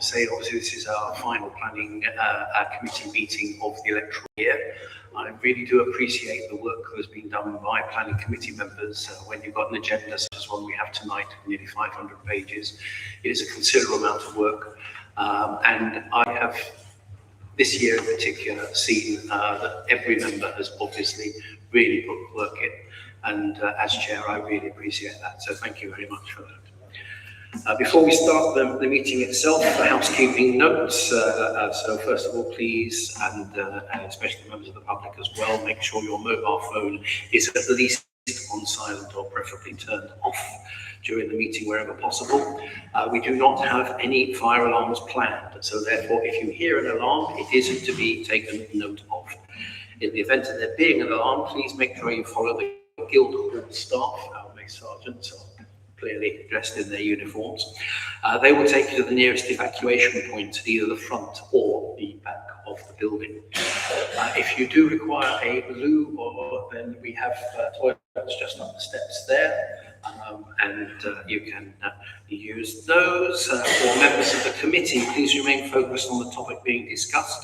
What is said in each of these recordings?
say, obviously, this is our final planning committee meeting of the electoral year. I really do appreciate the work that has been done by planning committee members. When you've got an agenda such as one we have tonight, nearly 500 pages, it is a considerable amount of work. And I have, this year in particular, seen that every member has obviously really put work in. And as chair, I really appreciate that. So thank you very much for that. Before we start the meeting itself, the housekeeping notes. So first of all, please, and especially members of the public as well, make sure your mobile phone is at least on silent or preferably turned off during the meeting wherever possible. We do not have any fire alarms planned, so therefore if you hear an alarm, it is to be taken note of. In the event of there being an alarm, please make sure you follow the Guildhall staff. Our mace sergeants are clearly dressed in their uniforms. They will take you to the nearest evacuation point at either the front or the back of the building. If you do require a loo, then we have toilets just up the steps there, and you can use those. For members of the committee, please remain focused on the topic being discussed.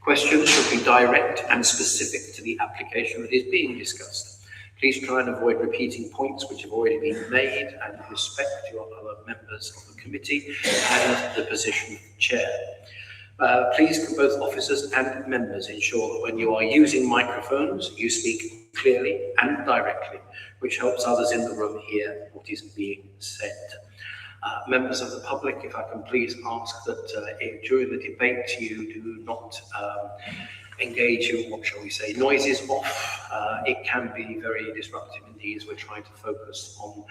Questions should be direct and specific to the application that is being discussed. Please try and avoid repeating points which have already been made, and respect your other members of the committee and the position of chair. Please, can both officers and members ensure that when you are using microphones, you speak clearly and directly, which helps others in the room hear what is being said. Members of the public, if I can please ask that during the debate you do not engage in, what shall we say, noises off. It can be very disruptive indeed as we're trying to focus on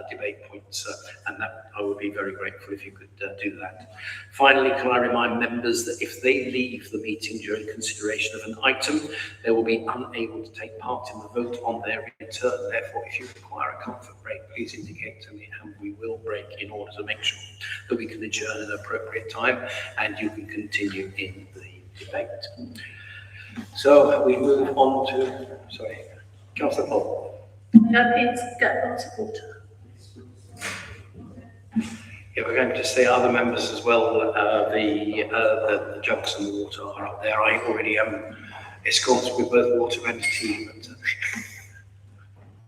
debate points, and that I would be very grateful if you could do that. Finally, can I remind members that if they leave the meeting during consideration of an item, they will be unable to take part in the vote on their return. Therefore, if you require a comfort break, please indicate to me and we will break in order to make sure that we can adjourn at an appropriate time and you can continue in the debate. So we move on to, sorry, Councillor Paul. Please get lots of water. Yeah, we're going to say other members as well. The jugs and the water are up there. I already am escorted with both water and tea. But,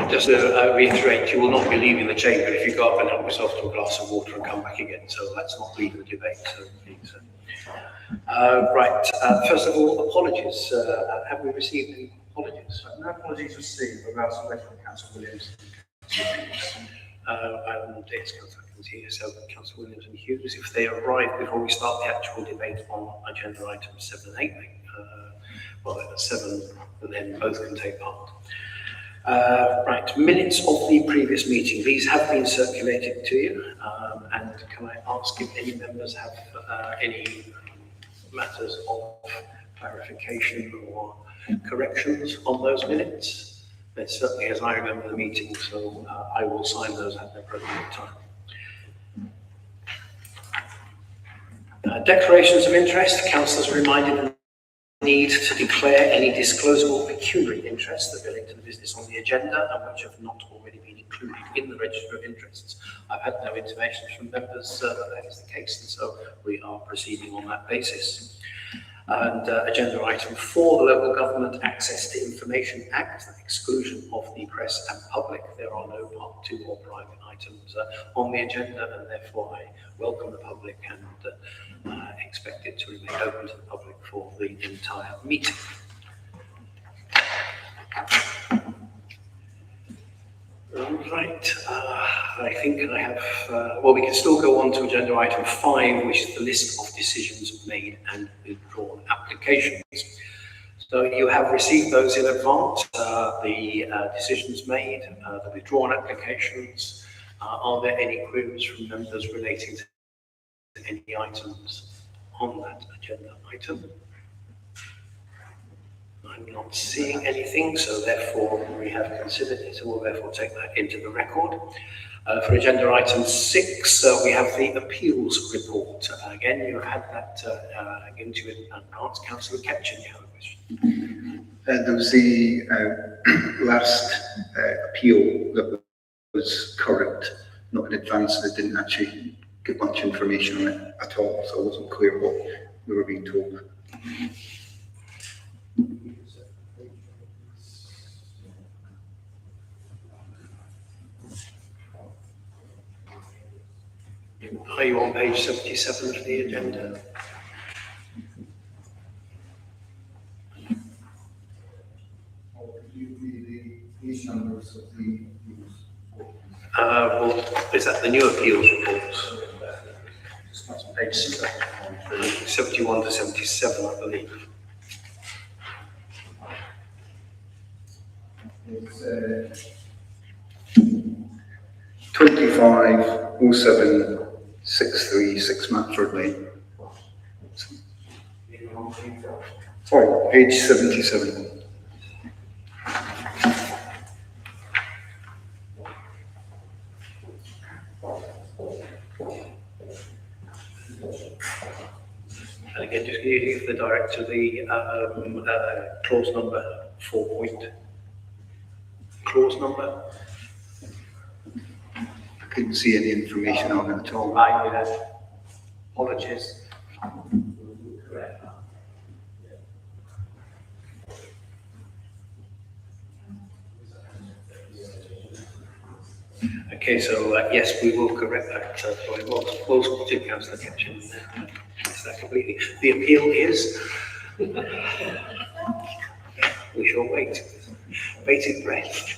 just to reiterate, you will not be leaving the chamber if you go up and help yourself to a glass of water and come back again. So let's not leave the debate. So please. Right. First of all, apologies. Have we received any apologies? No apologies received about a letter from Councillor Williams. And it's Councillor here, so Councillor Williams and Hughes, if they arrive before we start the actual debate on agenda items 7 and 8, well, 7, and then both can take part. Right, minutes of the previous meeting. These have been circulated to you, and can I ask if any members have any matters of clarification or corrections on those minutes? It's certainly as I remember the meeting, so I will sign those at the appropriate time. Declarations of interest. Councillors reminded of the need to declare any disclosable pecuniary interests that relate to the business on the agenda and which have not already been included in the register of interests. I've had no intimations from members that is the case, and so we are proceeding on that basis. And agenda item 4, the Local Government Access to Information Act, the exclusion of the press and public. There are no part 2 or private items on the agenda, and therefore I welcome the public and expect it to remain open to the public for the entire meeting. Right, I think I have, well, we can still go on to agenda item 5, which is the list of decisions made and withdrawn applications. So you have received those in advance, the decisions made, the withdrawn applications. Are there any queries from members relating to any items on that agenda item? I I'm not seeing anything, so therefore we have considered it, and we'll therefore take that into the record. For agenda item 6, we have the appeals report. Again, you had that into advance. Councillor Ketchen, you have a question. There was the last appeal that was current, not in advance, and it didn't actually give much information on it at all, so I wasn't clear what we were being told. Are you on page 77 of the agenda? These numbers of the Well, is that the new appeals reports? That's page 71 to 77, I believe. It's 2507 636 Matford Lane. Sorry, page 77. And again, just can you give the director the clause number 4 point? Clause number? I couldn't see any information on it at all. Right, yeah. Apologies. Okay, so yes, we will correct that. So we'll do Councillor Ketchen. Is that completely? The appeal is. We shall wait. Bated breath.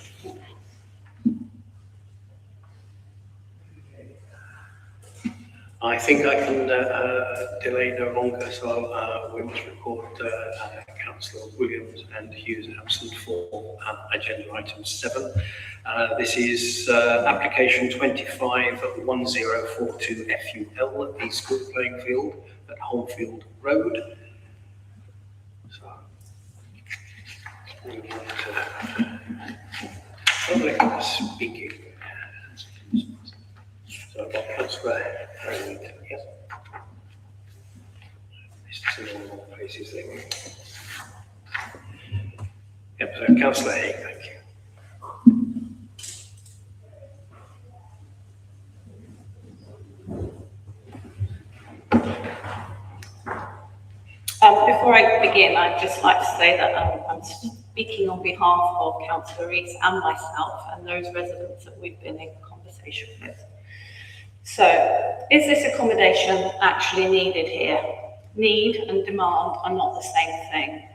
I think I can delay no longer, so we must record Councillor Williams and Hughes absent for agenda item 7. This is application 251042 FUL, the school playing field at Holmfield Road. So, we want public speaking. So I've got Councillor Harrington, yes. This is in all the wrong places there. Yep, so Councillor Hay, thank you. Before I begin, I'd just like to say that I'm speaking on behalf of Councillor Rees and myself and those residents that we've been in conversation with. So, is this accommodation actually needed here? Need and demand are not the same thing.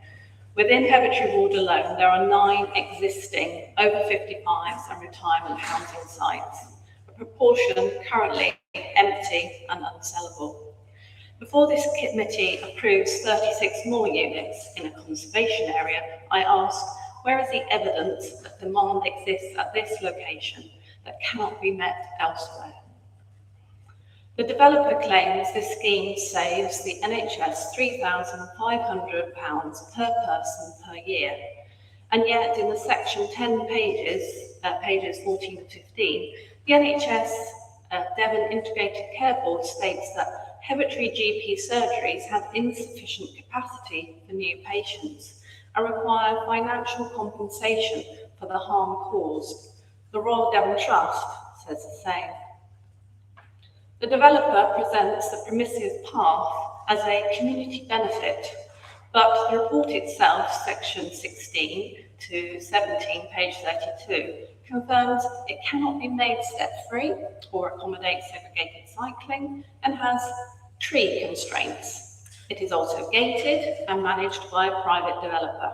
Within Hevertree Ward alone, there are 9 existing over 55s and retirement housing sites, a proportion currently empty and unsellable. Before this committee approves 36 more units in a conservation area, I ask, where is the evidence that demand exists at this location that cannot be met elsewhere? The developer claims this scheme saves the NHS £3,500 per person per year, and yet in the section 10 pages, pages 14 to 15, the NHS Devon Integrated Care Board states that Hevertree GP surgeries have insufficient capacity for new patients and require financial compensation for the harm caused. The Royal Devon Trust says the same. The developer presents the permissive path as a community benefit, but the report itself, section 16 to 17, page 32, confirms it cannot be made step-free or accommodate segregated cycling and has tree constraints. It is also gated and managed by a private developer.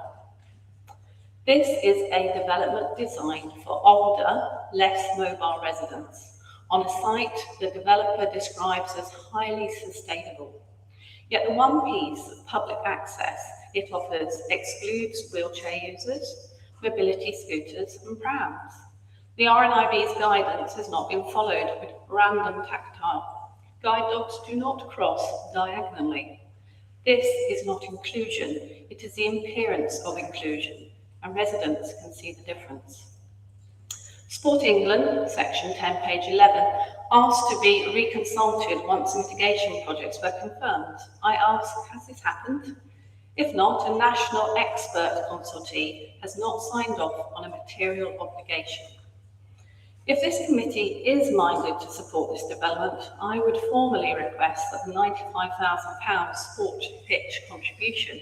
This is a development designed for older, less mobile residents on a site the developer describes as highly sustainable. Yet the one piece of public access it offers excludes wheelchair users, mobility scooters and prams. The RNIB's guidance has not been followed with random tactile. Guide dogs do not cross diagonally. This is not inclusion, it is the appearance of inclusion, and residents can see the difference. Sport England, section 10, page 11, asked to be reconsulted once mitigation projects were confirmed. I ask, has this happened? If not, a national expert consultee has not signed off on a material obligation. If this committee is minded to support this development, I would formally request that the £95,000 sport pitch contribution,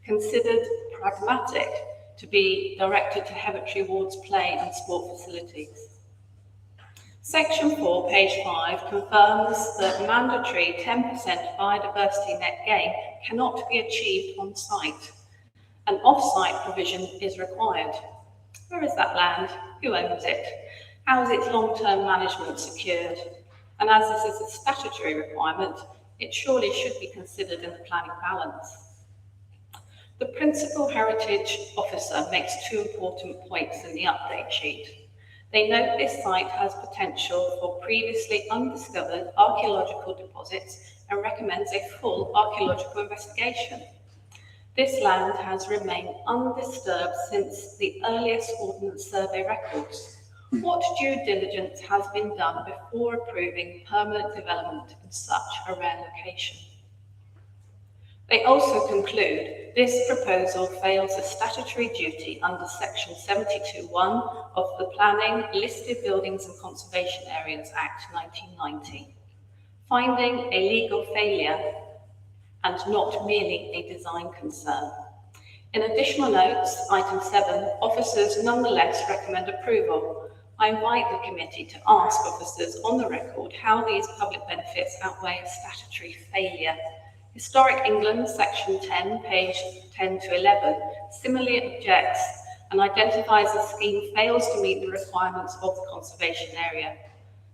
considered pragmatic, to be directed to Heavitree Wards play and sport facilities. Section 4, page 5, confirms that mandatory 10% biodiversity net gain cannot be achieved on site. An off-site provision is required. Where is that land? Who owns it? How is its long-term management secured? And as this is a statutory requirement, it surely should be considered in the planning balance. The Principal Heritage Officer makes two important points in the update sheet. They note this site has potential for previously undiscovered archaeological deposits and recommends a full archaeological investigation. This land has remained undisturbed since the earliest Ordnance Survey records. What due diligence has been done before approving permanent development in such a rare location? They also conclude this proposal fails a statutory duty under section 72(1) of the Planning, Listed Buildings and Conservation Areas Act 1990, finding a legal failure and not merely a design concern. In additional notes, item 7, officers nonetheless recommend approval. I invite the committee to ask officers on the record how these public benefits outweigh a statutory failure. Historic England, section 10, page 10 to 11, similarly objects and identifies the scheme fails to meet the requirements of the conservation area.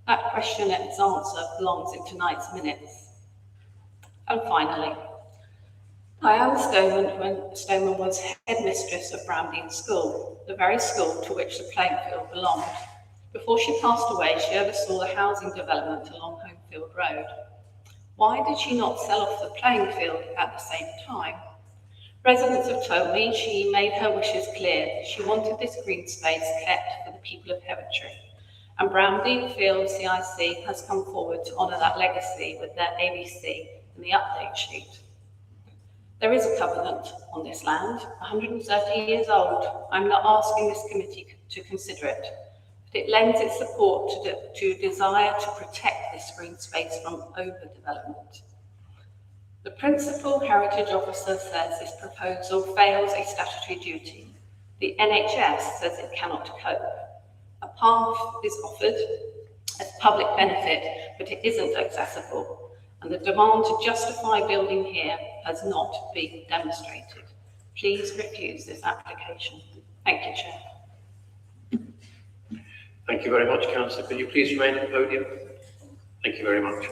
That question and its answer belongs in tonight's minutes. And finally, Diana Stoneman was headmistress of Bramdean School, the very school to which the playing field belonged. Before she passed away, she oversaw the housing development along Homefield Road. Why did she not sell off the playing field at the same time? Residents have told me she made her wishes clear. She wanted this green space kept for the people of Heavitree. And Bramdean Field CIC has come forward to honour that legacy with their ABC in the update sheet. There is a covenant on this land, 130 years old. I'm not asking this committee to consider it, but it lends its support to desire to protect this green space from overdevelopment. The Principal Heritage Officer says this proposal fails a statutory duty. The NHS says it cannot cope. A path is offered as public benefit, but it isn't accessible, and the demand to justify building here has not been demonstrated. Please refuse this application. Thank you, Chair. Thank you very much, Councillor. Could you please remain at the podium? Thank you very much.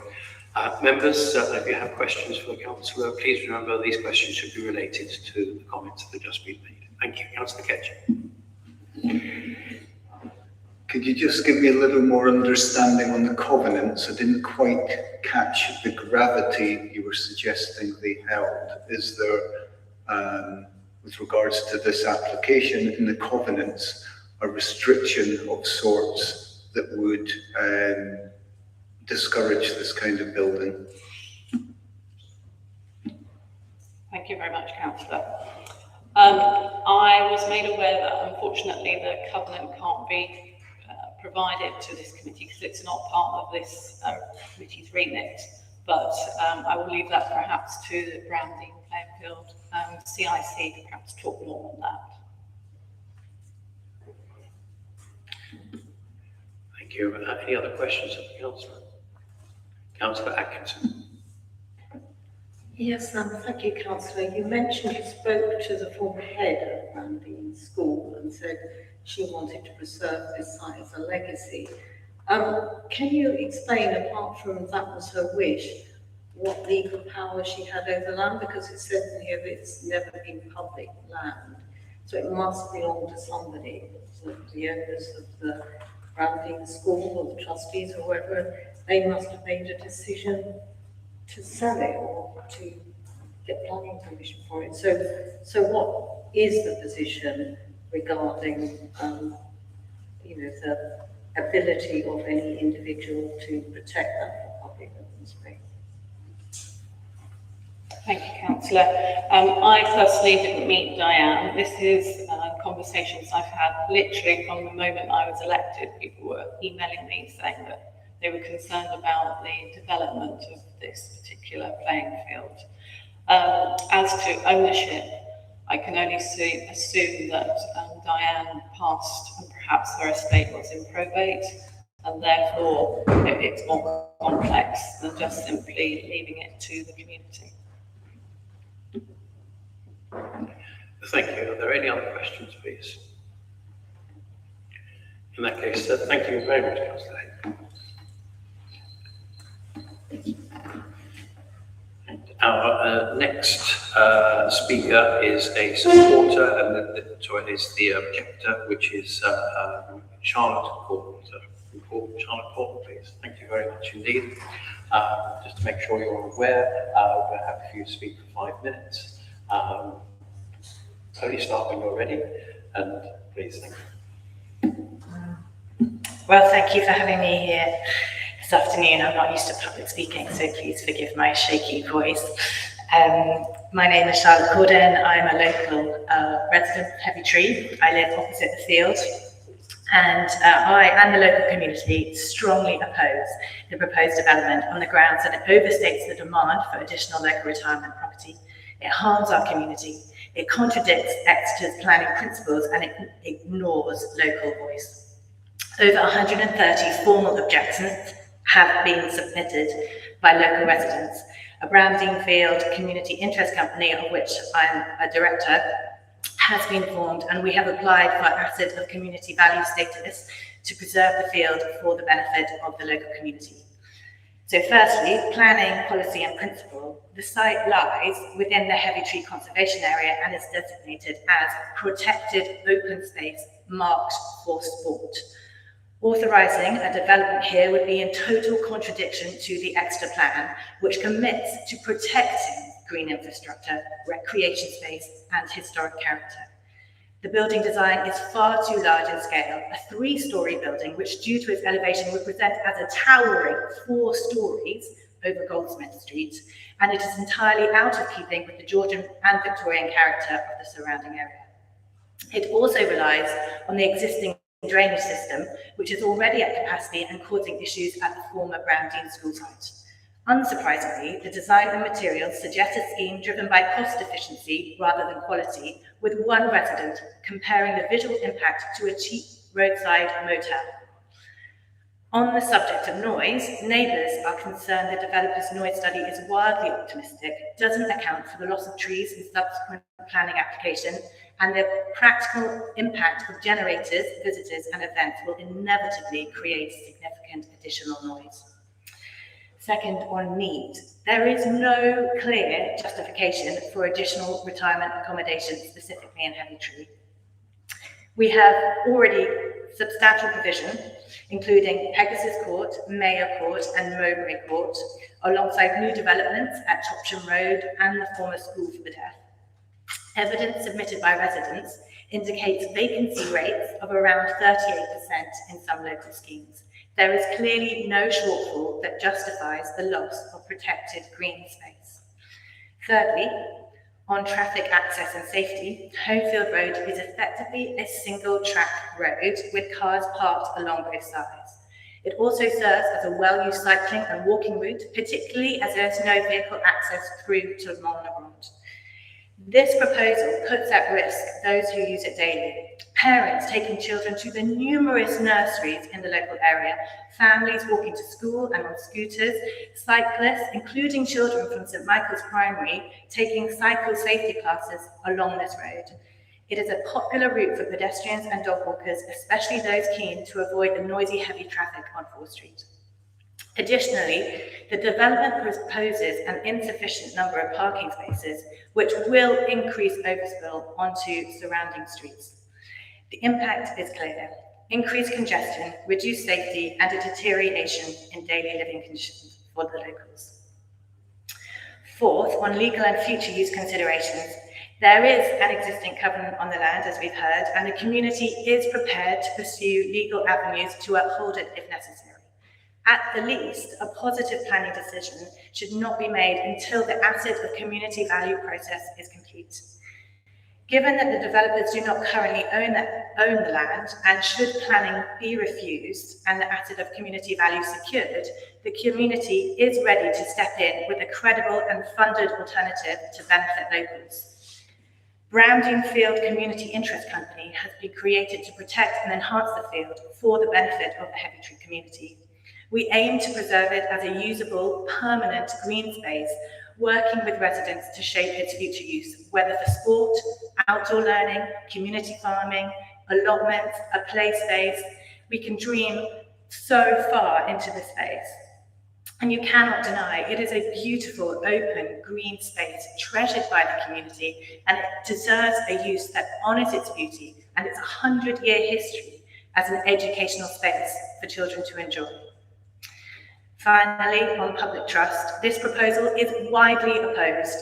Members, if you have questions for the Councillor, please remember these questions should be related to the comments that have just been made. Thank you. Councillor Ketchum. Could you just give me a little more understanding on the covenants? I didn't quite catch the gravity you were suggesting they held. Is there, with regards to this application in the covenants, a restriction of sorts that would discourage this kind of building? Thank you very much, Councillor. I was made aware that unfortunately the covenant can't be provided to this committee because it's not part of this committee's remit, but I will leave that perhaps to the Bramdean Playfield CIC to perhaps talk more on that. Thank you. Any other questions of the Councillor? Councillor Atkinson. Yes, thank you, Councillor. You mentioned you spoke to the former head of Bramdean School and said she wanted to preserve this site as a legacy. Can you explain, apart from that was her wish, what legal power she had over land? Because it says in here that it's never been public land, so it must belong to somebody. So the owners of the Bramdean School or the trustees or whoever, they must have made a decision to sell it or to get planning permission for it. So what is the position regarding, the ability of any individual to protect that for public open space? Thank you, Councillor. I personally didn't meet Diane. This is conversations I've had literally from the moment I was elected. People were emailing me saying that they were concerned about the development of this particular playing field. As to ownership, I can only assume that Diane passed and perhaps her estate was in probate, and therefore it's more complex than just simply leaving it to the community. Thank you. Are there any other questions, please? In that case, thank you very much, Councillor Hay. Our next speaker is a supporter, and it is the objector, which is Charlotte Court. Charlotte Court, please. Thank you very much indeed. Just to make sure you're aware, we're happy for you to speak for 5 minutes. Only start when you're ready, and please, thank you. Well, thank you for having me here this afternoon. I'm not used to public speaking, so please forgive my shaky voice. My name is Charlotte Corden. I'm a local resident of Heavy Tree. I live opposite the field, and I and the local community strongly oppose the proposed development on the grounds that it overstates the demand for additional local retirement property. It harms our community. It contradicts Exeter's planning principles, and it ignores local voice. Over 130 formal objections have been submitted by local residents. A Brown Field community interest company, of which I'm a director, has been formed, and we have applied for asset of community value status to preserve the field for the benefit of the local community. So firstly, planning, policy and principle. The site lies within the Heavy Tree Conservation Area and is designated as protected open space marked for sport. Authorising a development here would be in total contradiction to the Exeter plan, which commits to protecting green infrastructure, recreation space and historic character. The building design is far too large in scale, a 3-storey building, which due to its elevation would present as a towering 4 stories over Goldsmith Street, and it is entirely out of keeping with the Georgian and Victorian character of the surrounding area. It also relies on the existing drainage system, which is already at capacity and causing issues at the former Brown School site. Unsurprisingly, the design and materials suggest a scheme driven by cost efficiency rather than quality, with one resident comparing the visual impact to a cheap roadside motel. On the subject of noise, neighbours are concerned the developer's noise study is wildly optimistic, doesn't account for the loss of trees in subsequent planning application, and the practical impact of generators, visitors and events will inevitably create significant additional noise. Second, on need. There is no clear justification for additional retirement accommodation, specifically in Heavy Tree. We have already substantial provision, including Pegasus Court, Mayor Court and Mowbray Court, alongside new developments at Topsham Road and the former School for the Deaf. Evidence submitted by residents indicates vacancy rates of around 38% in some local schemes. There is clearly no shortfall that justifies the loss of protected green space. Thirdly, on traffic access and safety, Homefield Road is effectively a single track road with cars parked along both sides. It also serves as a well-used cycling and walking route, particularly as there is no vehicle access through to Montlegrand. This proposal puts at risk those who use it daily. Parents taking children to the numerous nurseries in the local area, families walking to school and on scooters, cyclists, including children from St Michael's Primary, taking cycle safety classes along this road. It is a popular route for pedestrians and dog walkers, especially those keen to avoid the noisy, heavy traffic on 4th Street. Additionally, the development proposes an insufficient number of parking spaces, which will increase overspill onto surrounding streets. The impact is clear: increased congestion, reduced safety, and a deterioration in daily living conditions for the locals. Fourth, on legal and future use considerations, there is an existing covenant on the land, as we've heard, and the community is prepared to pursue legal avenues to uphold it if necessary. At the least, a positive planning decision should not be made until the asset of community value process is complete. Given that the developers do not currently own the land, and should planning be refused and the asset of community value secured, the community is ready to step in with a credible and funded alternative to benefit locals. Bramdean Field Community Interest Company has been created to protect and enhance the field for the benefit of the Heavy Tree community. We aim to preserve it as a usable, permanent green space, working with residents to shape its future use, whether for sport, outdoor learning, community farming, allotments, a play space. We can dream so far into the space. And you cannot deny it is a beautiful, open, green space treasured by the community, and it deserves a use that honours its beauty and its 100-year history as an educational space for children to enjoy. Finally, on public trust, this proposal is widely opposed.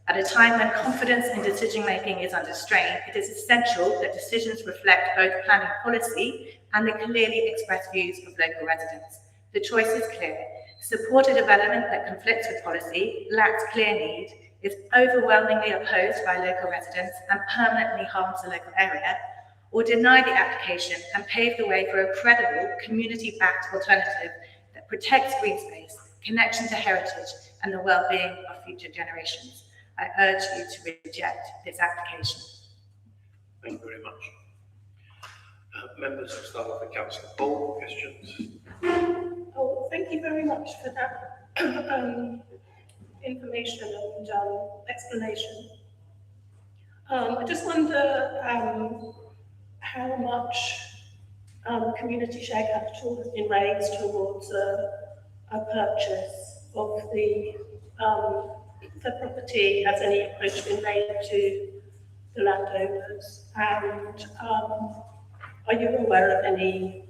At a time when confidence in decision-making is under strain, it is essential that decisions reflect both planning policy and the clearly expressed views of local residents. The choice is clear. Support a development that conflicts with policy, lacks clear need, is overwhelmingly opposed by local residents and permanently harms the local area, or deny the application and pave the way for a credible, community-backed alternative that protects green space, connection to heritage, and the well-being of future generations. I urge you to reject this application. Thank you very much. Members, I'll start off with Councillor Paul. Questions? Oh, thank you very much for that information and explanation. I just wonder how much community share capital has been raised towards a purchase of the property. Has any approach been made to the landowners? And are you aware of any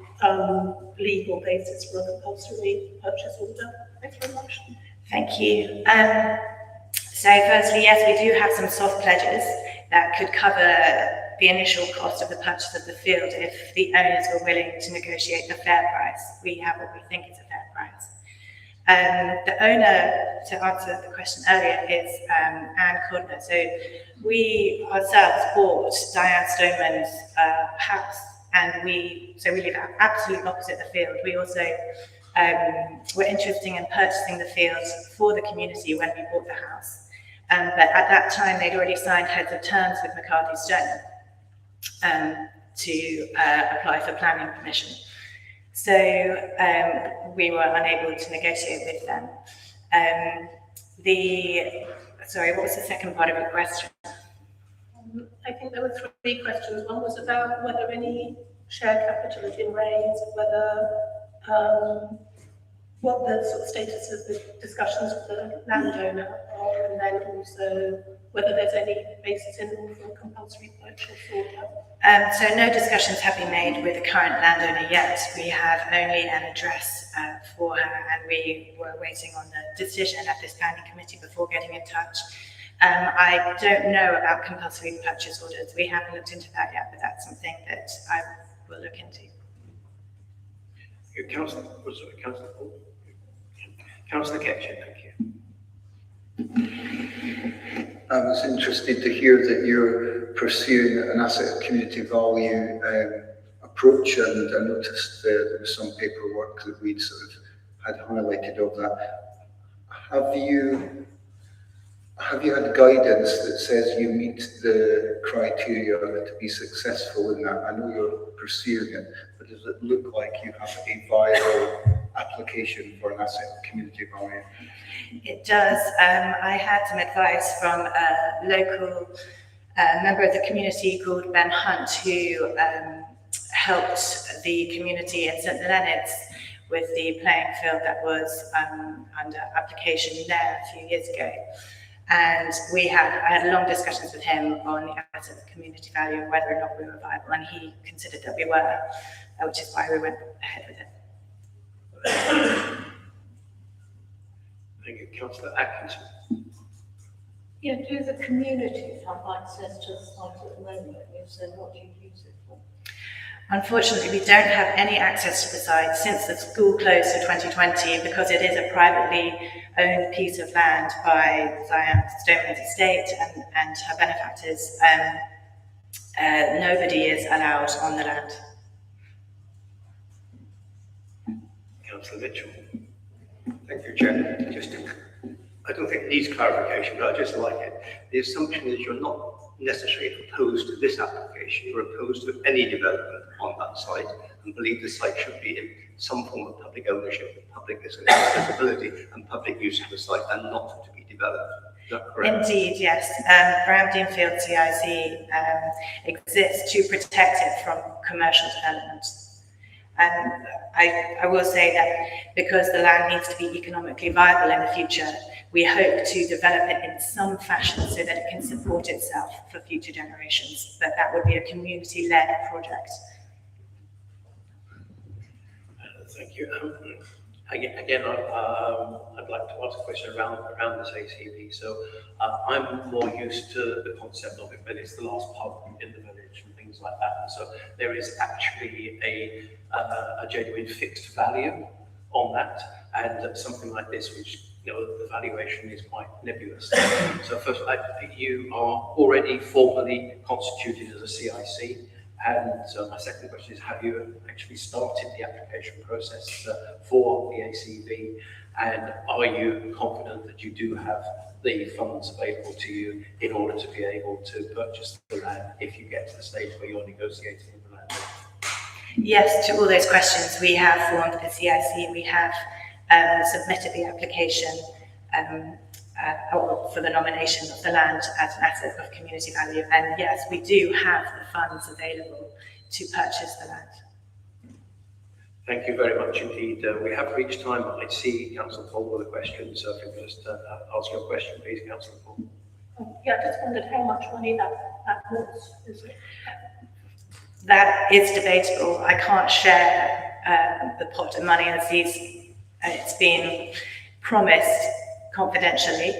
legal basis for a compulsory purchase order? Thanks very much. Thank you. So firstly, yes, we do have some soft pledges that could cover the initial cost of the purchase of the field if the owners were willing to negotiate a fair price. We have what we think is a fair price. The owner, to answer the question earlier, is Anne Cordner. So we ourselves bought Diane Stoneman's house, and we live absolutely opposite the field. We also were interested in purchasing the field for the community when we bought the house. But at that time, they'd already signed heads of terms with McCarthy Stone to apply for planning permission. So we were unable to negotiate with them. Sorry, what was the second part of your question? I think there were three questions. One was about whether any share capital has been raised, whether what the sort of status of the discussions with the landowner are, and then also whether there's any basis in law for a compulsory purchase order. So no discussions have been made with the current landowner yet. We have only an address for her, and we were waiting on the decision at this planning committee before getting in touch. I don't know about compulsory purchase orders. We haven't looked into that yet, but that's something that I will look into. Councillor Paul. Councillor Ketchen, thank you. I was interested to hear that you're pursuing an asset of community value approach, and I noticed there was some paperwork that we'd sort of had highlighted of that. Have you had guidance that says you meet the criteria to be successful in that? I know you're pursuing it, but does it look like you have a viable application for an asset of community value? It does. I had some advice from a local member of the community called Ben Hunt, who helped the community in St Leonard's with the playing field that was under application there a few years ago. And I had long discussions with him on the asset of community value and whether or not we were viable, and he considered that we were, which is why we went ahead with it. Thank you. Councillor Atkinson. Yeah, do the communities have access to the site at the moment? If so, what do you use it for? Unfortunately, we don't have any access to the site since the school closed in 2020 because it is a privately owned piece of land by Stoneman's estate and her benefactors. Nobody is allowed on the land. Councillor Mitchell. Thank you, Chair. I don't think it needs clarification, but I just like it. The assumption is you're not necessarily opposed to this application, you're opposed to any development on that site and believe the site should be in some form of public ownership, public accessibility and public use of the site and not to be developed. Is that correct? Indeed, yes. Browndean CIC exists to protect it from commercial development. And I will say that because the land needs to be economically viable in the future, we hope to develop it in some fashion so that it can support itself for future generations. But that would be a community-led project. Thank you. Again, I'd like to ask a question around this ACV. So I'm more used to the concept of it, but it's the last pub in the village and things like that. And so there is actually a genuine fixed value on that, and something like this, which the valuation is quite nebulous. So first, I think you are already formally constituted as a CIC. And so my second question is, have you actually started the application process for the ACV? And are you confident that you do have the funds available to you in order to be able to purchase the land if you get to the stage where you're negotiating with the land? Yes, to all those questions, we have formed the CIC, we have submitted the application for the nomination of the land as an asset of community value. And yes, we do have the funds available to purchase the land. Thank you very much indeed. We have reached time. I see Councillor Paul with a question, so if you could just ask your question, please, Councillor Paul. Yeah, I just wondered how much money that was. Is it? That is debatable. I can't share the pot of money as it's been promised confidentially,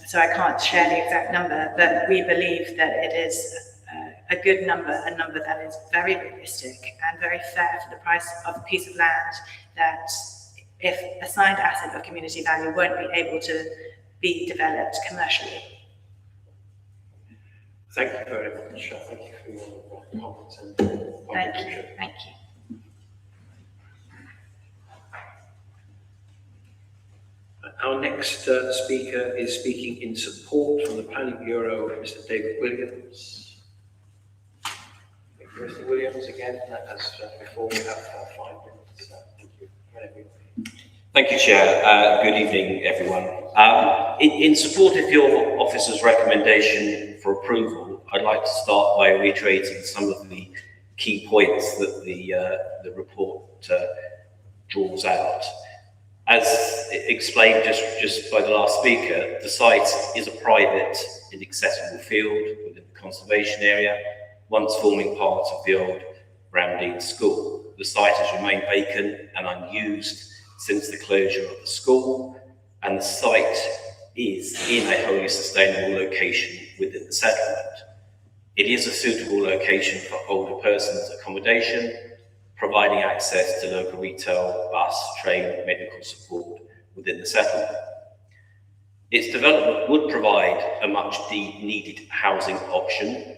so I can't share the exact number, but we believe that it is a good number, a number that is very realistic and very fair for the price of a piece of land that, if assigned asset of community value, won't be able to be developed commercially. Thank you very much. Thank you for your comments and contribution. Thank you. Our next speaker is speaking in support from the Planning Bureau, Mr. David Williams. Thank you, Mr. Williams, again, as before, we have 5 minutes. Thank you. Thank you, Chair. Good evening, everyone. In support of your officer's recommendation for approval, I'd like to start by reiterating some of the key points that the report draws out. As explained just by the last speaker, the site is a private, inaccessible field within the conservation area, once forming part of the old Browndean School. The site has remained vacant and unused since the closure of the school, and the site is in a wholly sustainable location within the settlement. It is a suitable location for older persons' accommodation, providing access to local retail, bus, train, medical support within the settlement. Its development would provide a much needed housing option,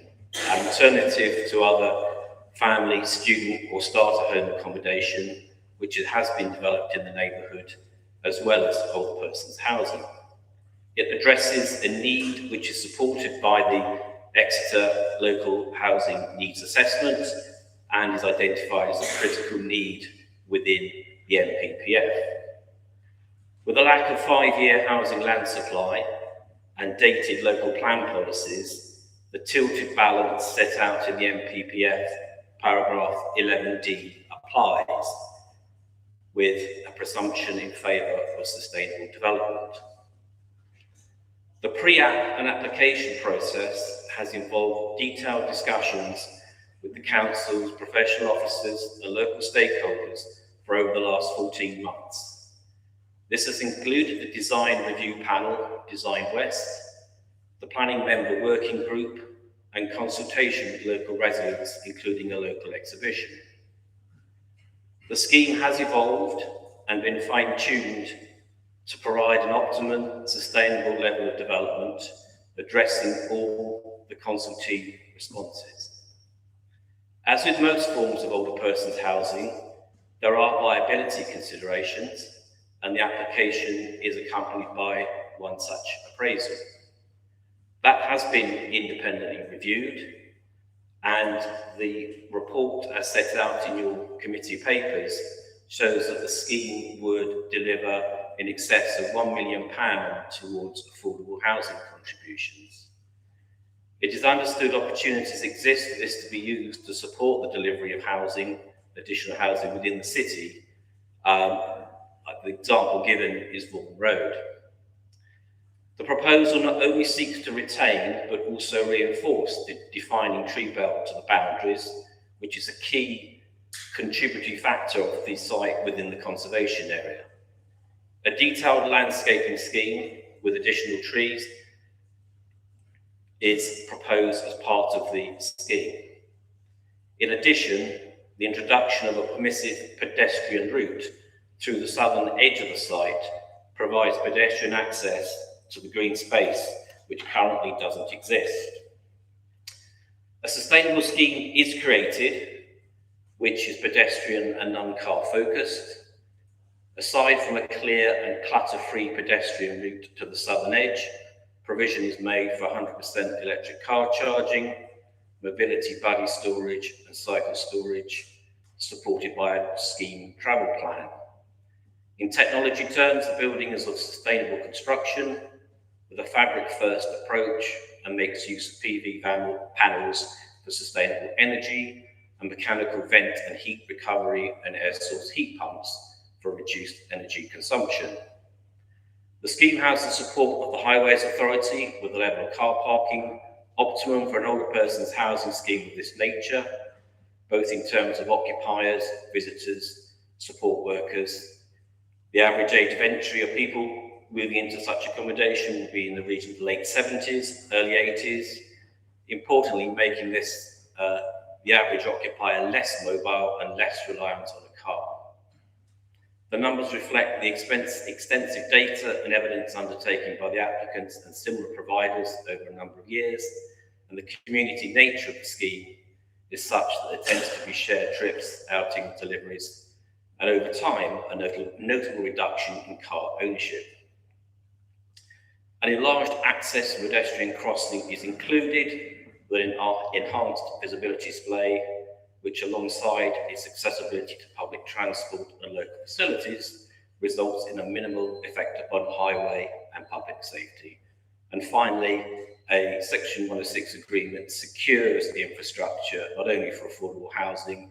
an alternative to other family, student or starter home accommodation, which has been developed in the neighbourhood, as well as older persons' housing. It addresses a need which is supported by the Exeter Local Housing Needs Assessment and is identified as a critical need within the NPPF. With a lack of 5-year housing land supply and dated local plan policies, the tilted balance set out in the NPPF paragraph 11D applies, with a presumption in favour of sustainable development. The pre-app and application process has involved detailed discussions with the Council's professional officers and local stakeholders for over the last 14 months. This has included the design review panel, Design West, the planning member working group, and consultation with local residents, including a local exhibition. The scheme has evolved and been fine-tuned to provide an optimum, sustainable level of development, addressing all the consultee responses. As with most forms of older persons housing, there are viability considerations, and the application is accompanied by one such appraisal. That has been independently reviewed, and the report, as set out in your committee papers, shows that the scheme would deliver in excess of £1 million towards affordable housing contributions. It is understood opportunities exist for this to be used to support the delivery of housing, additional housing within the city. The example given is Vaughan Road. The proposal not only seeks to retain, but also reinforce the defining tree belt to the boundaries, which is a key contributory factor of the site within the conservation area. A detailed landscaping scheme with additional trees is proposed as part of the scheme. In addition, the introduction of a permissive pedestrian route through the southern edge of the site provides pedestrian access to the green space, which currently doesn't exist. A sustainable scheme is created, which is pedestrian and non-car focused. Aside from a clear and clutter-free pedestrian route to the southern edge, provision is made for 100% electric car charging, mobility buddy storage and cycle storage, supported by a scheme travel plan. In technology terms, the building is of sustainable construction with a fabric-first approach and makes use of PV panels for sustainable energy and mechanical vent and heat recovery and air source heat pumps for reduced energy consumption. The scheme has the support of the Highways Authority with a level of car parking, optimum for an older person's housing scheme of this nature, both in terms of occupiers, visitors, support workers. The average age of entry of people moving into such accommodation will be in the region of the late 70s, early 80s, importantly making this the average occupier less mobile and less reliant on a car. The numbers reflect the extensive data and evidence undertaken by the applicants and similar providers over a number of years, and the community nature of the scheme is such that there tends to be shared trips, outings, deliveries, and over time, a notable reduction in car ownership. An enlarged access pedestrian crossing is included with an enhanced visibility display, which alongside its accessibility to public transport and local facilities results in a minimal effect upon highway and public safety. And finally, a Section 106 agreement secures the infrastructure not only for affordable housing,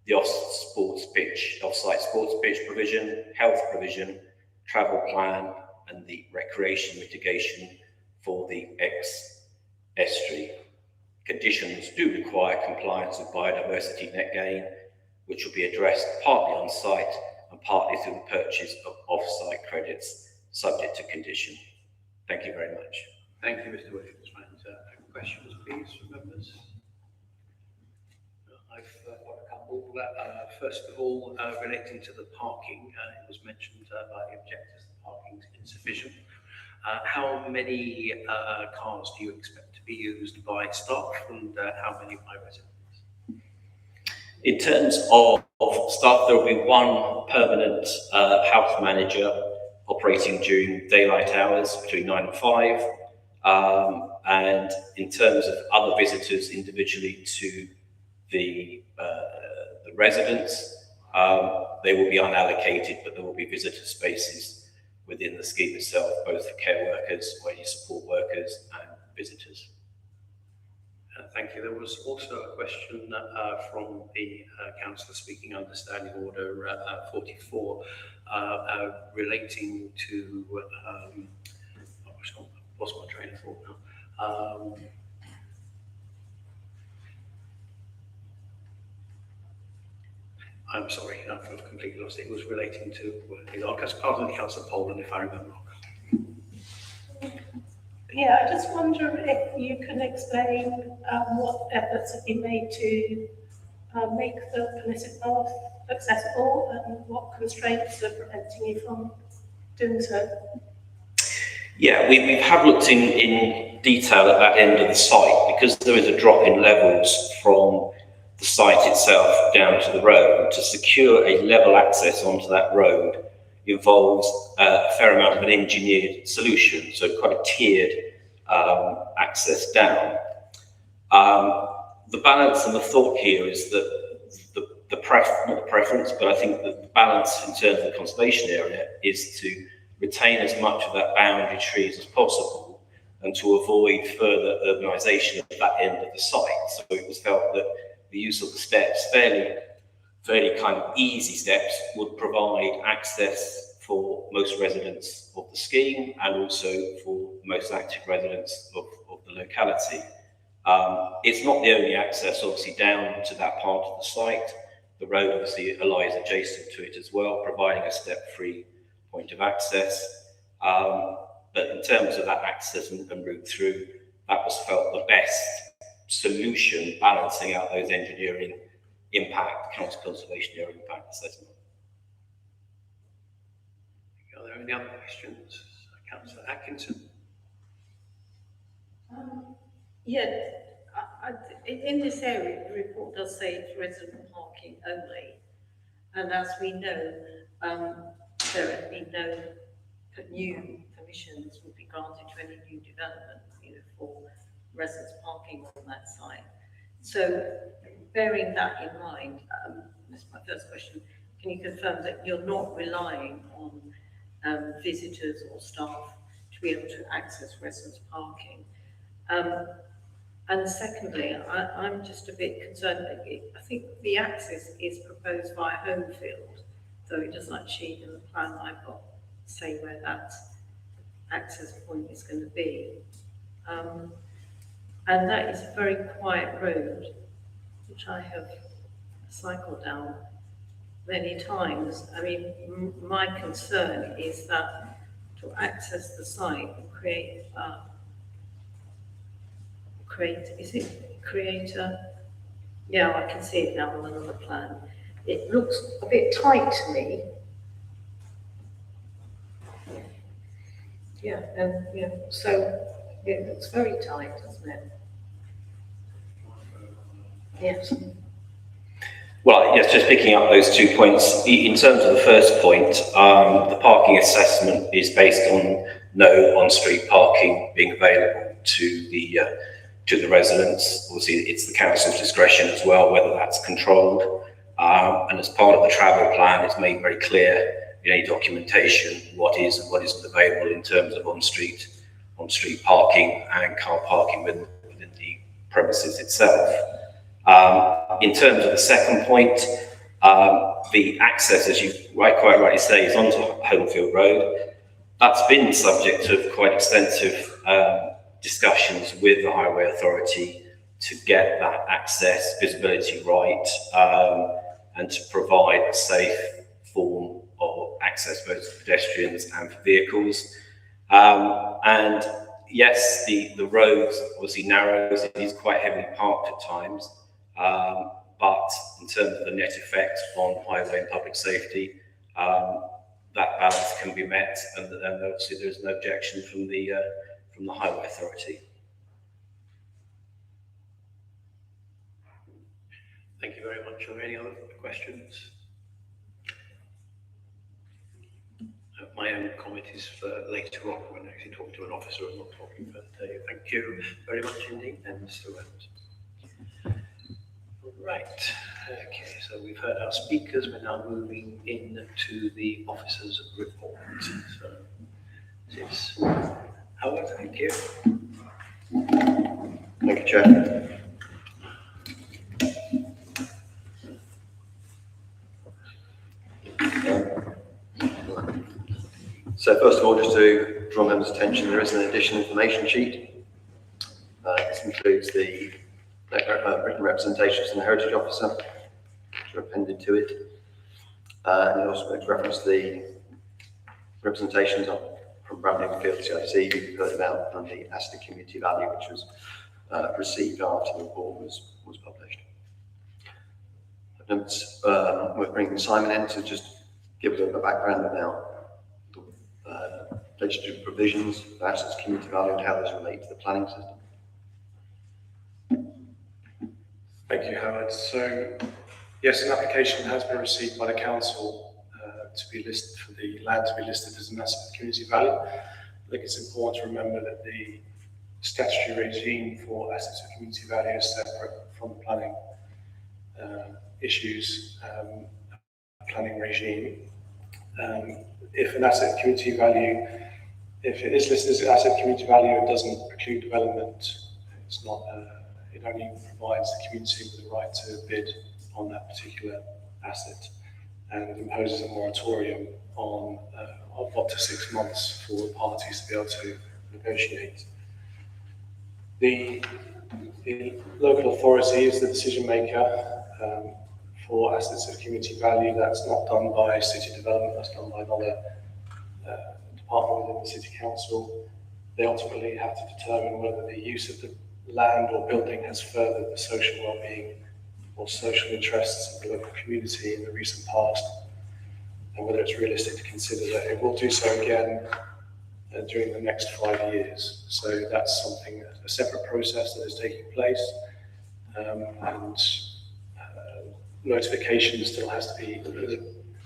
the off-site sports pitch provision, health provision, travel plan, and the recreation mitigation for the estuary. Conditions do require compliance with biodiversity net gain, which will be addressed partly on site and partly through the purchase of off-site credits, subject to condition. Thank you very much. Thank you, Mr. Williams. Questions, please, from members? I've got a couple. First of all, relating to the parking, it was mentioned by the objectors that parking is insufficient. How many cars do you expect to be used by staff, and how many by residents? In terms of staff, there will be one permanent house manager operating during daylight hours between 9 and 5. And in terms of other visitors individually to the residents, they will be unallocated, but there will be visitor spaces within the scheme itself, both for care workers, wage support workers, and visitors. Thank you. There was also a question from the councillor speaking under Standing Order 44 relating to, lost my train of thought now. I'm sorry, I've completely lost it. It was relating to, as part of the Council of Poland, if I remember. Yeah, I just wonder if you can explain what efforts have been made to make the permitted path accessible and what constraints are preventing you from doing so. Yeah, we have looked in detail at that end of the site because there is a drop in levels from the site itself down to the road. To secure a level access onto that road involves a fair amount of an engineered solution, so quite a tiered access down. The balance and the thought here is that not the preference, but I think that the balance in terms of the conservation area is to retain as much of that boundary trees as possible and to avoid further urbanisation at that end of the site. So it was felt that the use of the steps, fairly kind of easy steps, would provide access for most residents of the scheme and also for most active residents of the locality. It's not the only access, obviously, down to that part of the site. The road obviously lies adjacent to it as well, providing a step-free point of access. But in terms of that access and route through, that was felt the best solution, balancing out those engineering impact, council conservation area impact assessment. Are there any other questions? Councillor Atkinson. In this area, the report does say it's resident parking only. And as we know, there have been no new permissions would be granted to any new development, for residents parking on that site. So bearing that in mind, this is my first question, can you confirm that you're not relying on visitors or staff to be able to access residents parking? And secondly, I'm just a bit concerned that I think the access is proposed via Homefield, though it doesn't actually in the plan I've got say where that access point is going to be. And that is a very quiet road, which I have cycled down many times. I mean, my concern is that to access the site and create yeah, I can see it now on another plan. It looks a bit tight to me. Yeah, so it looks very tight, doesn't it? Yes. Well, yes, just picking up those 2 points. In terms of the first point, the parking assessment is based on no on-street parking being available to the residents. Obviously, it's the council's discretion as well whether that's controlled. And as part of the travel plan, it's made very clear in any documentation what is and what isn't available in terms of on-street parking and car parking within the premises itself. In terms of the second point, the access, as you quite rightly say, is onto Homefield Road. That's been subject of quite extensive discussions with the Highway Authority to get that access visibility right and to provide a safe form of access both for pedestrians and for vehicles. And yes, the road obviously narrows, it is quite heavily parked at times, but in terms of the net effect on highway and public safety, that balance can be met, and obviously there's no objection from the Highway Authority. Thank you very much. Are there any other questions? My own comment is for later on when I actually talk to an officer. I'm not talking, but thank you very much indeed, and Mr. Rhodes. Right. Okay. So we've heard our speakers. We're now moving into the officer's report. So this is Howard. Thank you. Thank you, Chair. So first of all, just to draw members' attention, there is an additional information sheet. This includes the written representations from the Heritage Officer, which are appended to it. And it also makes reference to the representations from Bramley Field CIC. You've heard about the asset community value, which was received after the report was published. And we're bringing Simon in to just give us a bit of a background about the legislative provisions of assets community value and how those relate to the planning system. Thank you, Howard. So, yes, an application has been received by the council to be listed for the land to be listed as an asset of community value. I think it's important to remember that the statutory regime for assets of community value is separate from the planning issues, planning regime. If an asset of community value, if it is listed as an asset of community value, it doesn't preclude development. It's not. It only provides the community with the right to bid on that particular asset, and it imposes a moratorium on of up to 6 months for parties to be able to negotiate. The local authority is the decision maker for assets of community value. That's not done by city development, that's done by another department within the city council. They ultimately have to determine whether the use of the land or building has furthered the social well-being or social interests of the local community in the recent past, and whether it's realistic to consider that it will do so again during the next 5 years. So that's something, a separate process that is taking place, and notification still has to be, there's a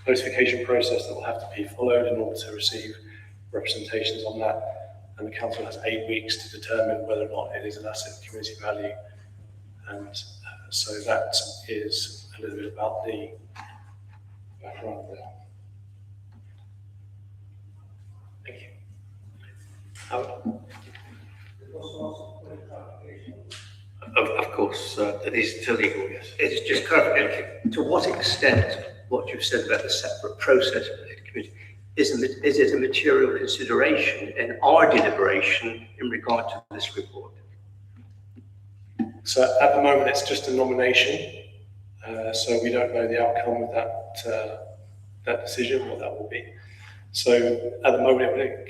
notification process that will have to be followed in order to receive representations on that. And the council has 8 weeks to determine whether or not it is an asset of community value. And so that is a little bit about the background there. Thank you. Of course, it is still legal, yes. It's just clarification. To what extent what you've said about the separate process of the community is it a material consideration in our deliberation in regard to this report? So at the moment, it's just a nomination. So we don't know the outcome of that decision, what that will be. So at the moment, I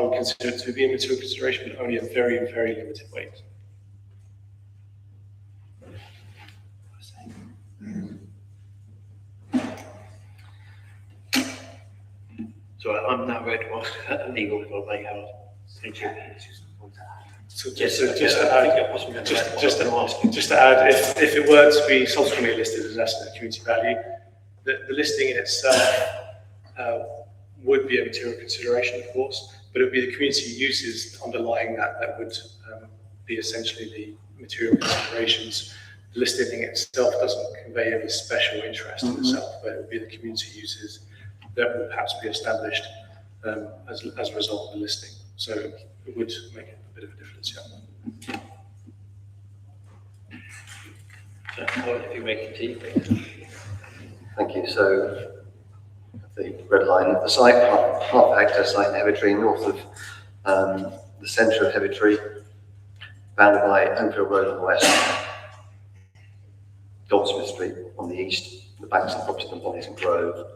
would consider it to be a material consideration, but only a very, very limited weight. So I'm now going to ask legal for Howard. Thank you. So just to add, if it were to be subsequently listed as an asset of community value, the listing in itself would be a material consideration, of course, but it would be the community uses underlying that would be essentially the material considerations. The listing itself doesn't convey any special interest in itself, but it would be the community uses that would perhaps be established as a result of the listing. So it would make a bit of a difference, yeah. So Howard, if you may continue, please. Thank you. So the red line of the site, half hectare site in Heavitree, north of the centre of Heavitree, bounded by Enfield Road on the west, Goldsmith Street on the east, the banks and properties on Bonnyton Grove,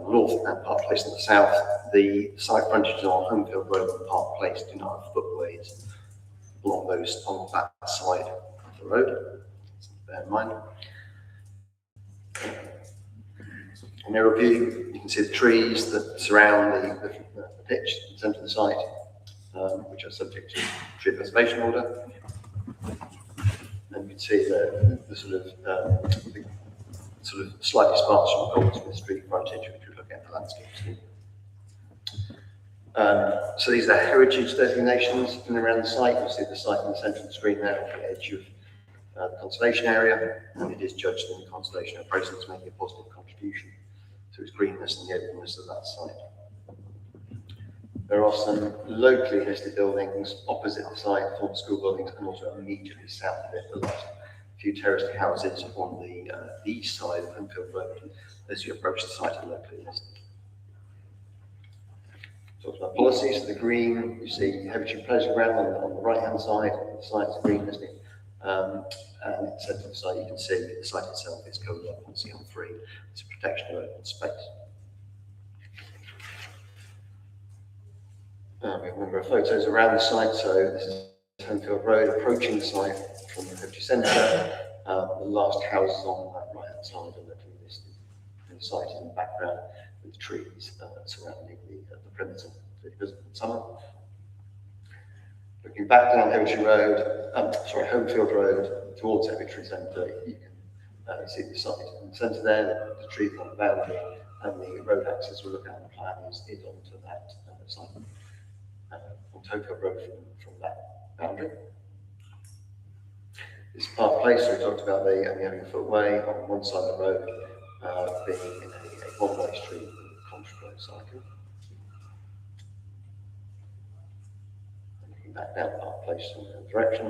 north and Park Place on the south. The site frontages on Homefield Road and Park Place do not have footways along those on that side of the road. So bear in mind. In the review, you can see the trees that surround the pitch in the centre of the site, which are subject to tree preservation order. And you can see the sort of slightly sparse from Goldsmith Street frontage, which we look at the landscape scheme. So these are heritage designations in and around the site. You see the site in the centre of the screen there at the edge of the conservation area, and it is judged in the conservation process making a positive contribution to its greenness and the openness of that site. There are some locally listed buildings opposite the site, former school buildings, and also immediately south of it, the last few terraced houses on the east side of Enfield Road as you approach the site are locally listed. Talk about policies. For the green, you see Heavitree Pleasure Ground on the right-hand side of the site's green listing, And in the centre of the site, you can see the site itself is covered up on CL3. It's a protection of open space. We have a number of photos around the site. So this is Homefield Road, approaching the site from the city centre. The last houses on that right-hand side are looking listed. And the site is in the background with the trees surrounding the perimeter. So it doesn't in summer. Looking back down Homefield Road towards Exeter Centre, you can see the site in the centre there, the trees on the boundary, and the road access we're looking at on the plan is onto that site. On Homefield Road from that boundary. This is Park Place, we talked about the only having a footway on one side of the road, being a one-way street with a contrary cycle. Back down Park Place in the direction.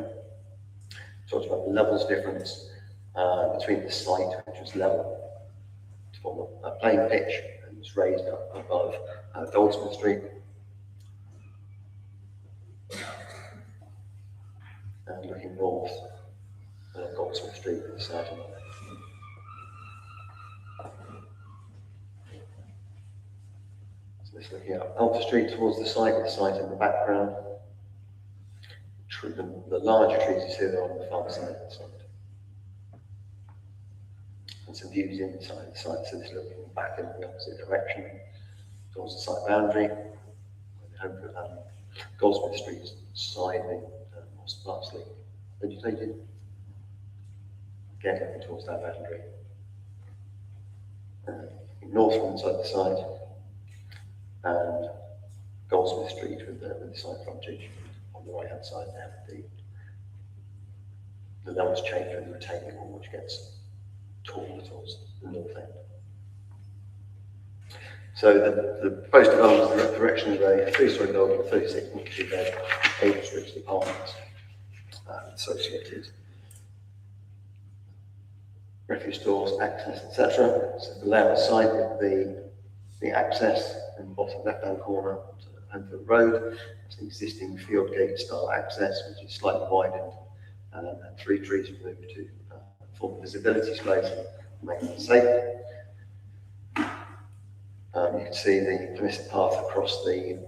Talked about the levels difference between the site, which was level to form a plain pitch and was raised up above Goldsmith Street. And looking north Goldsmith Street to the side of that. So this looking up Alpha Street towards the site, with the site in the background. The larger trees you see there on the far side of the site. And some views inside the site, so this looking back in the opposite direction towards the site boundary. Goldsmith Street's side being more sparsely vegetated. Again, looking towards that boundary. North one side of the site, and Goldsmith Street with the site frontage. On the right hand side there, the levels change with the retaining wall, which gets taller towards the north end. So the proposed development is in the direction of a 3-storey building with 36 multi-bed, 8 restricted apartments associated refuse stores, access, etc. So the layout site with the access in the bottom left-hand corner to Homefield Road. It's an existing field gate style access, which is slightly widened, and 3 trees removed to form a visibility space and make it safe. You can see the permissive path across the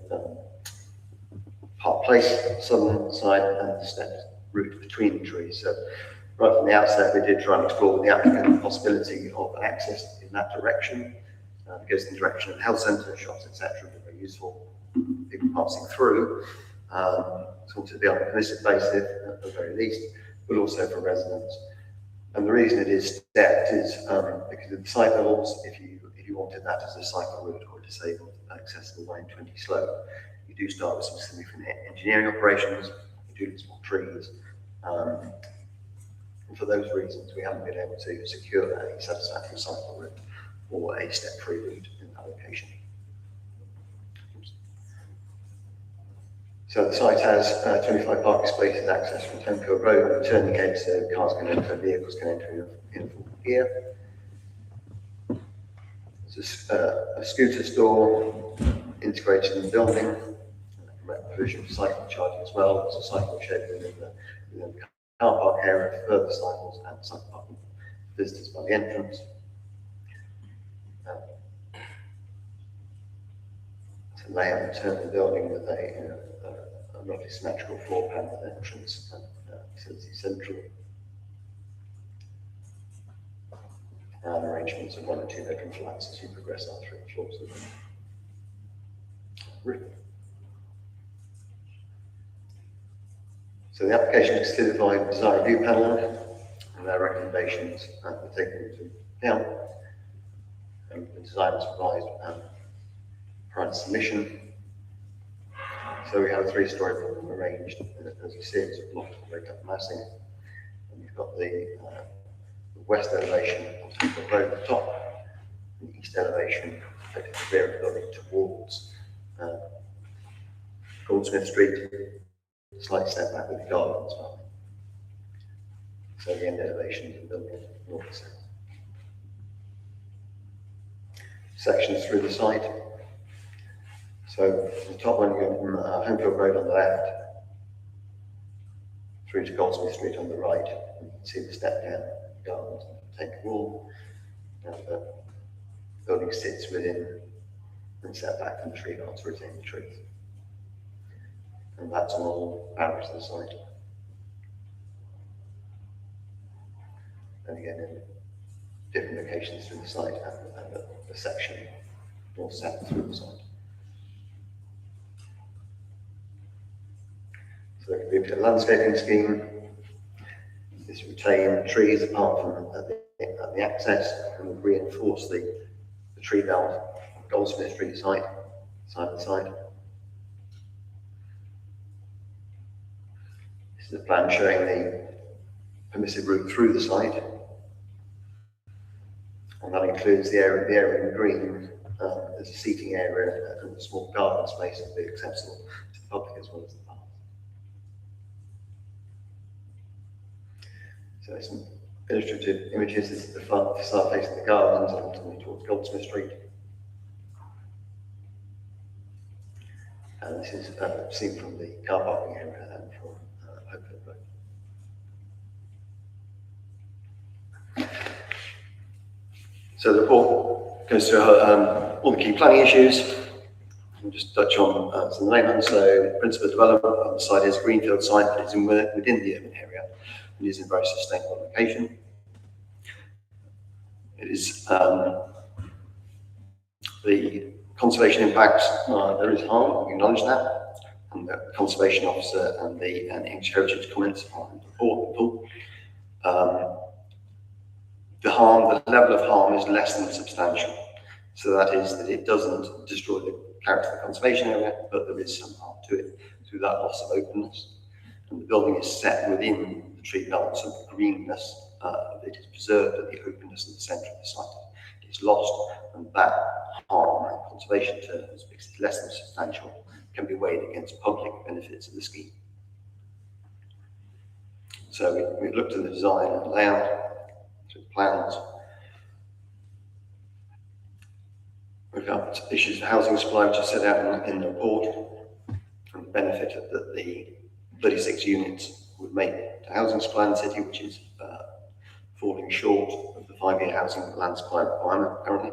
Park Place southern side and the steps route between the trees. So right from the outset, we did try and explore with the applicant the possibility of access in that direction. It goes in the direction of the health centre, shops, etc. Would be very useful people passing through. So to be on a permissive basis at the very least, but also for residents. And the reason it is stepped is because of the site levels. If you wanted that as a cycle route or a disabled accessible 120 slope, you do start with some significant engineering operations. You do need small trees. And for those reasons, we haven't been able to secure a satisfactory cycle route or a step-free route in that location. So the site has 25 parking spaces access from Homefield Road and the turning gates, so cars can enter, vehicles can enter in full gear. There's a scooter store integrated in the building, provision for cycle charging as well. There's a cycle shed within the car park area for further cycles and cycle parking visitors by the entrance. It's a layout and turn of the building with a roughly symmetrical floor plan with entrance and facility central. And arrangements of 1 and 2 bedroom flats as you progress out through the floors of the roof. So the application is considered by the design review panel, and their recommendations were taken into account. And the design was revised prior to submission. So we have a 3-storey building arranged as a series of blocks of break-up massing. And you've got the west elevation on Homefield Road at the top, and the east elevation taking the rear of the building towards Goldsmith Street, slight step back with the garden as well. So the end elevation of the building north and south. Sections through the site. So the top one, you've got Homefield Road on the left, through to Goldsmith Street on the right. And you can see the step down the gardens, take a wall. And the building sits within and set back from the tree line to retain the trees. And that's on all boundaries of the site. And again, in different locations through the site and a section north south through the site. So if we look at a landscaping scheme, this retain trees apart from at the access and would reinforce the tree belt on Goldsmith Street side by side. This is a plan showing the permissive route through the site, and that includes the area in green. There's a seating area and a small garden space that will be accessible to the public as well as the path. So some illustrative images. This is the front facade facing the gardens and ultimately towards Goldsmith Street. And this is seen from the car parking area and from Hopefield Road. So the report goes through all the key planning issues. I'll just touch on some of the main ones. So the principal development on the site is a greenfield site, but it's within the urban area. It is in a very sustainable location. It is the conservation impact, there is harm, we acknowledge that, and the conservation officer and the English Heritage comments are important. The level of harm is less than substantial. So that is that it doesn't destroy the character of the conservation area, but there is some harm to it through that loss of openness. And the building is set within the tree belt, so the greenness of it is preserved, but the openness in the centre of the site is lost, and that harm in conservation terms, because it's less than substantial, can be weighed against public benefits of the scheme. So we looked at the design and layout through the plans. We've got issues of housing supply, which are set out in the report, and the benefit that the 36 units would make to housing supply in the city, which is falling short of the 5-year housing land supply requirement currently.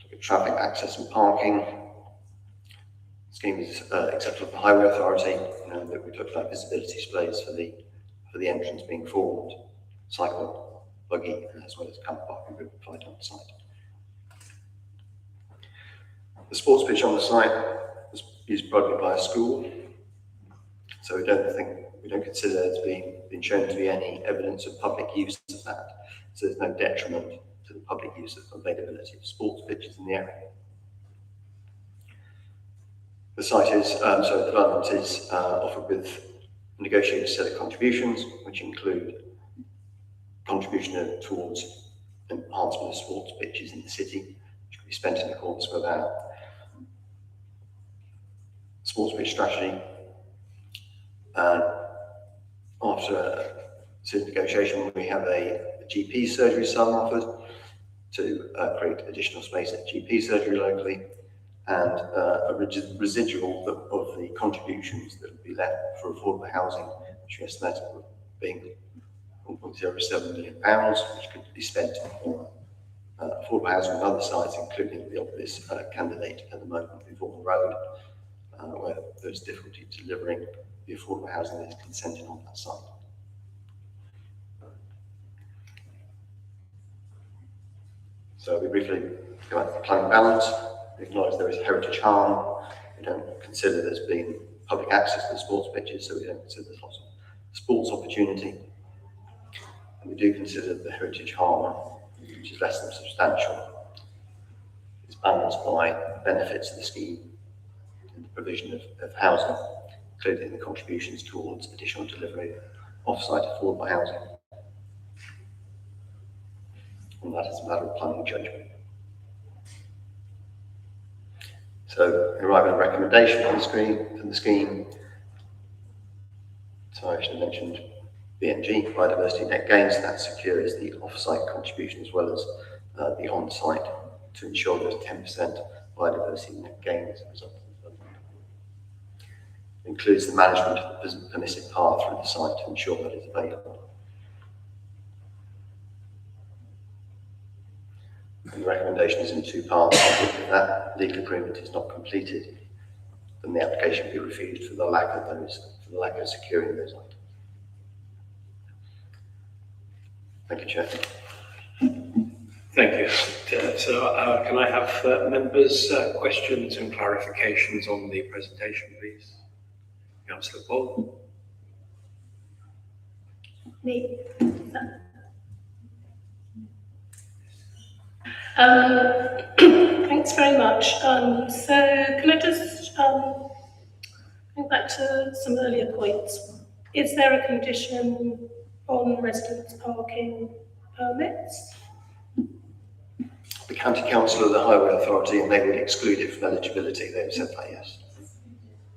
Look at traffic access and parking. The scheme is acceptable with the Highway Authority, that we talked about visibility displays for the entrance being formed, cycle, buggy, as well as car parking will be provided on the site. The sports pitch on the site was used broadly by a school, so we don't consider there to been shown to be any evidence of public use of that. So there's no detriment to the public use of availability of sports pitches in the area. The site is, the development is offered with a negotiated set of contributions, which include contribution towards enhancement of sports pitches in the city, which can be spent in accordance with our sports pitch strategy. After a series of negotiation, we have a GP surgery sum offered to create additional space at GP surgery locally, and a residual of the contributions that will be left for affordable housing, which we estimate being £1.07 million, which could be spent on affordable housing on other sites, including the obvious candidate at the moment, Vaughan Road, where there's difficulty delivering the affordable housing that is consented on that site. So we briefly go back to the planning balance. We acknowledge there is heritage harm. We don't consider there's been public access to the sports pitches, so we don't consider there's lots of sports opportunity. And we do consider the heritage harm, which is less than substantial, is balanced by benefits of the scheme and the provision of housing, including the contributions towards additional delivery of off-site affordable housing. And that is a matter of planning judgment. So we arrive at a recommendation from the scheme. So I should have mentioned BNG, biodiversity net gains, that secures the off-site contribution as well as the on-site to ensure there's 10% biodiversity net gain as a result of the development. includes the management of the permissive path through the site to ensure that it's available. And the recommendation is in two parts. If that legal agreement is not completed, then the application will be refused for the lack of securing those items. Thank you, Chair. Thank you. So can I have members' questions and clarifications on the presentation, please? Councillor Paul. Me. Thanks very much. So can I just go back to some earlier points? Is there a condition on residents' parking permits? The County Council or the Highway Authority, and they would exclude it from eligibility. They have said that, yes.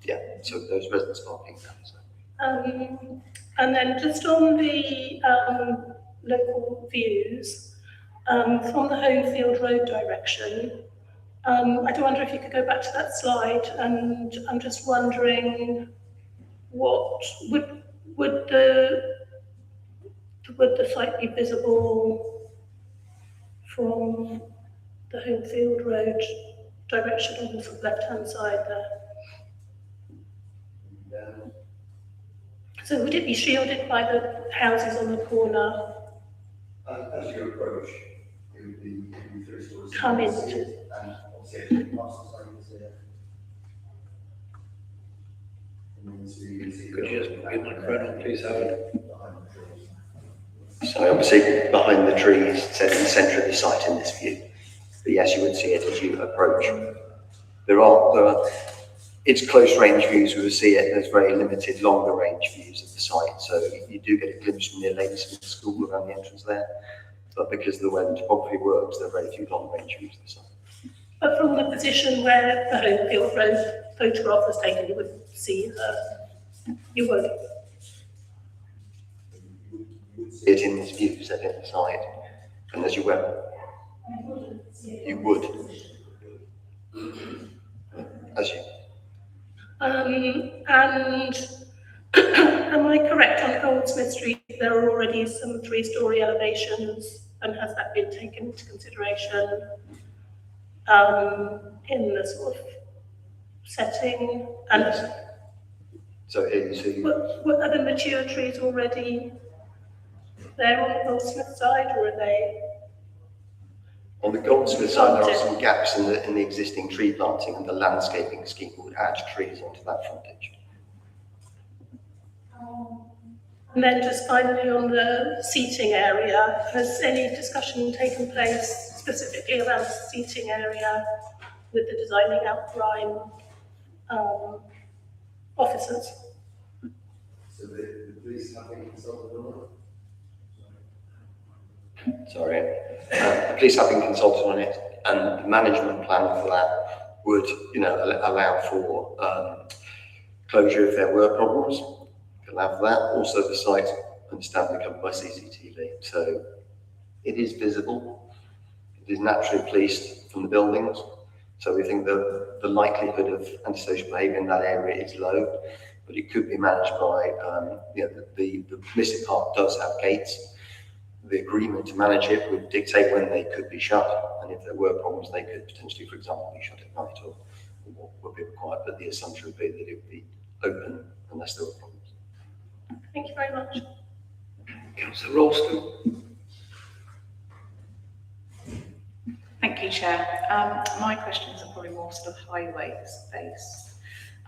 Yeah, so those residents parking permits. And then just on the local views, from the Homefield Road direction, I do wonder if you could go back to that slide, and I'm just wondering what would the site be visible from the Homefield Road direction on the left-hand side there? So would it be shielded by the houses on the corner? As you approach, it would be 3 stories. Come in. And obviously, past the site is there. Could you just put your microphone on, please, Howard? So obviously behind the trees, it's in the centre of the site in this view. But yes, you would see it as you approach. There are it's close range views, we will see it. There's very limited longer range views of the site. So you do get a glimpse from near Ladysmith School around the entrance there. But because of the way the topography works, there are very few long range views of the site. But from the position where the Homefield Road photograph was taken, you would see you would. It in this view set in the site, and as you went, you would. As you. And am I correct on Goldsmith Street? There are already some 3-story elevations, and has that been taken into consideration in the sort of setting? And so here you see. What are the mature trees already there on the Goldsmith side, or are they? On the Goldsmith side, there are some gaps in the existing tree planting, and the landscaping scheme would add trees onto that frontage. And then just finally on the seating area, has any discussion taken place specifically around the seating area with the designing outline officers? So the police have been consulted on Sorry. The police have been consulted on it, and the management plan for that would, allow for closure if there were problems. Allow for that. Also, the site, understandably, covered by CCTV, so it is visible. It is naturally policed from the buildings, so we think that the likelihood of antisocial behaviour in that area is low, but it could be managed by, the permissive part does have gates. The agreement to manage it would dictate when they could be shut, and if there were problems, they could potentially, for example, be shut at night or what would be required, but the assumption would be that it would be open unless there were problems. Thank you very much. Councillor Ralston. Thank you, Chair. My questions are probably more sort of highways based.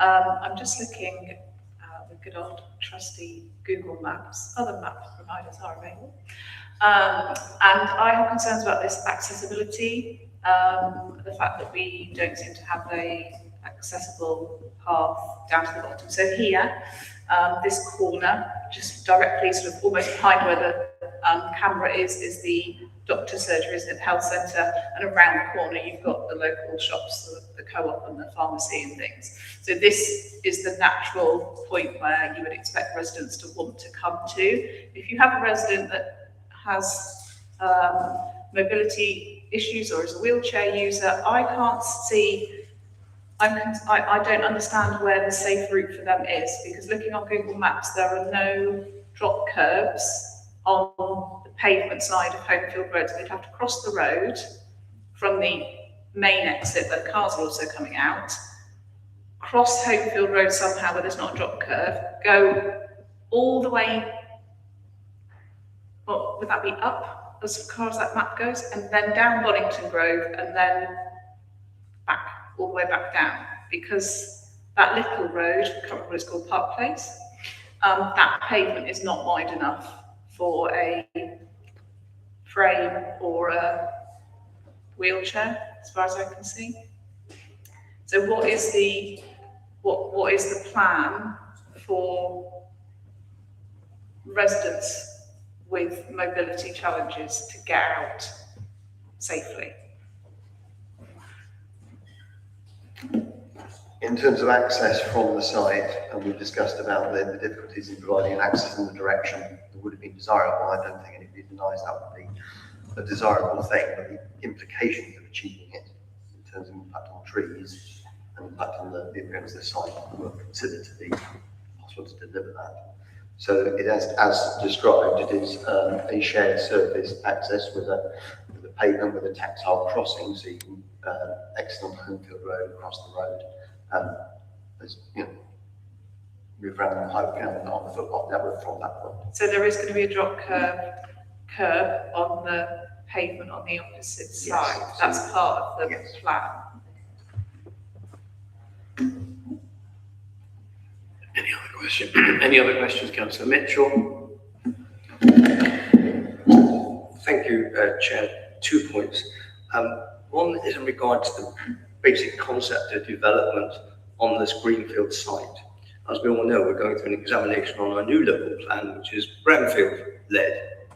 I'm just looking with good old trusty Google Maps. Other map providers are available. And I have concerns about this accessibility, the fact that we don't seem to have a accessible path down to the bottom. So here, this corner, just directly sort of almost behind where the camera is the doctor's surgery, isn't it, health centre, and around the corner you've got the local shops, the co-op and the pharmacy and things. So this is the natural point where you would expect residents to want to come to. If you have a resident that has mobility issues or is a wheelchair user, I can't see I don't understand where the safe route for them is, because looking on Google Maps, there are no drop curbs on the pavement side of Homefield Road. So they'd have to cross the road from the main exit where the cars are also coming out, cross Homefield Road somehow where there's not a drop curve, go all the way, well, would that be up as far as that map goes, and then down Boddington Grove, and then back, all the way back down, because that little road, I can't remember what it's called, Park Place, that pavement is not wide enough for a frame or a wheelchair, as far as I can see. So what is the plan for residents with mobility challenges to get out safely? In terms of access from the site, and we've discussed about the difficulties in providing access in the direction that would have been desirable. I don't think anybody denies that would be a desirable thing, but the implications of achieving it in terms of impact on trees and impact on the appearance of the site were considered to be possible to deliver that. So it has, as described, it is a shared surface access with a pavement with a tactile crossing, so you can exit on Homefield Road, across the road, as you know, move around on the footpath network from that point. So there is going to be a drop curb on the pavement on the opposite side. Yes. That's part of the Yes. plan. Any other questions, Councillor Mitchell? Thank you, Chair. 2 points. One is in regard to the basic concept of development on this greenfield site. As we all know, we're going through an examination on our new local plan, which is brownfield-led.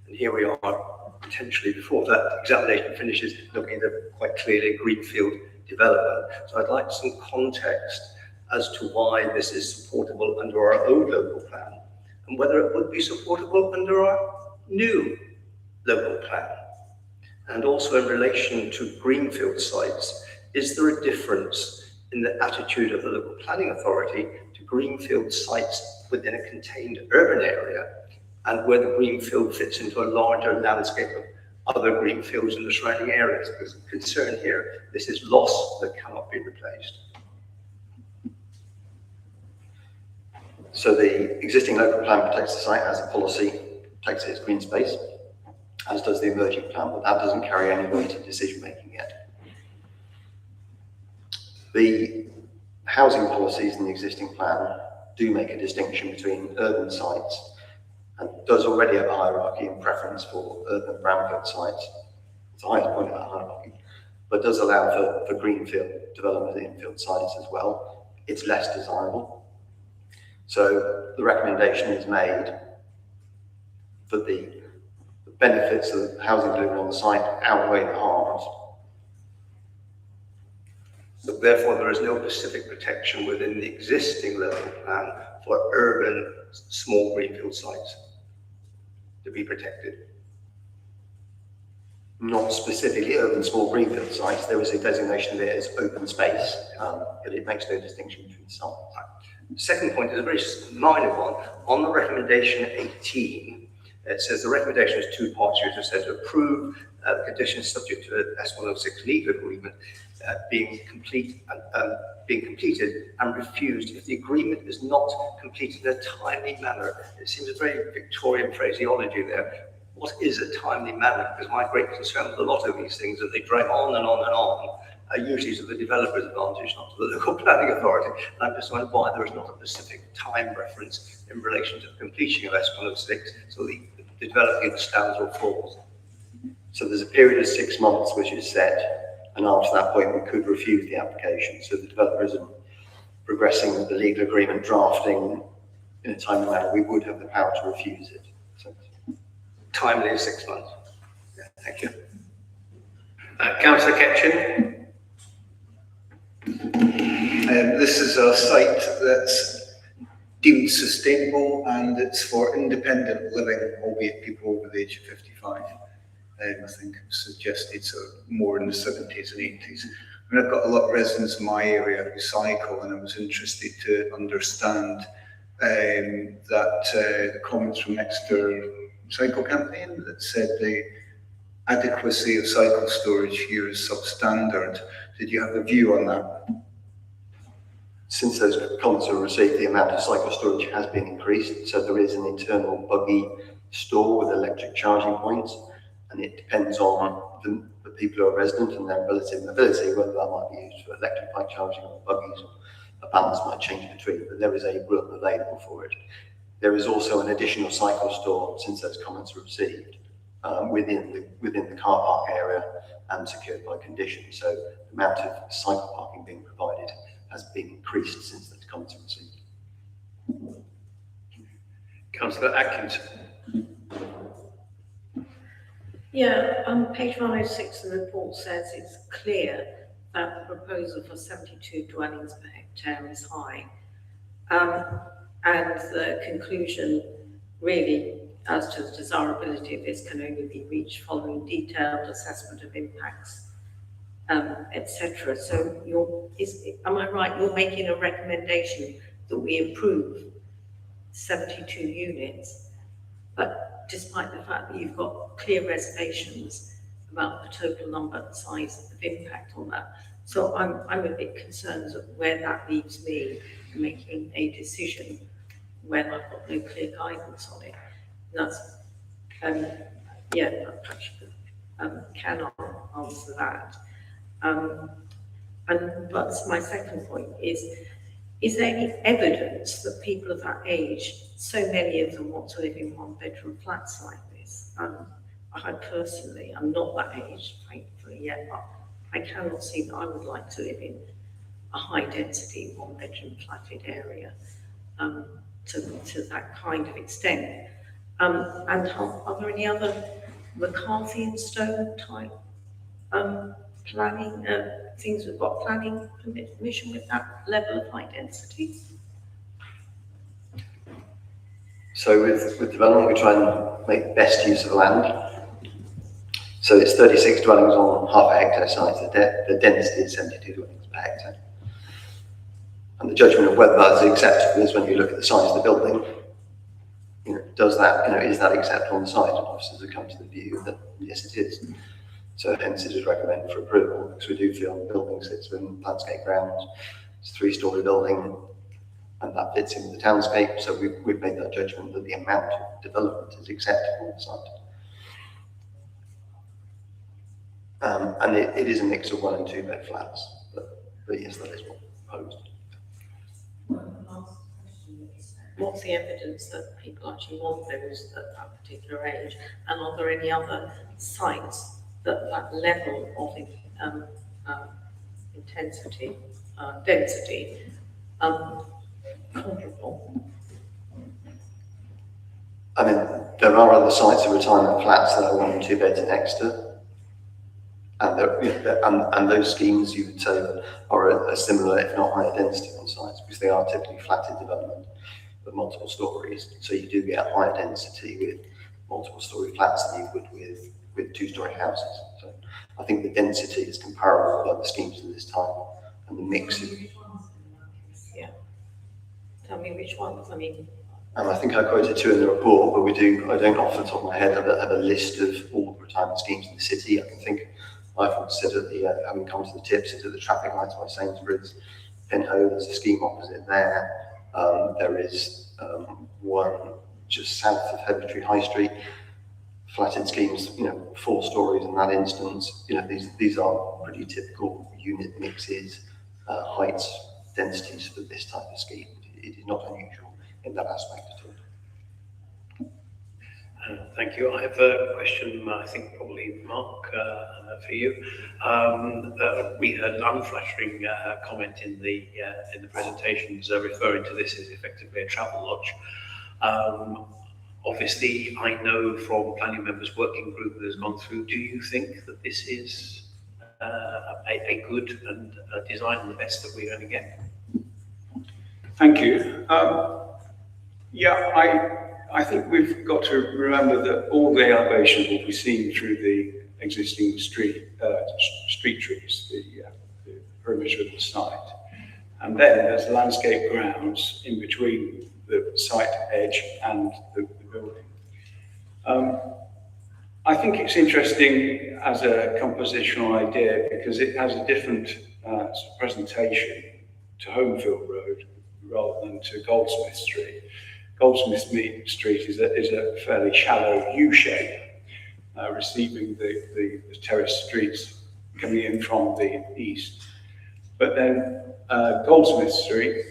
And here we are, potentially, before that examination finishes, looking at quite clearly greenfield development. So I'd like some context as to why this is supportable under our old local plan, and whether it would be supportable under our new local plan. And also in relation to greenfield sites, is there a difference in the attitude of the local planning authority to greenfield sites within a contained urban area, and where the greenfield fits into a larger landscape of other greenfields in the surrounding areas? Because the concern here, this is loss that cannot be replaced. So the existing local plan protects the site as a policy, protects its green space, as does the emerging plan, but that doesn't carry any weight in decision making yet. The housing policies in the existing plan do make a distinction between urban sites, and does already have a hierarchy and preference for urban brownfield sites. It's the highest point of that hierarchy, but does allow for greenfield development of infield sites as well. It's less desirable. So the recommendation is made that the benefits of housing delivery on the site outweigh the harms. So therefore, there is no specific protection within the existing local plan for urban small greenfield sites to be protected. Not specifically urban small greenfield sites. There is a designation there as open space, but it makes no distinction between sites. The second point is a very minor one. On the recommendation 18, it says the recommendation has two parts here. It says to approve the conditions subject to an S106 legal agreement being completed and refused if the agreement is not completed in a timely manner. It seems a very Victorian phraseology there. What is a timely manner? Because my great concern with a lot of these things is that they drag on and on and on, usually to the developer's advantage, not to the local planning authority. And I'm just wondering why there is not a specific time reference in relation to the completion of S106, so the developer either stands or falls. So there's a period of 6 months which is set, and after that point we could refuse the application. So the developer isn't progressing with the legal agreement drafting in a timely manner, we would have the power to refuse it. So, Timely is 6 months. Yeah, thank you. Councillor Ketchin. This is a site that's deemed sustainable, and it's for independent living, albeit people over the age of 55. I think suggested so more in the 70s and 80s. I mean, I've got a lot of residents in my area who cycle, and I was interested to understand the comments from Exeter Cycle Campaign that said the adequacy of cycle storage here is substandard. Did you have a view on that? Since those comments were received, the amount of cycle storage has been increased. So there is an internal buggy store with electric charging points, and it depends on the people who are resident and their relative mobility, whether that might be used for electric bike charging or buggies, or a balance might change between, but there is a room available for it. There is also an additional cycle store, since those comments were received, within the car park area and secured by condition. So the amount of cycle parking being provided has been increased since those comments were received. Councillor Atkinson. Yeah, on page 106 of the report says it's clear that the proposal for 72 dwellings per hectare is high. And the conclusion really as to the desirability of this can only be reached following detailed assessment of impacts, etc. So am I right, you're making a recommendation that we approve 72 units, but despite the fact that you've got clear reservations about the total number and size of impact on that. So I'm a bit concerned at where that leaves me in making a decision when I've got no clear guidance on it. And that's, perhaps you cannot answer that. But my second point is there any evidence that people of that age, so many of them want to live in one-bedroom flats like this? I personally, I'm not that age, thankfully, yet, but I cannot see that I would like to live in a high-density one-bedroom flatted area to that kind of extent. And are there any other McCarthy and Stone type planning things we've got planning permission with that level of high density? So with development, we try and make best use of land. So it's 36 dwellings on half a hectare size. The density is 72 dwellings per hectare. And the judgment of whether that is acceptable is when you look at the size of the building. Does that, is that acceptable on the site? And officers have come to the view that yes, it is. So hence it is recommended for approval, because we do feel the building sits within landscape grounds. It's a 3-storey building, and that fits in with the townscape. So we've made that judgment that the amount of development is acceptable on the site. And it is a mix of 1- and 2-bed flats, but yes, that is what proposed. What's the evidence that people actually want those at that particular age? And are there any other sites that level of density comparable? I mean, there are other sites of retirement flats that are 1- and 2 beds in Exeter. And those schemes, you would say, are a similar, if not higher density on sites, because they are typically flatted development with multiple stories. So you do get higher density with multiple story flats than you would with 2-story houses. So I think the density is comparable with other schemes at this time, and the mix is. Yeah. Tell me which ones. I mean. I think I quoted 2 in the report, but I don't off the top of my head have a list of all the retirement schemes in the city. I can think. I've considered having come to the tips into the traffic lights by Sainsbury's, Penho, there's a scheme opposite there. There is one just south of Heathertree High Street, flatted schemes, 4 stories in that instance. These are pretty typical unit mixes, heights, densities for this type of scheme. It is not unusual in that aspect at all. Thank you. I have a question, I think probably Mark, for you. We had an unflattering comment in the presentations referring to this as effectively a travel lodge. Obviously, I know from planning members working group that has gone through. Do you think that this is a good and a design and the best that we're going to get? Thank you. I think we've got to remember that all the elevation will be seen through the existing street trees, the perimeter of the site. And then there's landscape grounds in between the site edge and the building. I think it's interesting as a compositional idea because it has a different sort of presentation to Homefield Road rather than to Goldsmith Street. Goldsmith Street is a fairly shallow U shape, receiving the terrace streets coming in from the east. But then Goldsmith Street,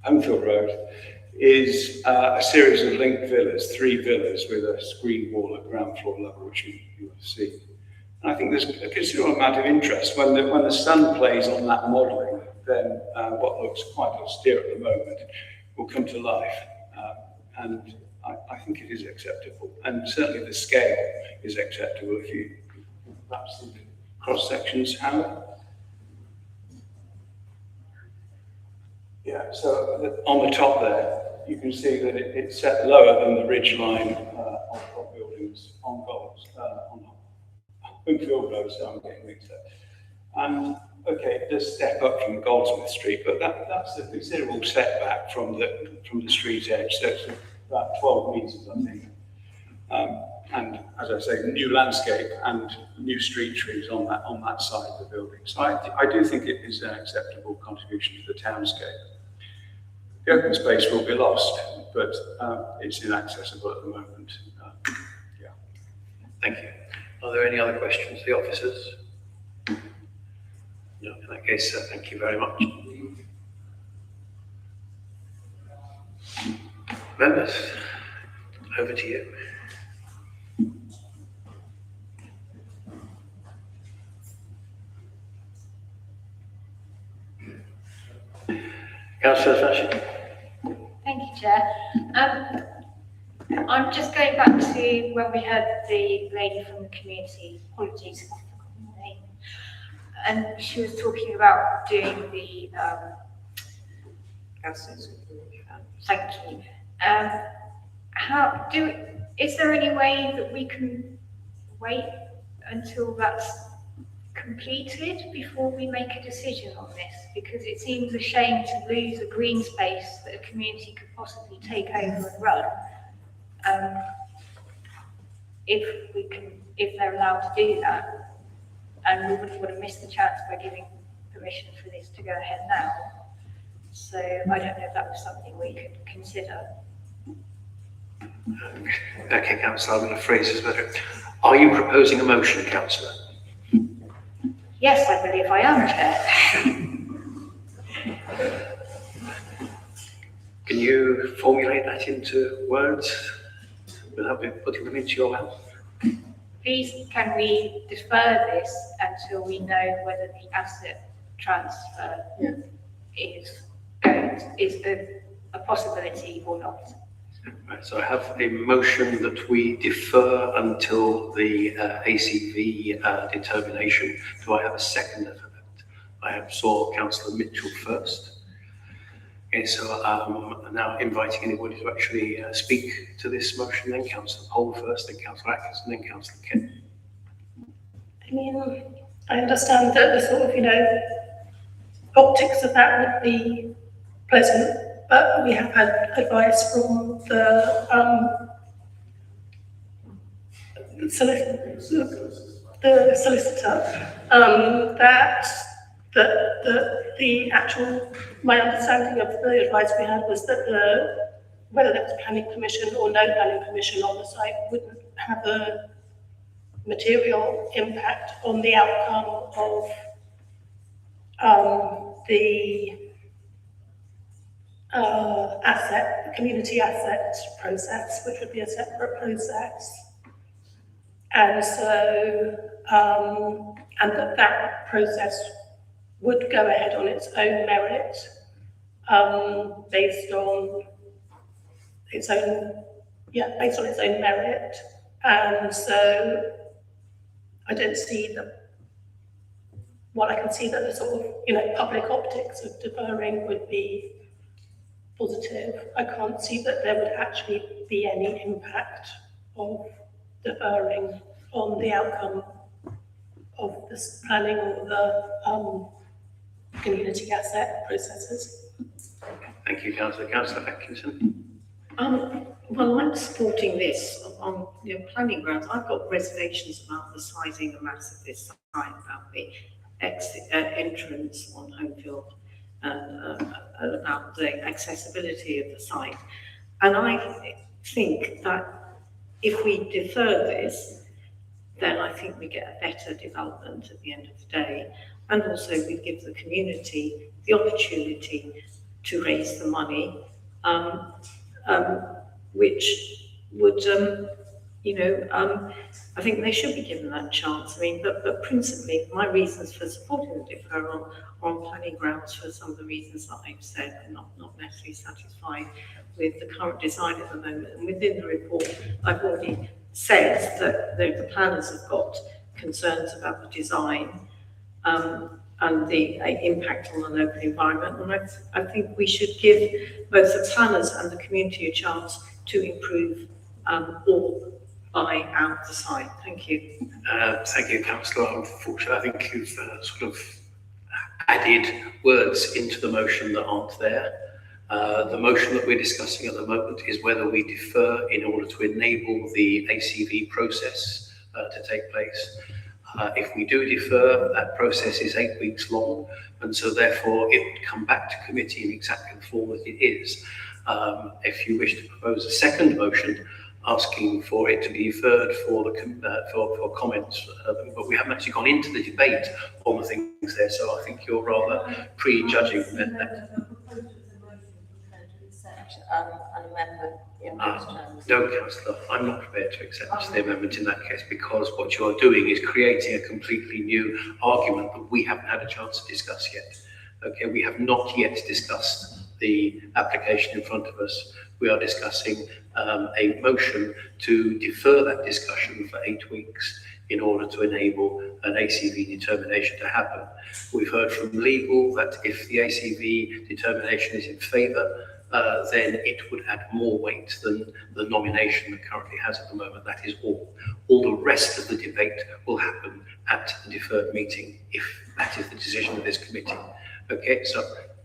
Homefield Road, is a series of linked villas, 3 villas with a screen wall at ground floor level, which you have seen. And I think there's a considerable amount of interest when the sun plays on that modelling. Then what looks quite austere at the moment will come to life, and I think it is acceptable, and certainly the scale is acceptable. If you perhaps see the cross sections, Howard. Yeah, so on the top there, you can see that it's set lower than the ridge line of buildings on Homefield Road, so I'm getting mixed up. And okay, it does step up from Goldsmith Street, but that's a considerable setback from the street edge. So it's about 12 metres, I think. And as I say, new landscape and new street trees on that side of the building. So I do think it is an acceptable contribution to the townscape. The open space will be lost, but it's inaccessible at the moment. Yeah. Thank you. Are there any other questions? The officers? No, in that case, thank you very much. Members, over to you. Councillor Fashion. Thank you, Chair. I'm just going back to when we had the lady from the community, apologies, I forgot her name, and she was talking about doing the, thank you. Is there any way that we can wait until that's completed before we make a decision on this? Because it seems a shame to lose a green space that a community could possibly take over and run. If they're allowed to do that, and we wouldn't want to miss the chance by giving permission for this to go ahead now. So I don't know if that was something we could consider. Okay, Councillor, I'm going to phrase this better. Are you proposing a motion, Councillor? Yes, I believe I am, Chair. Can you formulate that into words without me putting them into your mouth? Please, can we defer this until we know whether the asset transfer is a possibility or not? Right, so I have a motion that we defer until the ACV determination. Do I have a seconder for that? I saw Councillor Mitchell first. Okay, so I'm now inviting anybody to actually speak to this motion, then Councillor Pole first, then Councillor Atkinson, then Councillor Kent. I mean, I understand that the sort of, optics of that would be pleasant, but we have had advice from the solicitor that the actual, my understanding of the advice we had was that whether there was planning permission or no planning permission on the site wouldn't have a material impact on the outcome of the community asset process, which would be a separate process. And so, and that process would go ahead on its own merit, based on its own merit. And so I don't see I can see that the sort of, public optics of deferring would be positive. I can't see that there would actually be any impact of deferring on the outcome of this planning or the community asset processes. Thank you, Councillor. Councillor Atkinson. Well, I'm supporting this on planning grounds. I've got reservations about the sizing and mass of this site, about the entrance on Homefield, and about the accessibility of the site. And I think that if we defer this, then I think we get a better development at the end of the day. And also we give the community the opportunity to raise the money, which would, I think they should be given that chance. I mean, but principally, my reasons for supporting the deferral are on planning grounds for some of the reasons that I've said. I'm not necessarily satisfied with the current design at the moment. And within the report, I've already said that the planners have got concerns about the design and the impact on the local environment. And I think we should give both the planners and the community a chance to improve or buy out the site. Thank you. Thank you, Councillor. Unfortunately, I think you've sort of added words into the motion that aren't there. The motion that we're discussing at the moment is whether we defer in order to enable the ACV process to take place. If we do defer, that process is 8 weeks long, and so therefore it would come back to committee in exactly the form that it is. If you wish to propose a second motion asking for it to be deferred for for comments, but we haven't actually gone into the debate on the things there, so I think you're rather prejudging that. No, Councillor, I'm not prepared to accept the amendment in that case, because what you're doing is creating a completely new argument that we haven't had a chance to discuss yet. Okay, we have not yet discussed the application in front of us. We are discussing a motion to defer that discussion for 8 weeks in order to enable an ACV determination to happen. We've heard from legal that if the ACV determination is in favour, then it would add more weight than the nomination that currently has at the moment. That is all. All the rest of the debate will happen at the deferred meeting, if that is the decision of this committee. Okay, so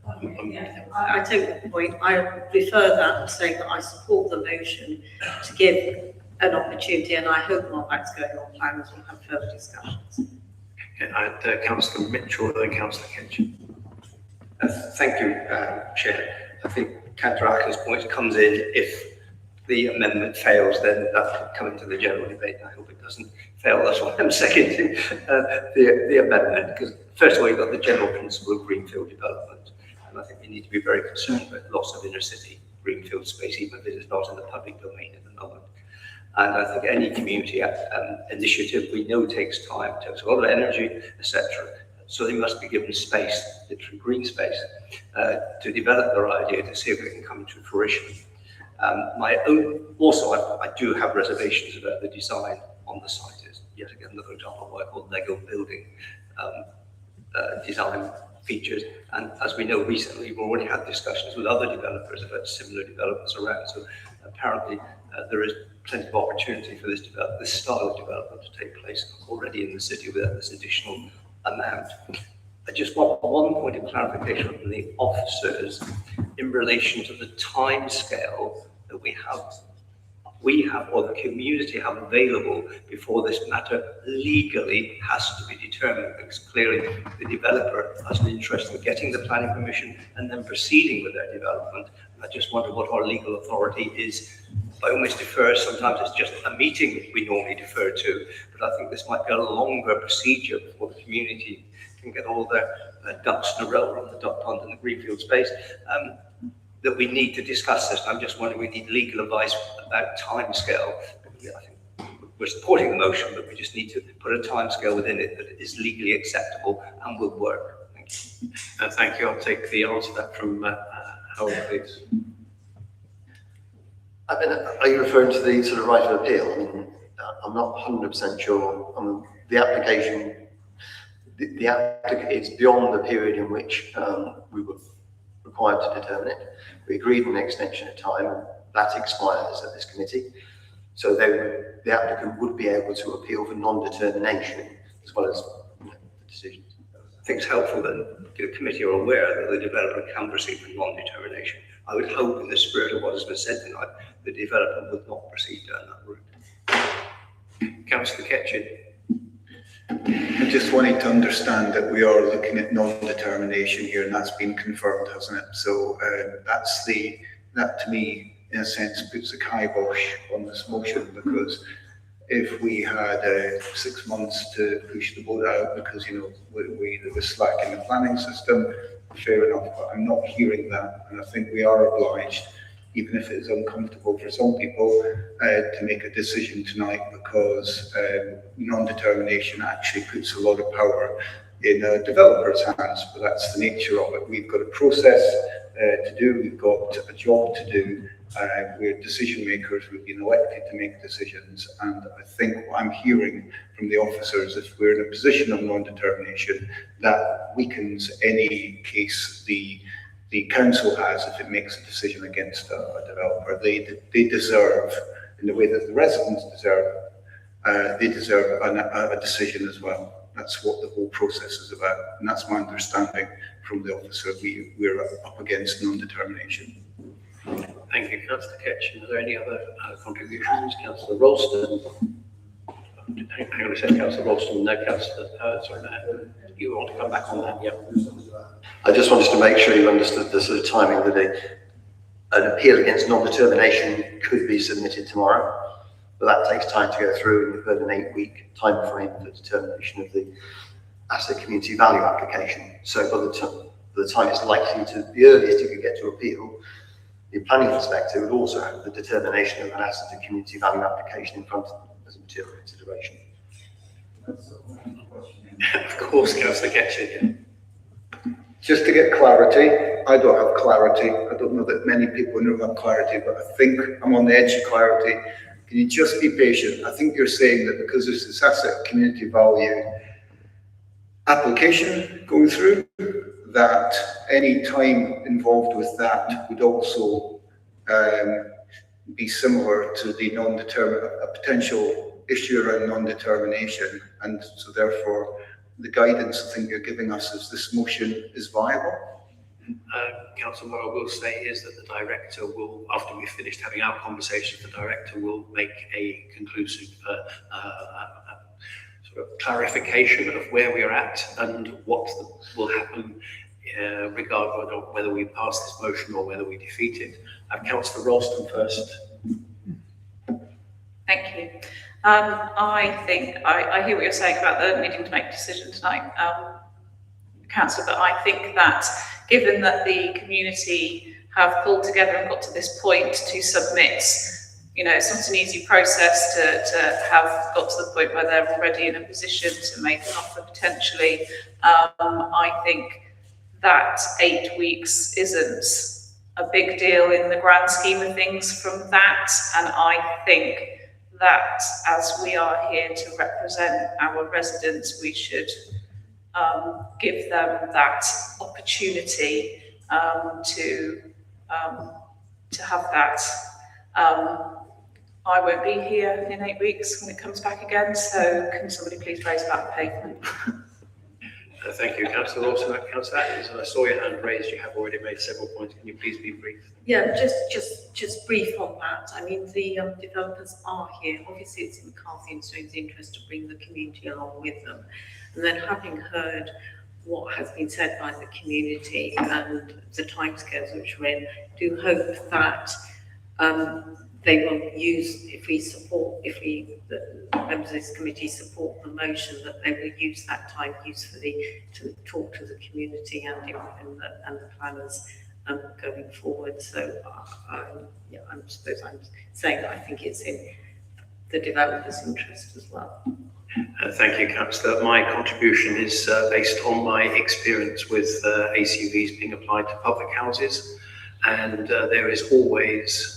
I take the point. I refer that and say that I support the motion to give an opportunity, and I hope while that's going on, planners will have further discussions. Okay, Councillor Mitchell, then Councillor Kitchen. Thank you, Chair. I think Councillor Ackles' point comes in if the amendment fails, then that can come into the general debate. I hope it doesn't fail. That's why I'm seconding the amendment, because first of all, you've got the general principle of greenfield development, and I think we need to be very concerned about loss of inner city greenfield space, even if it is not in the public domain at the moment. And I think any community initiative we know takes time, takes a lot of energy, etc. So they must be given space, literally green space, to develop their idea, to see if it can come to fruition. I do have reservations about the design on the site. Is yet again another example of what I call Lego building design features. And as we know recently, we've already had discussions with other developers about similar developments around. So apparently there is plenty of opportunity for this style of development to take place already in the city without this additional amount. I just want one point of clarification from the officers in relation to the time scale that we have or the community have available before this matter legally has to be determined, because clearly the developer has an interest in getting the planning permission and then proceeding with their development. I just wonder what our legal authority is. I almost defer, sometimes it's just a meeting we normally defer to, but I think this might be a longer procedure before the community can get all their ducks in a row on the duck pond and the greenfield space, that we need to discuss this. I'm just wondering, we need legal advice about timescale. I think we're supporting the motion, but we just need to put a timescale within it that is legally acceptable and will work. Thank you. Thank you. I'll take the answer to that from Howard, please. I mean, are you referring to the sort of right of appeal? I mean, I'm not 100% sure. The application, it's beyond the period in which we were required to determine it. We agreed an extension of time, and that expires at this committee. So the applicant would be able to appeal for non-determination, as well as think it's helpful that the committee are aware that the developer can proceed with non-determination. I would hope, in the spirit of what has been said tonight, the developer would not proceed down that route. Councillor Ketchin. I just wanted to understand that we are looking at non-determination here, and that's been confirmed, hasn't it? So that to me, in a sense, puts a kibosh on this motion, because if we had 6 months to push the boat out because, you know, there was slack in the planning system, fair enough, but I'm not hearing that, and I think we are obliged, even if it is uncomfortable for some people, to make a decision tonight, because non-determination actually puts a lot of power in a developer's hands, but that's the nature of it. We've got a process to do, we've got a job to do, we're decision makers, we've been elected to make decisions, and I think what I'm hearing from the officers, if we're in a position of non-determination, that weakens any case the council has if it makes a decision against a developer. They deserve, in the way that the residents deserve, they deserve a decision as well. That's what the whole process is about, and that's my understanding from the officer. We're up against non-determination. Thank you, Councillor Ketchin. Are there any other contributions? Councillor Ralston. Hang on a second, Councillor Ralston. No, Councillor. Sorry, no. You want to come back on that? Yeah. I just wanted to make sure you understood the sort of timing that an appeal against non-determination could be submitted tomorrow, but that takes time to go through, and you've got an 8-week time frame for determination of the asset community value application. So by the time it's likely to, the earliest you could get to appeal, the planning perspective would also have the determination of an asset and community value application in front of them as a material consideration. Of course, Councillor Ketchin. Just to get clarity, I don't have clarity. I don't know that many people have clarity, but I think I'm on the edge of clarity. Can you just be patient? I think you're saying that because there's this asset community value application going through, that any time involved with that would also be similar to the a potential issue around non-determination, and so therefore the guidance I think you're giving us is this motion is viable. Councillor, what I will say is that the director will, after we've finished having our conversation, the director will make a conclusive sort of clarification of where we're at and what will happen regardless of whether we pass this motion or whether we defeat it. Councillor Ralston first. Thank you. I think I hear what you're saying about the needing to make a decision tonight, Councillor, but I think that given that the community have pulled together and got to this point to submit, you know, it's not an easy process to have got to the point where they're already in a position to make an offer potentially. I think that 8 weeks isn't a big deal in the grand scheme of things from that, and I think that as we are here to represent our residents, we should give them that opportunity to have that. I won't be here in 8 weeks when it comes back again, so can somebody please raise that pavement? Thank you, Councillor Lawson. Councillor Atkins, I saw your hand raised. You have already made several points. Can you please be brief? Yeah, just brief on that. I mean, the developers are here. Obviously, it's in McCarthy and Stone's interest to bring the community along with them. And then having heard what has been said by the community and the timescales which we're in, do hope that they will use, the members of this committee support the motion, that they will use that time usefully to talk to the community and the planners going forward. So yeah, I suppose I'm saying that I think it's in the developer's interest as well. Thank you, Councillor. My contribution is based on my experience with ACVs being applied to public houses, and there is always,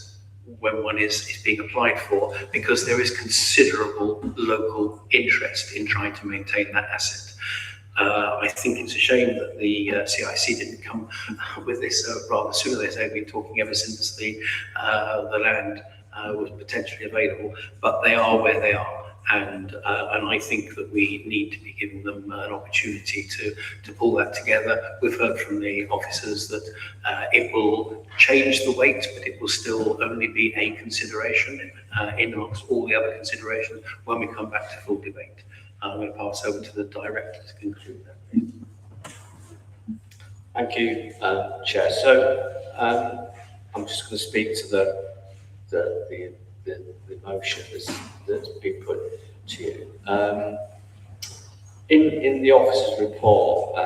when one is being applied for, because there is considerable local interest in trying to maintain that asset. I think it's a shame that the CIC didn't come with this rather sooner. They've been talking ever since the land was potentially available, but they are where they are. and I think that we need to be giving them an opportunity to pull that together. We've heard from the officers that it will change the weight, but it will still only be a consideration in amongst all the other considerations when we come back to full debate. I'm going to pass over to the director to conclude that. Thank you, Chair. So I'm just going to speak to the motion that's been put to you. In the officer's report,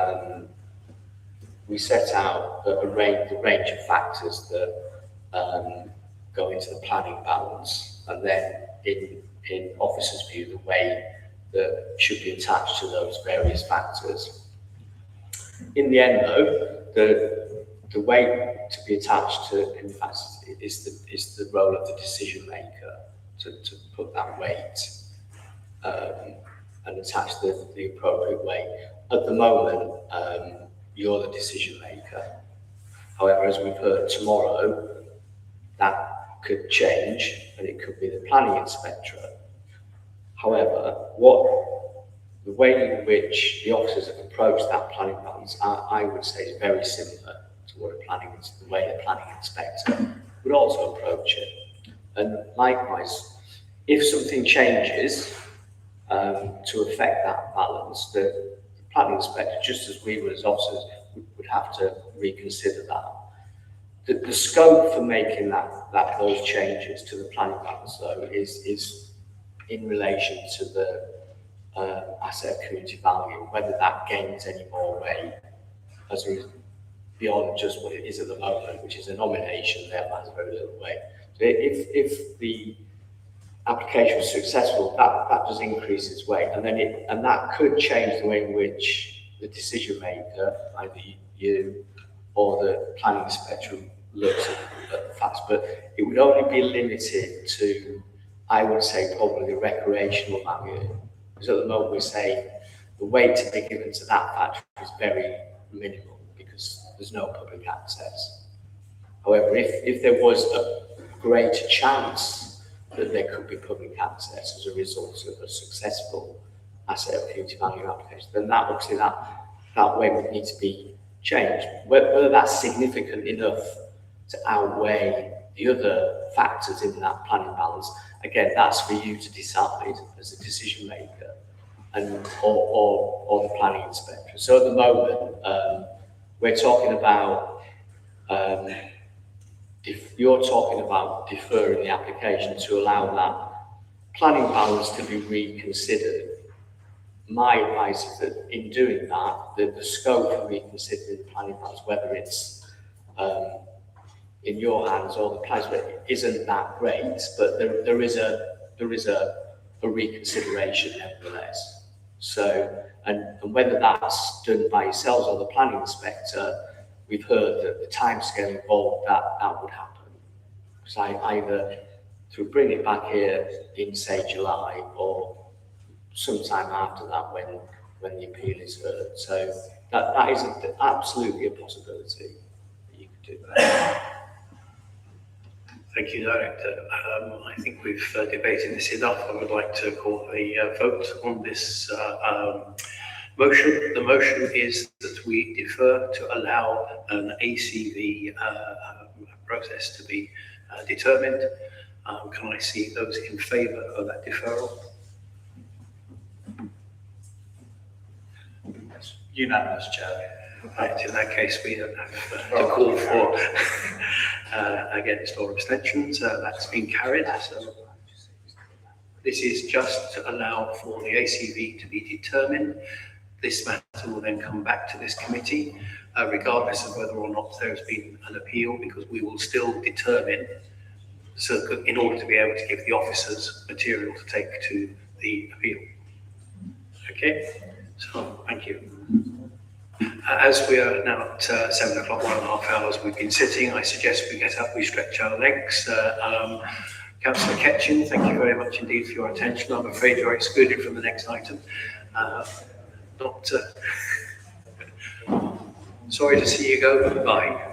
we set out the range of factors that go into the planning balance, and then in officer's view, the way that should be attached to those various factors. In the end, though, the way to be attached to, in fact, is the role of the decision maker to put that weight and attach the appropriate weight. At the moment, you're the decision maker. However, as we've heard tomorrow, that could change, and it could be the planning inspectorate. However, the way in which the officers have approached that planning balance, I would say, is very similar to what the way the planning inspector would also approach it. And likewise, if something changes to affect that balance, the planning inspector, just as we would as officers, would have to reconsider that. The scope for making those changes to the planning balance, though, is in relation to the asset of community value, whether that gains any more weight as a beyond just what it is at the moment, which is a nomination, therefore has very little weight. So if the application was successful, that does increase its weight, and that could change the way in which the decision maker, either you or the planning inspector, looks at the facts. But it would only be limited to, I would say, probably the recreational value. Because at the moment we're saying the weight to be given to that factor is very minimal because there's no public access. However, if there was a greater chance that there could be public access as a result of a successful asset of community value application, then that obviously that weight would need to be changed. Whether that's significant enough to outweigh the other factors in that planning balance, again, that's for you to decide as a decision maker or the planning inspector. So at the moment, we're talking about, if you're talking about deferring the application to allow that planning balance to be reconsidered. My advice is that in doing that, the scope of reconsidering the planning balance, whether it's in your hands or the plan's, isn't that great, but there is a reconsideration nevertheless. So, and whether that's done by yourselves or the planning inspector, we've heard that the timescale involved that would happen. So either to bring it back here in, say, July, or sometime after that when the appeal is heard. So that is absolutely a possibility that you could do that. Thank you, Director. I think we've debated this enough. I would like to call a vote on this motion. The motion is that we defer to allow an ACV process to be determined. Can I see those in favour of that deferral? Unanimous, Chair. Right, in that case, we don't have to call for against or abstentions. That's been carried. So this is just to allow for the ACV to be determined. This matter will then come back to this committee, regardless of whether or not there's been an appeal, because we will still determine, so in order to be able to give the officers material to take to the appeal. Okay, so thank you. As we are now at 7 o'clock, 1.5 hours we've been sitting, I suggest we get up, we stretch our legs. Councillor Ketchin, thank you very much indeed for your attention. I'm afraid you're excluded from the next item. Sorry to see you go, bye.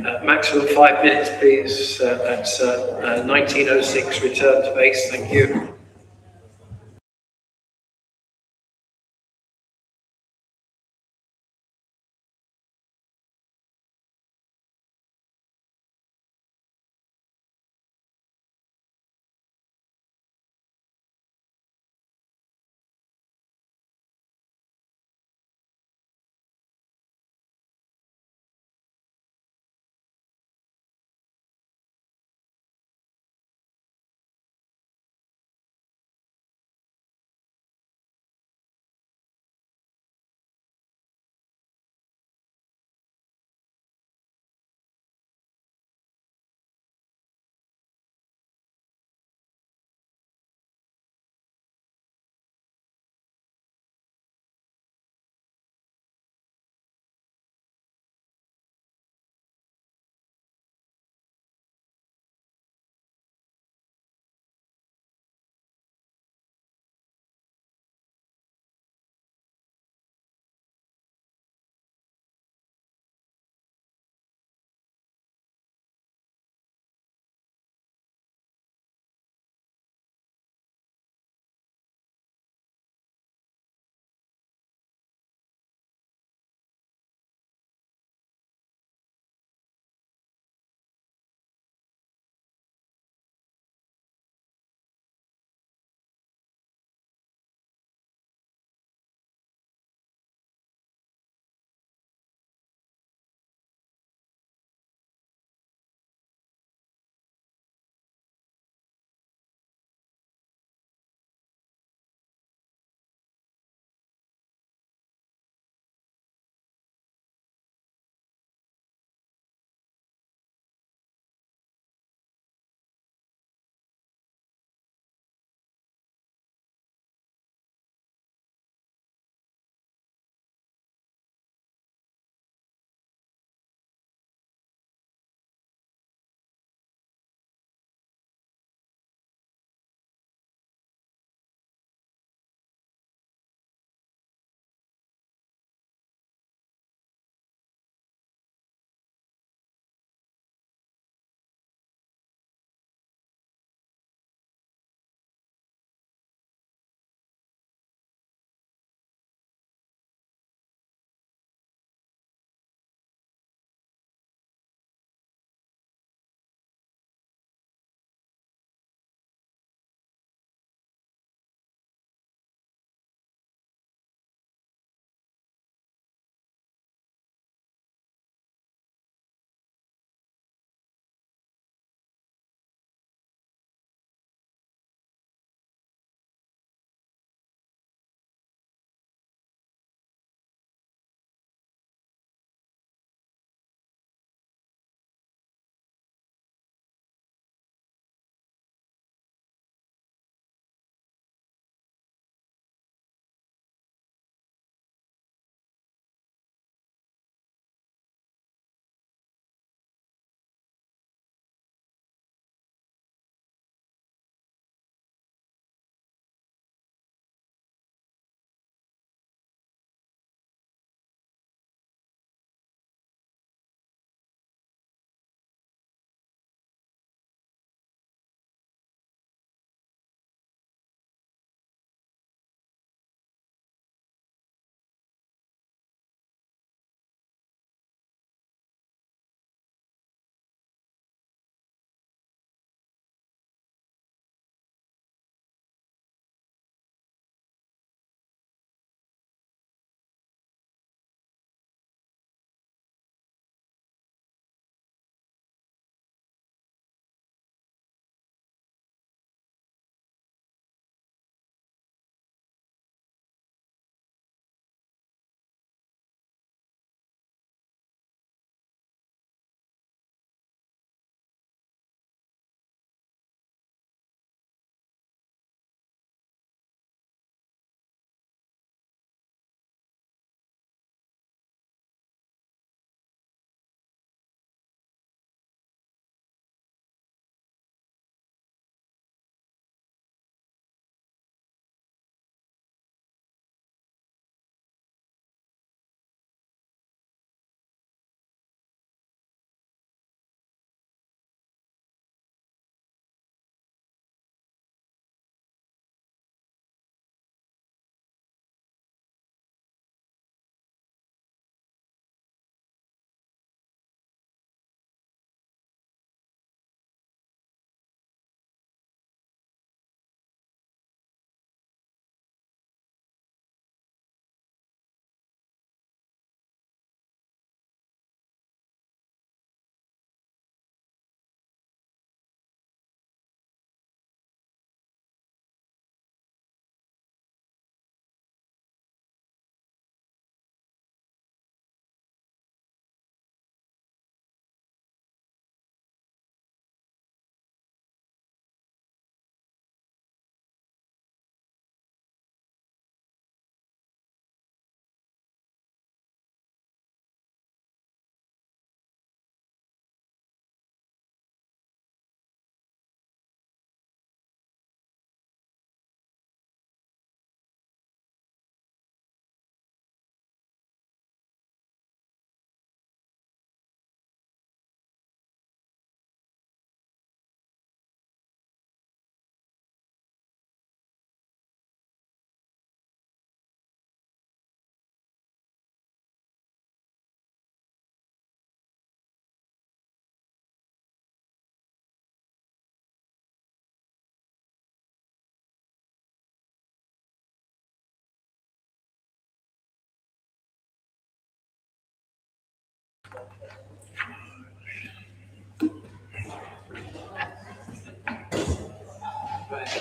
Maximum 5 minutes, please. That's 1906 return to base. Thank you.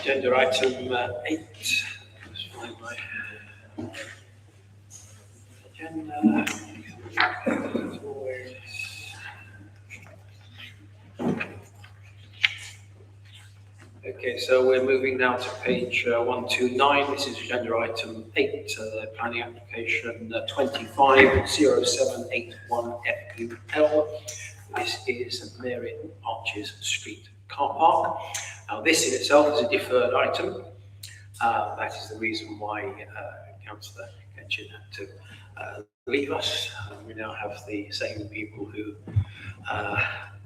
Agenda item 8. Let's find my agenda. As always. Okay, so we're moving now to page 129. This is agenda item 8, planning application 250781FUL. This is St Mary Arches Street car park. Now, this in itself is a deferred item. That is the reason why Councillor Ketchin had to leave us. We now have the same people who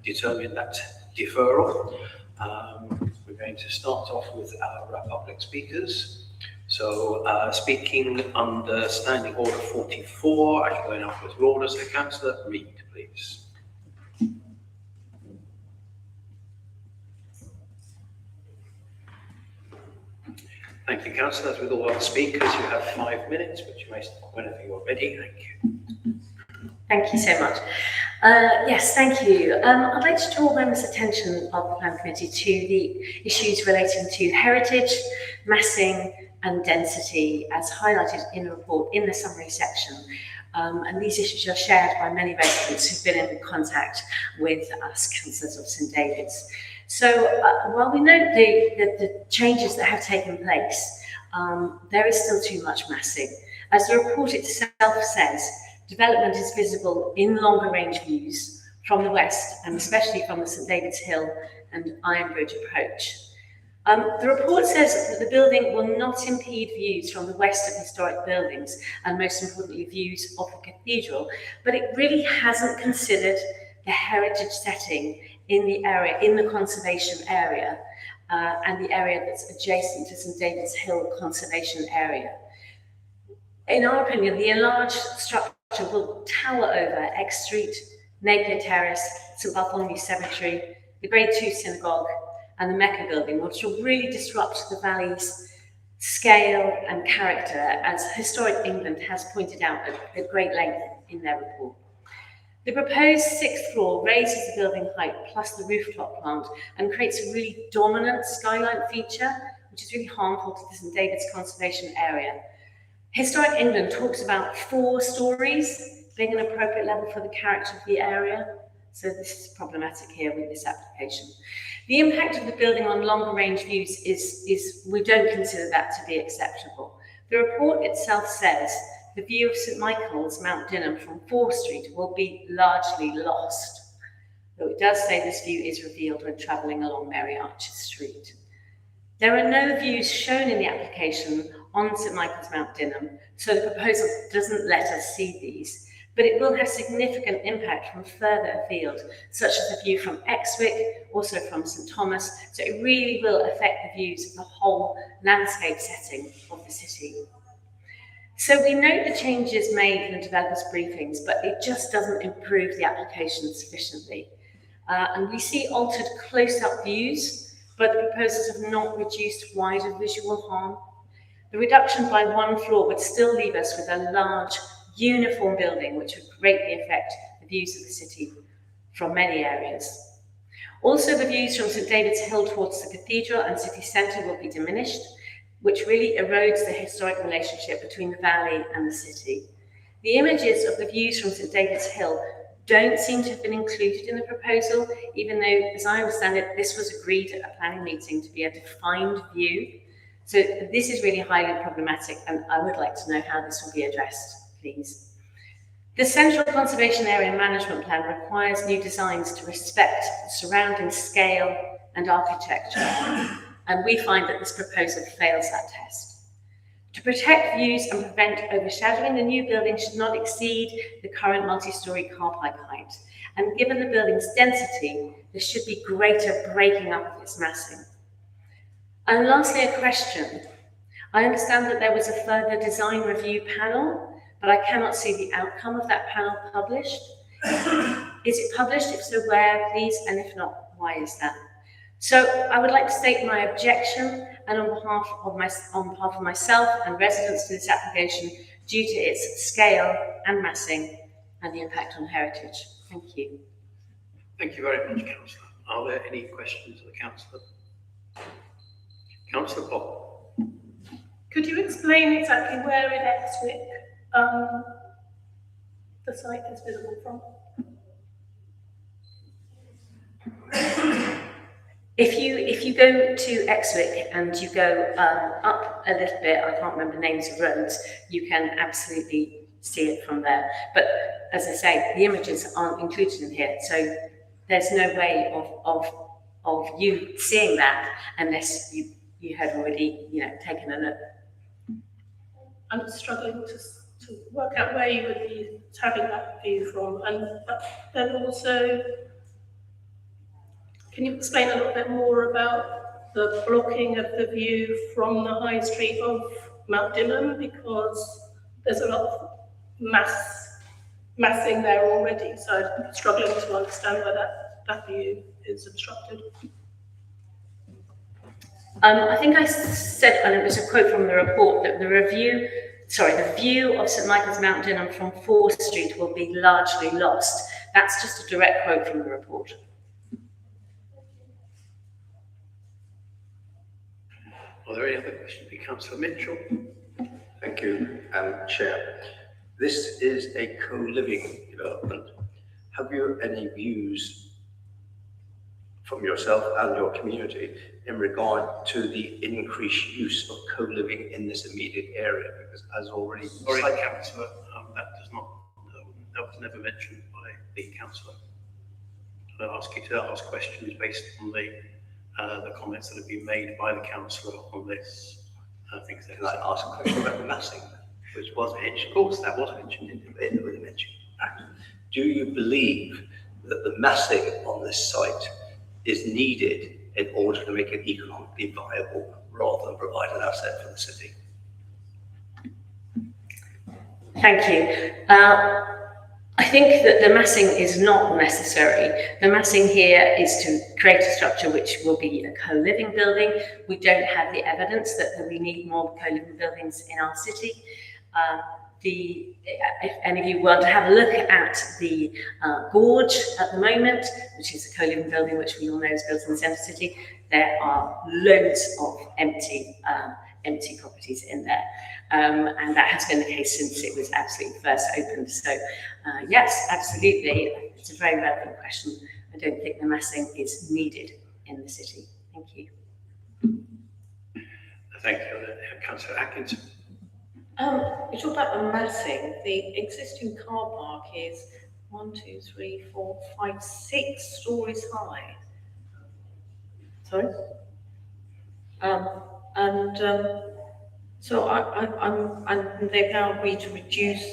determined that deferral. We're going to start off with our public speakers. So, speaking under Standing Order 44, I shall go in alphabetical order. So, Councillor Reid, please. Thank you, Councillor. As with all our speakers, you have 5 minutes, but you may stop whenever you're ready. Thank you. Thank you so much. Yes, thank you. I'd like to draw members' attention of the Plan Committee to the issues relating to heritage, massing and density as highlighted in the report in the summary section. And these issues are shared by many residents who've been in contact with us, councillors of St David's. So while we note the changes that have taken place, there is still too much massing. As the report itself says, development is visible in longer range views from the west and especially from the St David's Hill and Iron Bridge approach. The report says that the building will not impede views from the west of historic buildings and most importantly views of the cathedral, but it really hasn't considered the heritage setting in the area, in the conservation area and the area that's adjacent to St David's Hill Conservation Area. In our opinion, the enlarged structure will tower over X Street, Napier Terrace, St Bartholomew Cemetery, the Grade 2 Synagogue and the Mecca building, which will really disrupt the valley's scale and character, as Historic England has pointed out at great length in their report. The proposed 6th floor raises the building height plus the rooftop plant and creates a really dominant skyline feature, which is really harmful to the St David's conservation area. Historic England talks about 4 stories being an appropriate level for the character of the area, so this is problematic here with this application. The impact of the building on longer range views is we don't consider that to be acceptable. The report itself says the view of St Michael's, Mount Dinham from 4th Street will be largely lost, though it does say this view is revealed when travelling along Mary Arches Street. There are no views shown in the application on St Michael's, Mount Dinham, so the proposal doesn't let us see these, but it will have significant impact from further afield, such as the view from Exwick, also from St Thomas, so it really will affect the views of the whole landscape setting of the city. So we note the changes made in the developers' briefings, but it just doesn't improve the application sufficiently. And we see altered close-up views, but the proposals have not reduced wider visual harm. The reduction by 1 floor would still leave us with a large, uniform building, which would greatly affect the views of the city from many areas. Also, the views from St David's Hill towards the cathedral and city centre will be diminished, which really erodes the historic relationship between the valley and the city. The images of the views from St David's Hill don't seem to have been included in the proposal, even though, as I understand it, this was agreed at a planning meeting to be a defined view. So this is really highly problematic, and I would like to know how this will be addressed, please. The Central Conservation Area Management Plan requires new designs to respect the surrounding scale and architecture, and we find that this proposal fails that test. To protect views and prevent overshadowing, the new building should not exceed the current multi-storey car park height, and given the building's density, there should be greater breaking up of its massing. And lastly, a question. I understand that there was a further design review panel, but I cannot see the outcome of that panel published. Is it published? If so, where, please? And if not, why is that? So I would like to state my objection, and on behalf of myself and residents to this application, due to its scale and massing and the impact on heritage. Thank you. Thank you very much, Councillor. Are there any questions of the Councillor? Councillor Pott. Could you explain exactly where in Exeter the site is visible from? If you go to Exwick and you go up a little bit, I can't remember names of roads, you can absolutely see it from there. But as I say, the images aren't included in here, so there's no way of you seeing that unless you had already taken a look. I'm struggling to work out where you would be having that view from, and then also, can you explain a little bit more about the blocking of the view from the high street of Mount Dinham, because there's a lot of massing there already, so I'm struggling to understand why that view is obstructed. I think I said, and it was a quote from the report, that the view of St Michael's Mount Dinham from 4th Street will be largely lost. That's just a direct quote from the report. Are there any other questions? Councillor Mitchell. Thank you, Chair. This is a co-living development. Have you any views from yourself and your community in regard to the increased use of co-living in this immediate area? Because as already... Sorry, Councillor, that was never mentioned by the Councillor. I'll ask you to ask questions based on the comments that have been made by the Councillor on this. Can I ask a question about the massing, which was mentioned? Of course, that was mentioned in the mention. Do you believe that the massing on this site is needed in order to make it economically viable rather than provide an asset for the city? Thank you. I think that the massing is not necessary. The massing here is to create a structure which will be a co-living building. We don't have the evidence that we need more co-living buildings in our city. If any of you want to have a look at the Gorge at the moment, which is a co-living building which we all know is built in the centre city, there are loads of empty properties in there. And that has been the case since it was absolutely first opened. So yes, absolutely, it's a very relevant question. I don't think the massing is needed in the city. Thank you. Thank you, Councillor Atkinson. You talk about the massing. The existing car park is 6 stories high. Sorry? So and they've now agreed to reduce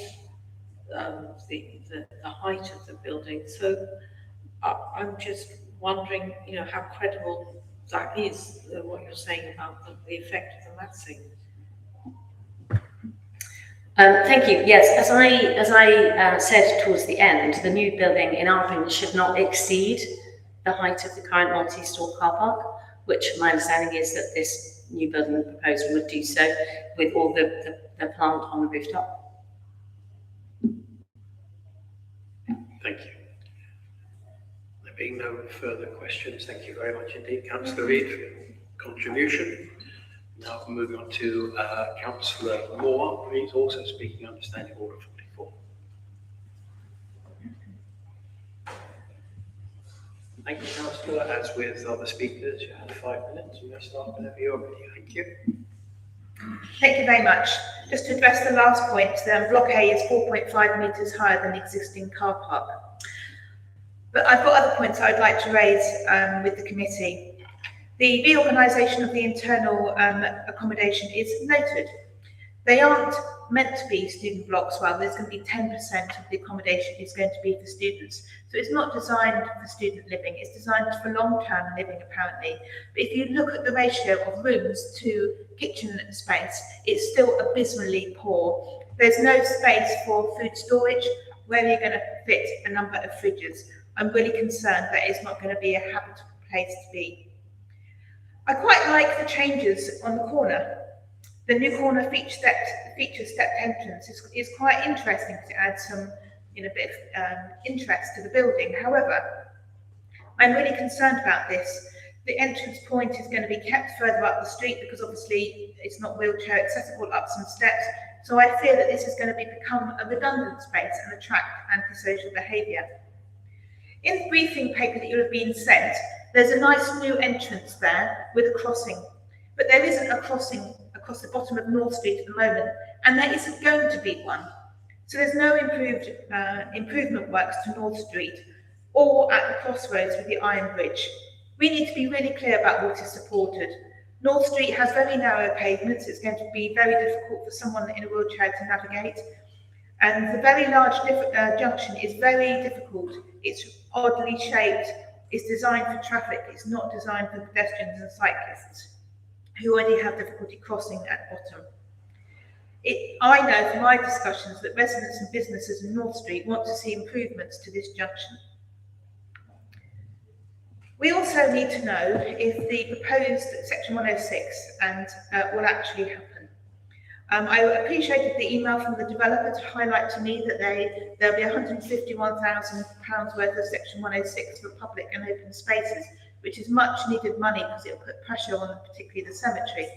the height of the building. So I'm just wondering, how credible that is, what you're saying about the effect of the massing. Thank you. Yes, as I said towards the end, the new building, in our opinion, should not exceed the height of the current multi-storey car park, which my understanding is that this new building proposed would do so with all the plant on the rooftop. Thank you. There being no further questions, thank you very much indeed, Councillor Reid, for your contribution. Now moving on to Councillor Moore, please, also speaking under Standing Order 44. Thank you, Councillor. As with other speakers, you have 5 minutes. You may start whenever you're ready. Thank you. Thank you very much. Just to address the last point, Block A is 4.5 metres higher than the existing car park. But I've got other points I'd like to raise with the committee. The reorganisation of the internal accommodation is noted. They aren't meant to be student blocks, while there's going to be 10% of the accommodation is going to be for students. So it's not designed for student living, it's designed for long-term living apparently. But if you look at the ratio of rooms to kitchen space, it's still abysmally poor. There's no space for food storage. Where are you going to fit a number of fridges? I'm really concerned that it's not going to be a habitable place to be. I quite like the changes on the corner. The new corner feature stepped entrance is quite interesting to add some, bit of interest to the building. However, I'm really concerned about this. The entrance point is going to be kept further up the street because obviously it's not wheelchair accessible, up some steps. So I fear that this is going to become a redundant space and attract antisocial behaviour. In the briefing paper that you have been sent, there's a nice new entrance there with a crossing, but there isn't a crossing across the bottom of North Street at the moment, and there isn't going to be one. So there's no improvement works to North Street or at the crossroads with the Iron Bridge. We need to be really clear about what is supported. North Street has very narrow pavements. It's going to be very difficult for someone in a wheelchair to navigate. And the very large junction is very difficult. It's oddly shaped. It's designed for traffic. It's not designed for pedestrians and cyclists who already have difficulty crossing at bottom. I know from my discussions that residents and businesses in North Street want to see improvements to this junction. We also need to know if the proposed Section 106 will actually happen. I appreciated the email from the developer to highlight to me that there'll be £151,000 worth of Section 106 for public and open spaces, which is much needed money because it'll put pressure on particularly the cemetery.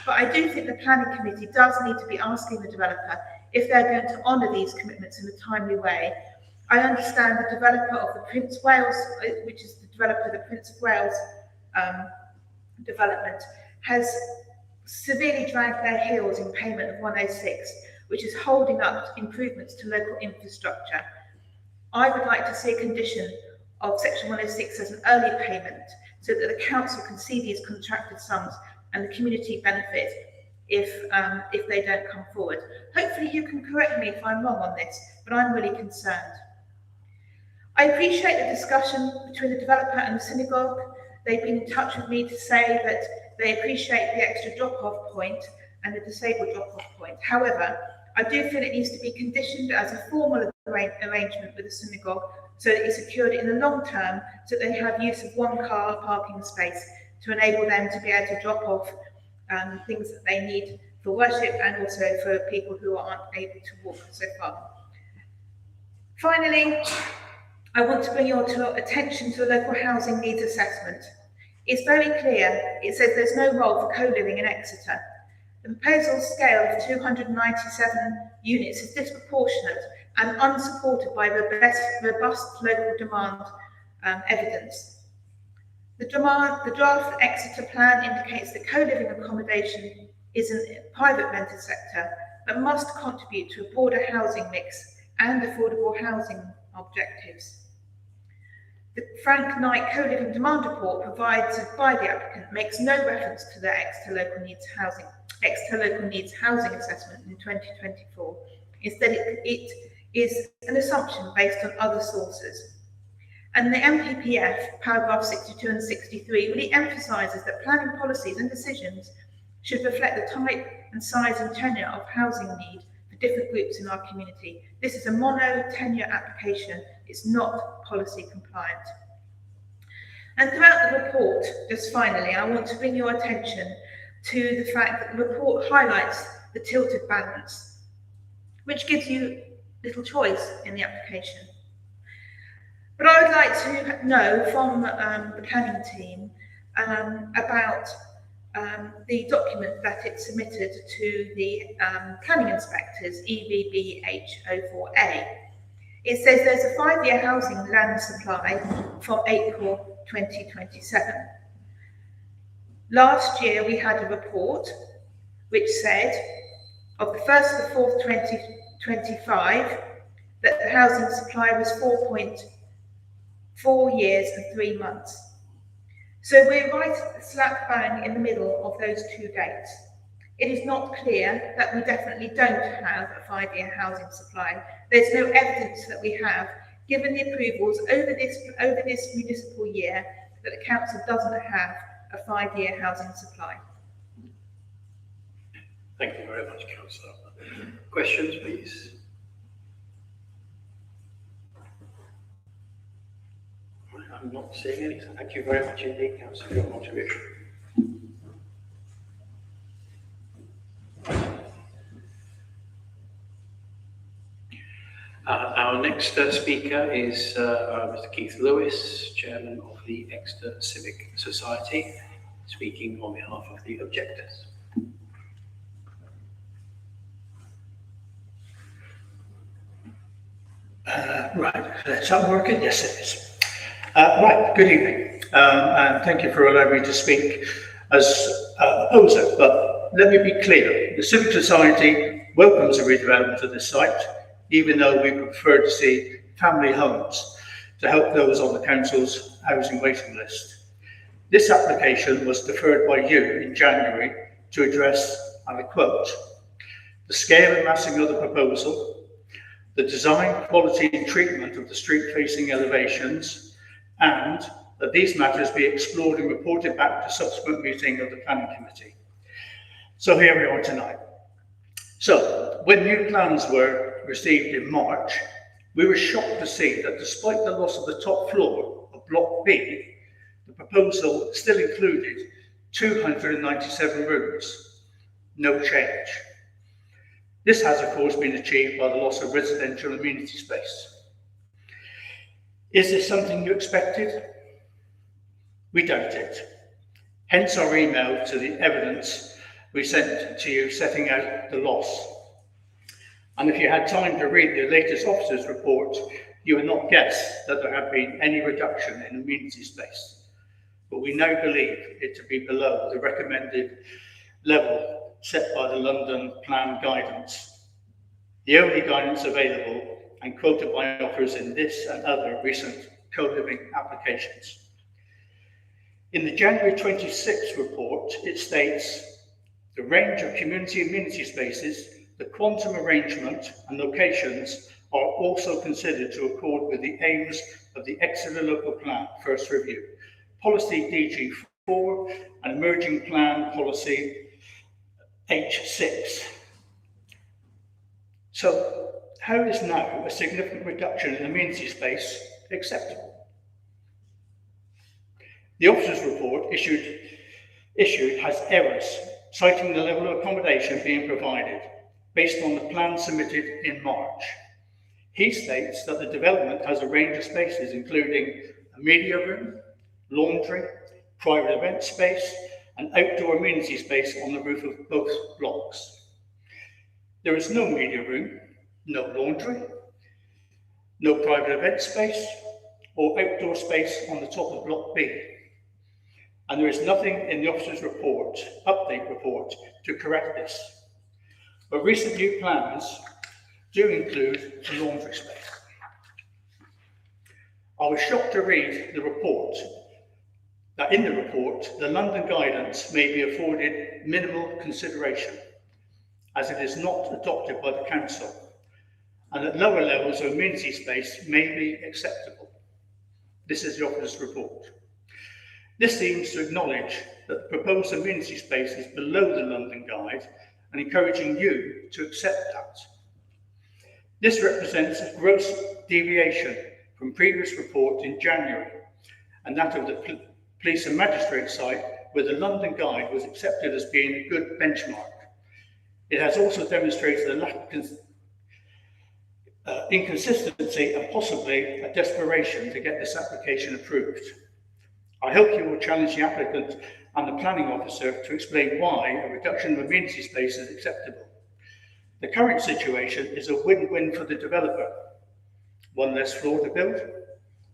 But I do think the planning committee does need to be asking the developer if they're going to honour these commitments in a timely way. I understand the developer of the Prince Wales, which is the developer of the Prince of Wales development, has severely dragged their heels in payment of 106, which is holding up improvements to local infrastructure. I would like to see a condition of Section 106 as an early payment so that the council can see these contracted sums and the community benefit if they don't come forward. Hopefully you can correct me if I'm wrong on this, but I'm really concerned. I appreciate the discussion between the developer and the synagogue. They've been in touch with me to say that they appreciate the extra drop-off point and the disabled drop-off point. However, I do feel it needs to be conditioned as a formal arrangement with the synagogue so that it's secured in the long term so that they have use of one car parking space to enable them to be able to drop off things that they need for worship and also for people who aren't able to walk so far. Finally, I want to bring your attention to the local housing needs assessment. It's very clear, it says there's no role for co-living in Exeter. The proposal scale of 297 units is disproportionate and unsupported by robust local demand evidence. The draft Exeter plan indicates that co-living accommodation is a private rented sector, but must contribute to a broader housing mix and affordable housing objectives. The Frank Knight co-living demand report provided by the applicant makes no reference to the Exeter local needs housing assessment in 2024. Instead, it is an assumption based on other sources. And the MPPF, paragraph 62 and 63, really emphasises that planning policies and decisions should reflect the type and size and tenure of housing need for different groups in our community. This is a mono-tenure application. It's not policy compliant. And throughout the report, just finally, I want to bring your attention to the fact that the report highlights the tilted balance, which gives you little choice in the application. But I would like to know from the planning team about the document that it submitted to the planning inspectors, EVBH04A. It says there's a 5-year housing land supply from April 2027. Last year we had a report which said of the 1st of the 4th 2025 that the housing supply was 4.4 years and 3 months. So we're right slap bang in the middle of those two dates. It is not clear that we definitely don't have a 5-year housing supply. There's no evidence that we have, given the approvals over this municipal year, that the council doesn't have a 5-year housing supply. Thank you very much, Councillor. Questions, please? I'm not seeing anything. Thank you very much indeed, Councillor, for your contribution. Our next speaker is Mr. Keith Lewis, Chairman of the Exeter Civic Society, speaking on behalf of the objectors. Right, is that working? Yes, it is. Right, good evening, and thank you for allowing me to speak as opposer, but let me be clear. The Civic Society welcomes the redevelopment of this site, even though we prefer to see family homes to help those on the council's housing waiting list. This application was deferred by you in January to address, and I quote, the scale and massing of the proposal, the design, quality and treatment of the street-facing elevations, and that these matters be explored and reported back to subsequent meeting of the planning committee. So here we are tonight. So, when new plans were received in March, we were shocked to see that despite the loss of the top floor of Block B, the proposal still included 297 rooms, no change. This has, of course, been achieved by the loss of residential amenity space. Is this something you expected? We doubt it. Hence our email to the evidence we sent to you setting out the loss. And if you had time to read the latest officer's report, you would not guess that there had been any reduction in amenity space. But we now believe it to be below the recommended level set by the London Plan Guidance, the only guidance available and quoted by authors in this and other recent co-living applications. In the January 26th report, it states, the range of community amenity spaces, the quantum arrangement and locations are also considered to accord with the aims of the Exeter Local Plan First Review, Policy DG4 and Emerging Plan Policy H6. So, how is now a significant reduction in amenity space acceptable? The officer's report issued has errors, citing the level of accommodation being provided based on the plan submitted in March. He states that the development has a range of spaces, including a media room, laundry, private event space, and outdoor amenity space on the roof of both blocks. There is no media room, no laundry, no private event space, or outdoor space on the top of Block B. And there is nothing in the officer's report, update report, to correct this. But recent new plans do include a laundry space. I was shocked to read the report, that in the report, the London guidance may be afforded minimal consideration, as it is not adopted by the council, and that lower levels of amenity space may be acceptable. This is the officer's report. This seems to acknowledge that the proposed amenity space is below the London Guide and encouraging you to accept that. This represents a gross deviation from previous report in January and that of the police and magistrate site where the London Guide was accepted as being a good benchmark. It has also demonstrated a lack of inconsistency and possibly a desperation to get this application approved. I hope you will challenge the applicant and the planning officer to explain why a reduction of amenity space is acceptable. The current situation is a win-win for the developer. One less floor to build,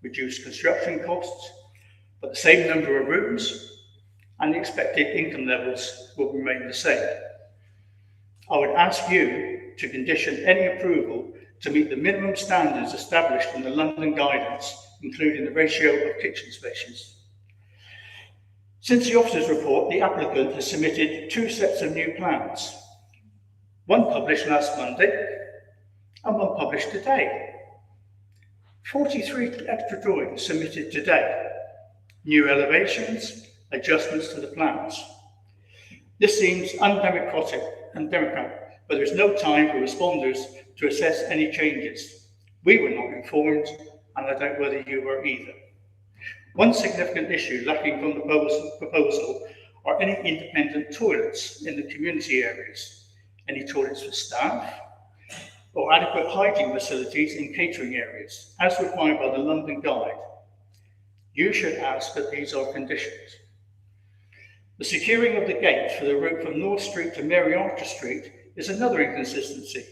reduced construction costs, but the same number of rooms and the expected income levels will remain the same. I would ask you to condition any approval to meet the minimum standards established in the London guidance, including the ratio of kitchen spaces. Since the officer's report, the applicant has submitted 2 sets of new plans. One published last Monday and one published today. 43 extra drawings submitted today. New elevations, adjustments to the plans. This seems undemocratic and democratic, but there is no time for responders to assess any changes. We were not informed, and I doubt whether you were either. One significant issue lacking from the proposal are any independent toilets in the community areas, any toilets for staff, or adequate hygiene facilities in catering areas, as required by the London Guide. You should ask that these are conditions. The securing of the gate for the route from North Street to Mary Archer Street is another inconsistency.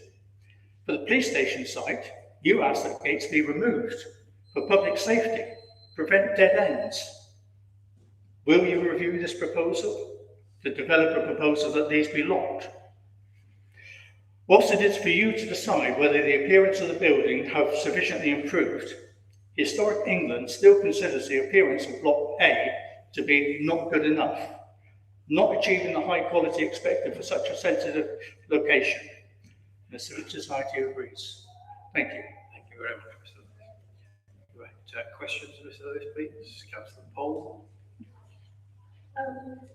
For the police station site, you ask that gates be removed for public safety, prevent dead ends. Will you review this proposal? The developer proposal that these be locked. Whilst it is for you to decide whether the appearance of the building have sufficiently improved, Historic England still considers the appearance of Block A to be not good enough, not achieving the high quality expected for such a sensitive location. The Civil Society agrees. Thank you. Thank you very much, Mr. Lewis. Right, questions, Mr. Lewis, please? Councillor Pole.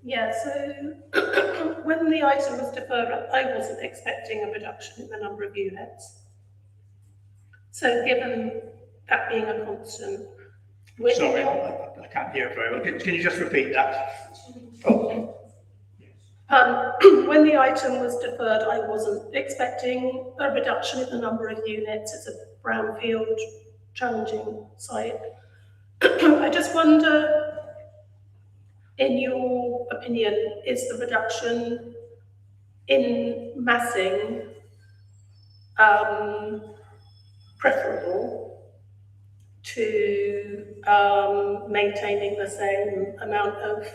Yeah, so when the item was deferred, I wasn't expecting a reduction in the number of units. So given that being a constant, sorry, I can't hear very well. Can you just repeat that? Oh. When the item was deferred, I wasn't expecting a reduction in the number of units. It's a brownfield, challenging site. I just wonder, in your opinion, is the reduction in massing preferable to maintaining the same amount of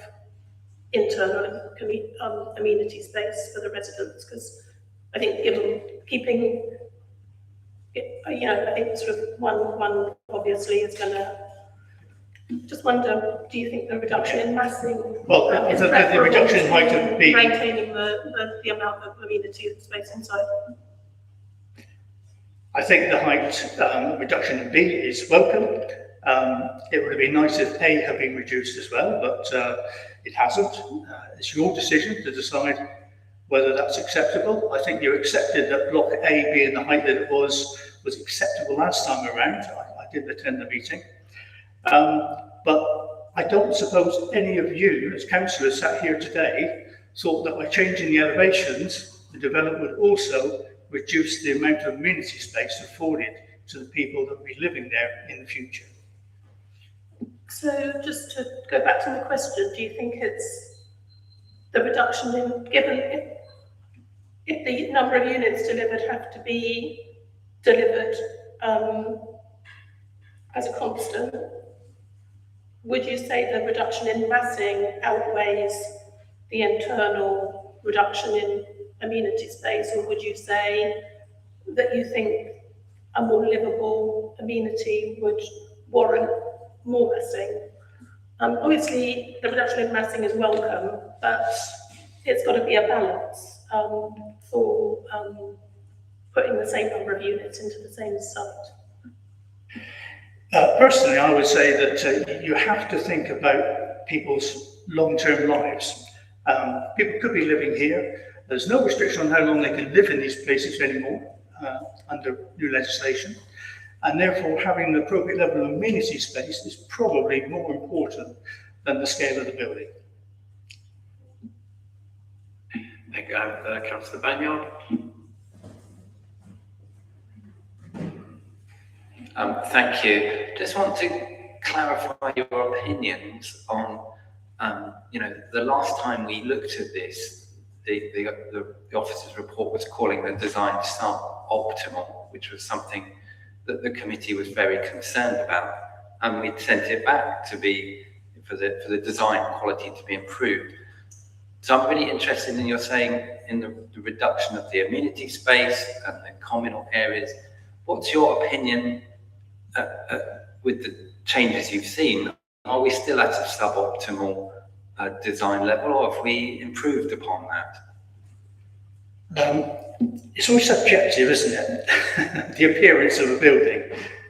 internal amenity space for the residents? Because I think keeping it, I think sort of one obviously is going to. Just wonder, do you think the reduction in massing is the reduction in height of B, maintaining the amount of amenity space inside? I think the height reduction in B is welcome. It would have been nice if A had been reduced as well, but it hasn't. It's your decision to decide whether that's acceptable. I think you accepted that Block A being the height that it was acceptable last time around. I didn't attend the meeting. But I don't suppose any of you, as councillors sat here today, thought that by changing the elevations, the developer would also reduce the amount of amenity space afforded to the people that will be living there in the future. So just to go back to my question, do you think it's the reduction in, given if the number of units delivered have to be delivered as a constant, would you say the reduction in massing outweighs the internal reduction in amenity space, or would you say that you think a more livable amenity would warrant more massing? Obviously, the reduction in massing is welcome, but it's got to be a balance for putting the same number of units into the same site. Personally, I would say that you have to think about people's long-term lives. People could be living here. There's no restriction on how long they can live in these places anymore under new legislation. And therefore, having the appropriate level of amenity space is probably more important than the scale of the building. Thank you, Councillor Banyard. Thank you. Just want to clarify your opinions on, the last time we looked at this, the officer's report was calling the design suboptimal, which was something that the committee was very concerned about, and we'd sent it back to be for the design quality to be improved. So I'm really interested in your saying in the reduction of the amenity space and the communal areas. What's your opinion with the changes you've seen? Are we still at a suboptimal design level, or have we improved upon that? It's always subjective, isn't it? The appearance of a building.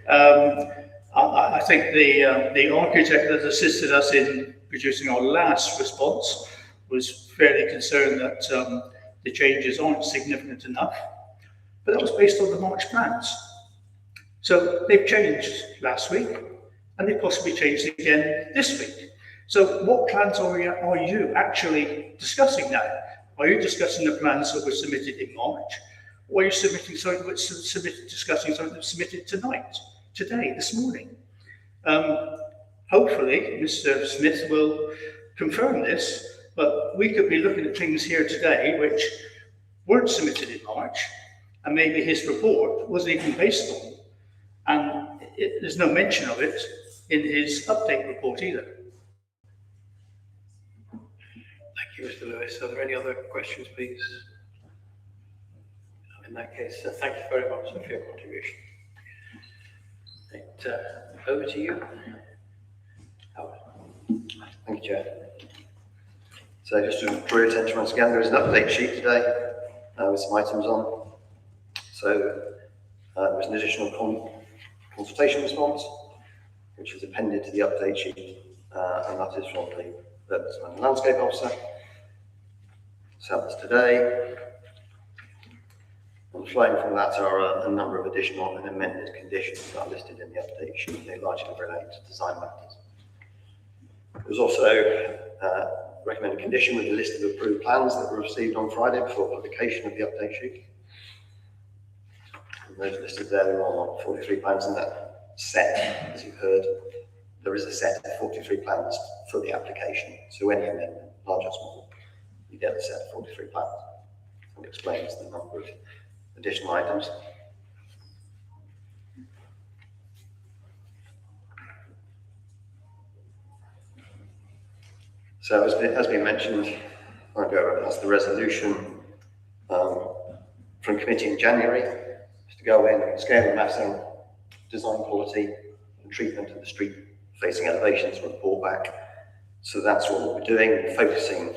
I think the architect that assisted us in producing our last response was fairly concerned that the changes aren't significant enough, but that was based on the March plans. So they've changed last week, and they possibly changed again this week. So what plans are you actually discussing now? Are you discussing the plans that were submitted in March, Why are you submitting something that's discussing something that's submitted today, this morning? Hopefully, Mr. Smith will confirm this, but we could be looking at things here today which weren't submitted in March, and maybe his report wasn't even based on, and there's no mention of it in his update report either. Thank you, Mr. Lewis. Are there any other questions, please? In that case, thank you very much for your contribution. Over to you, Howard. Thank you, Chair. So just to draw your attention once again, there is an update sheet today with some items on. So there was an additional consultation response, which is appended to the update sheet, and that is from the landscape officer. So that's today. And flowing from that are a number of additional and amended conditions that are listed in the update sheet. They largely relate to design matters. There was also recommended condition with a list of approved plans that were received on Friday before publication of the update sheet. And those listed there are 43 plans in that set, as you've heard. There is a set of 43 plans for the application. So any amendment, large or small, you get a set of 43 plans. And it explains the number of additional items. So as has been mentioned, that's the resolution from committee in January, is to go in and scale and massing, design quality and treatment of the street facing elevations and report back. So that's what we're doing, focusing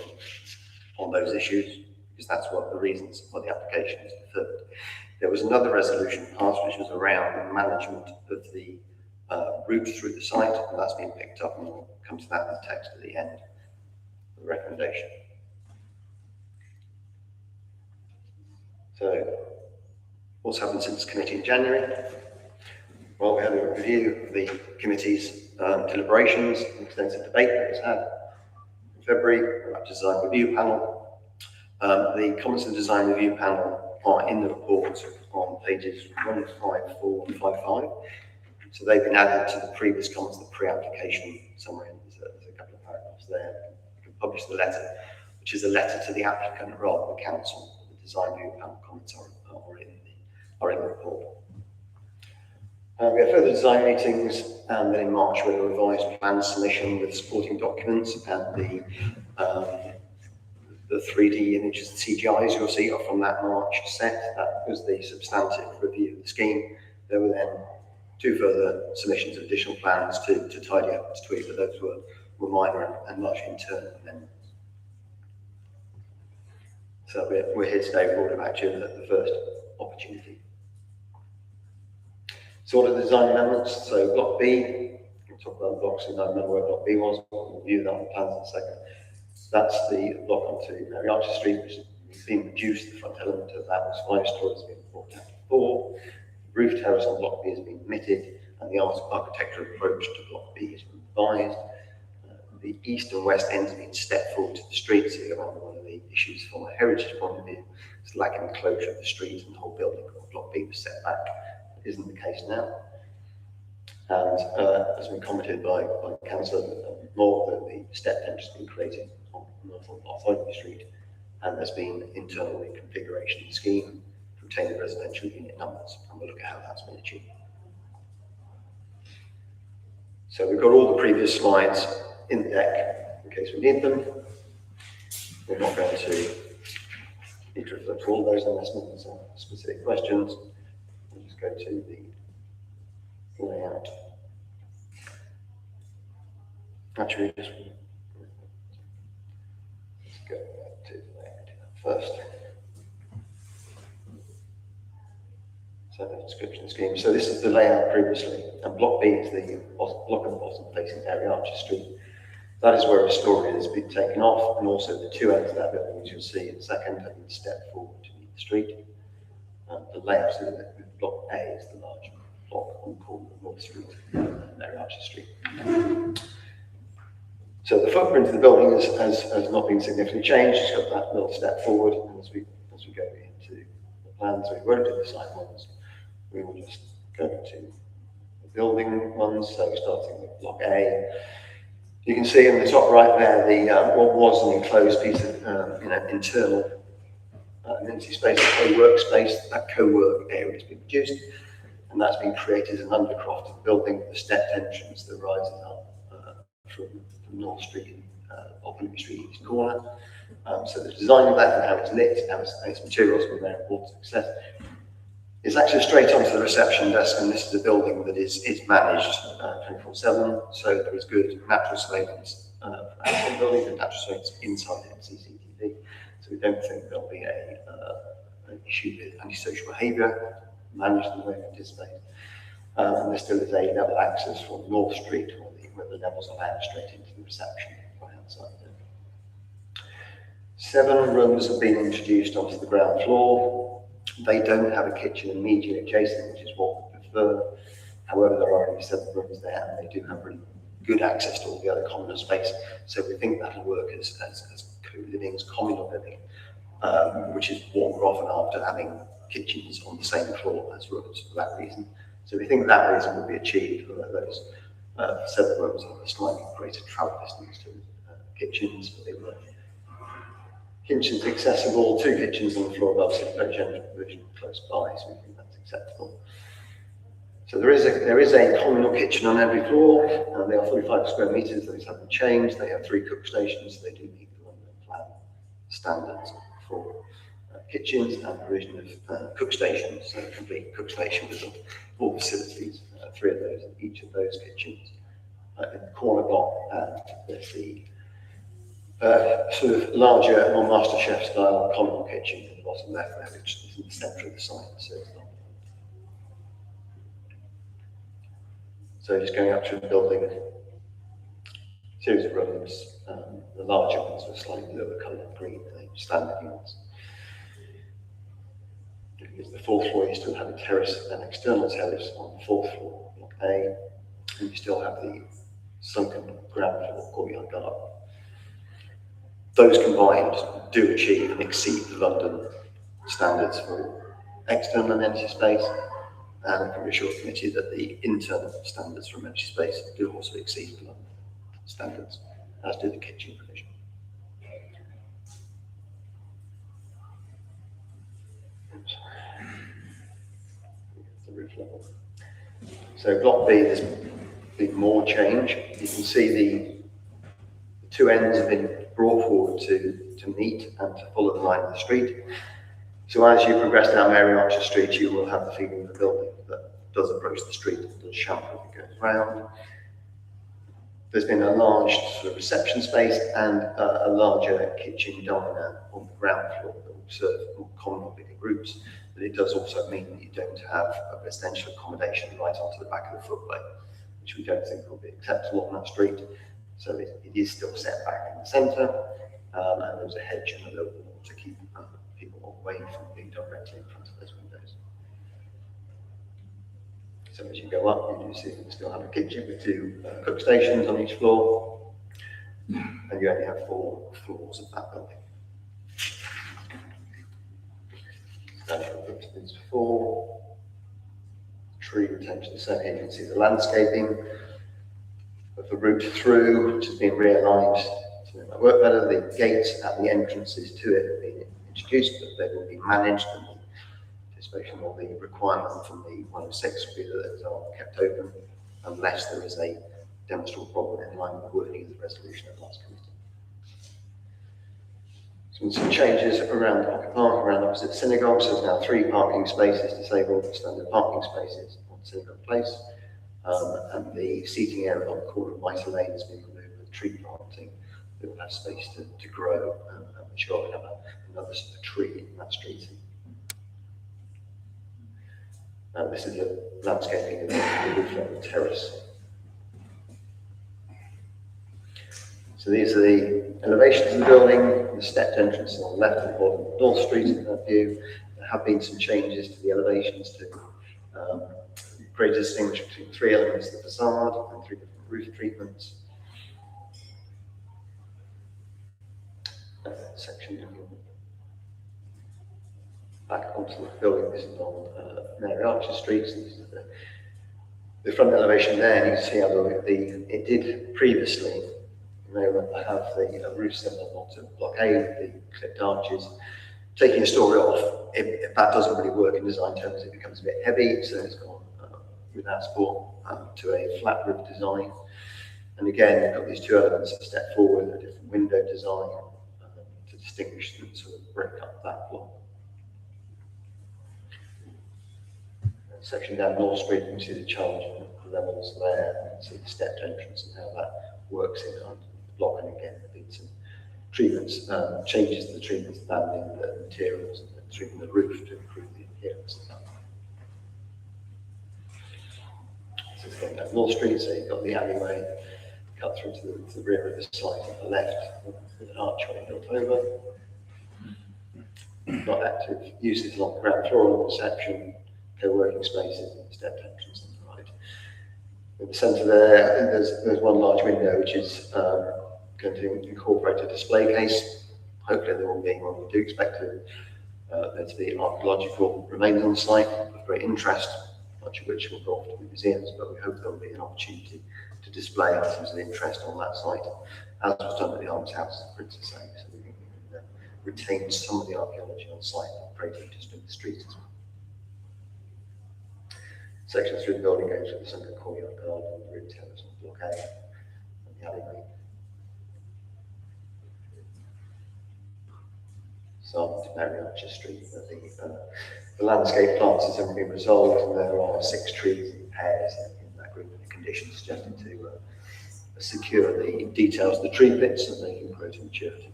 on those issues, because that's what the reasons for the application is deferred. There was another resolution passed which was around the management of the route through the site, and that's been picked up, and we'll come to that in the text at the end of the recommendation. So, what's happened since committee in January? Well, we had a review of the committee's deliberations, an extensive debate that was had in February about design review panel. The comments of the design review panel are in the report on pages 154 and 55. So they've been added to the previous comments, the pre-application summary. There's a couple of paragraphs there. You can publish the letter, which is a letter to the applicant rather than the council. The design review panel comments are in the report. We have further design meetings, and then in March we had a revised plan submission with supporting documents, and the 3D images, the CGIs you'll see are from that March set. That was the substantive review of the scheme. There were then 2 further submissions of additional plans to tidy up and tweak, but those were minor and largely internal amendments. So we're here today brought about you at the first opportunity. So what are the design amendments? So block B, we'll talk about the blocks, and I remember where block B was, we'll review that on the plans in a second. That's the block onto Mary Archer Street, which has been reduced. The front element of that was 5 stories, has been brought down to 4. The roof terrace on block B has been omitted, and the architectural approach to block B has been revised. The east and west ends have been stepped forward to the street, so you're on one of the issues from a heritage point of view. It's lack of enclosure of the street, and the whole building of block B was set back. That isn't the case now. And as been commented by Councillor Moore, that the step fence has been created on the street, and there's been internal reconfiguration in the scheme to retain the residential unit numbers, and we'll look at how that's been achieved. So we've got all the previous slides in the deck in case we need them. We're not going to need to refer to all those unless there's specific questions. We'll just go to the layout. Actually, let's go back to the layout first. So the description scheme. So this is the layout previously, and block B is the block at the bottom facing Mary Archer Street. That is where a story has been taken off, and also the 2 ends of that building, which you'll see in a second, have been stepped forward to meet the street. The layout of block A is the large block on the corner of North Street, Mary Archer Street. So the footprint of the building has not been significantly changed. It's got that little step forward, and as we go into plans, we won't do the site ones. We will just go to the building ones, so starting with block A. You can see in the top right there the what was an enclosed piece of internal amenity space, a co-workspace. That co-work area has been reduced, and that's been created as an undercroft of the building, the stepped entrance that rises up from North Street, Open Street East Corner. So the design of that and how it's lit, how its materials were very important success. It's actually straight onto the reception desk, and this is a building that is managed 24/7, so there is good natural surveillance outside the building and natural surveillance inside it, CCTV. So we don't think there'll be an issue with antisocial behaviour managed in the way we anticipate. And there still is a level access from North Street, where the levels are out straight into the reception right outside there. 7 rooms have been introduced onto the ground floor. They don't have a kitchen immediately adjacent, which is what we prefer. However, there are only 7 rooms there, and they do have really good access to all the other common space. So we think that'll work as co-living, as communal living, which is what we're often after, having kitchens on the same floor as rooms for that reason. So we think that reason will be achieved, although those 7 rooms have a slightly greater travel distance to kitchens, but they were kitchens accessible, 2 kitchens on the floor above, so no general provision close by, so we think that's acceptable. So there is a communal kitchen on every floor, and they are 45 square metres, those haven't changed. They have 3 cook stations, so they do meet the London plan standards for kitchens and provision of cook stations, so a complete cook station with all facilities, 3 of those in each of those kitchens. In the corner block, there's the sort of larger, more master chef style communal kitchen in the bottom left there, which is in the centre of the site. So just going up to the building, a series of rooms, the larger ones were slightly lower colour green, the standard units. The 4th floor, you still have a terrace, an external terrace on the 4th floor, block A, and you still have the sunken ground floor courtyard garden. Those combined do achieve and exceed the London standards for external amenity space, and I can reassure the committee that the internal standards for amenity space do also exceed the London standards, as do the kitchen provision. The roof level. So block B, there's been more change. You can see the 2 ends have been brought forward to meet and to follow the line of the street. So as you progress down Mary Archer Street, you will have the feeling of the building that does approach the street and does shuffle as it goes round. There's been a large sort of reception space and a larger kitchen diner on the ground floor that will serve more common bigger groups. But it does also mean that you don't have a residential accommodation right onto the back of the footway, which we don't think will be acceptable on that street. So it is still set back in the centre, and there's a hedge and a little wall to keep people away from being directly in front of those windows. So as you go up, you do see you still have a kitchen with 2 cook stations on each floor, and you only have 4 floors of that building. And I've looked at these before. Tree retention, so here you can see the landscaping of the route through, which has been realigned to make that work better. The gates at the entrances to it have been introduced, but they will be managed, and the anticipation or the requirement from the 106 will be that those are kept open unless there is a demonstrable problem in line with the wording of the resolution at last committee. Some changes around Pocket Park, around opposite synagogue. So there's now 3 parking spaces, disabled standard parking spaces on Synagogue Place. And the seating area on the corner of Mitre Lane has been removed with tree planting. It will have space to grow, and I'm sure we'll have another sort of tree in that street. This is the landscaping of the roof level terrace. So these are the elevations of the building, the stepped entrance on the left and bottom of North Street in that view. There have been some changes to the elevations to create a distinction between 3 elements of the facade and 3 different roof treatments. Section back onto the building. This is on Mary Archer Street. So this is the front elevation there, and you can see how it did previously, you may remember, have the roof similar to Block A with the clipped arches. Taking a story off, if that doesn't really work in design terms, it becomes a bit heavy, so it's gone without support to a flat roof design. And again, you've got these two elements that step forward, a different window design to distinguish them, sort of break up that block. Section down North Street, you can see the change in the levels there, and see the stepped entrance and how that works in under the block. And again, there've been some treatments, changes to the treatments, banding the materials and treating the roof to improve the appearance of that. So it's going down North Street, so you've got the alleyway cut through to the rear of the site on the left, with an archway built over. Got active uses along the ground floor of the reception, co-working spaces and stepped entrance on the right. In the centre there, there's one large window which is going to incorporate a display case. Hopefully there will be one. We do expect there to be archaeological remains on site of great interest, much of which will go off to the museums, but we hope there will be an opportunity to display items of interest on that site, as was done at the Arms House at Princess Anne, so we can retain some of the archaeology on site, operating just in the street as well. Section through the building goes through the central courtyard garden, the room terrace on Block A, and the alleyway. So to Mary Archer Street, the landscape plants has been resolved, and there are 6 trees in pairs in that group, and the conditions suggested to secure the details of the tree pits and they can grow to maturity.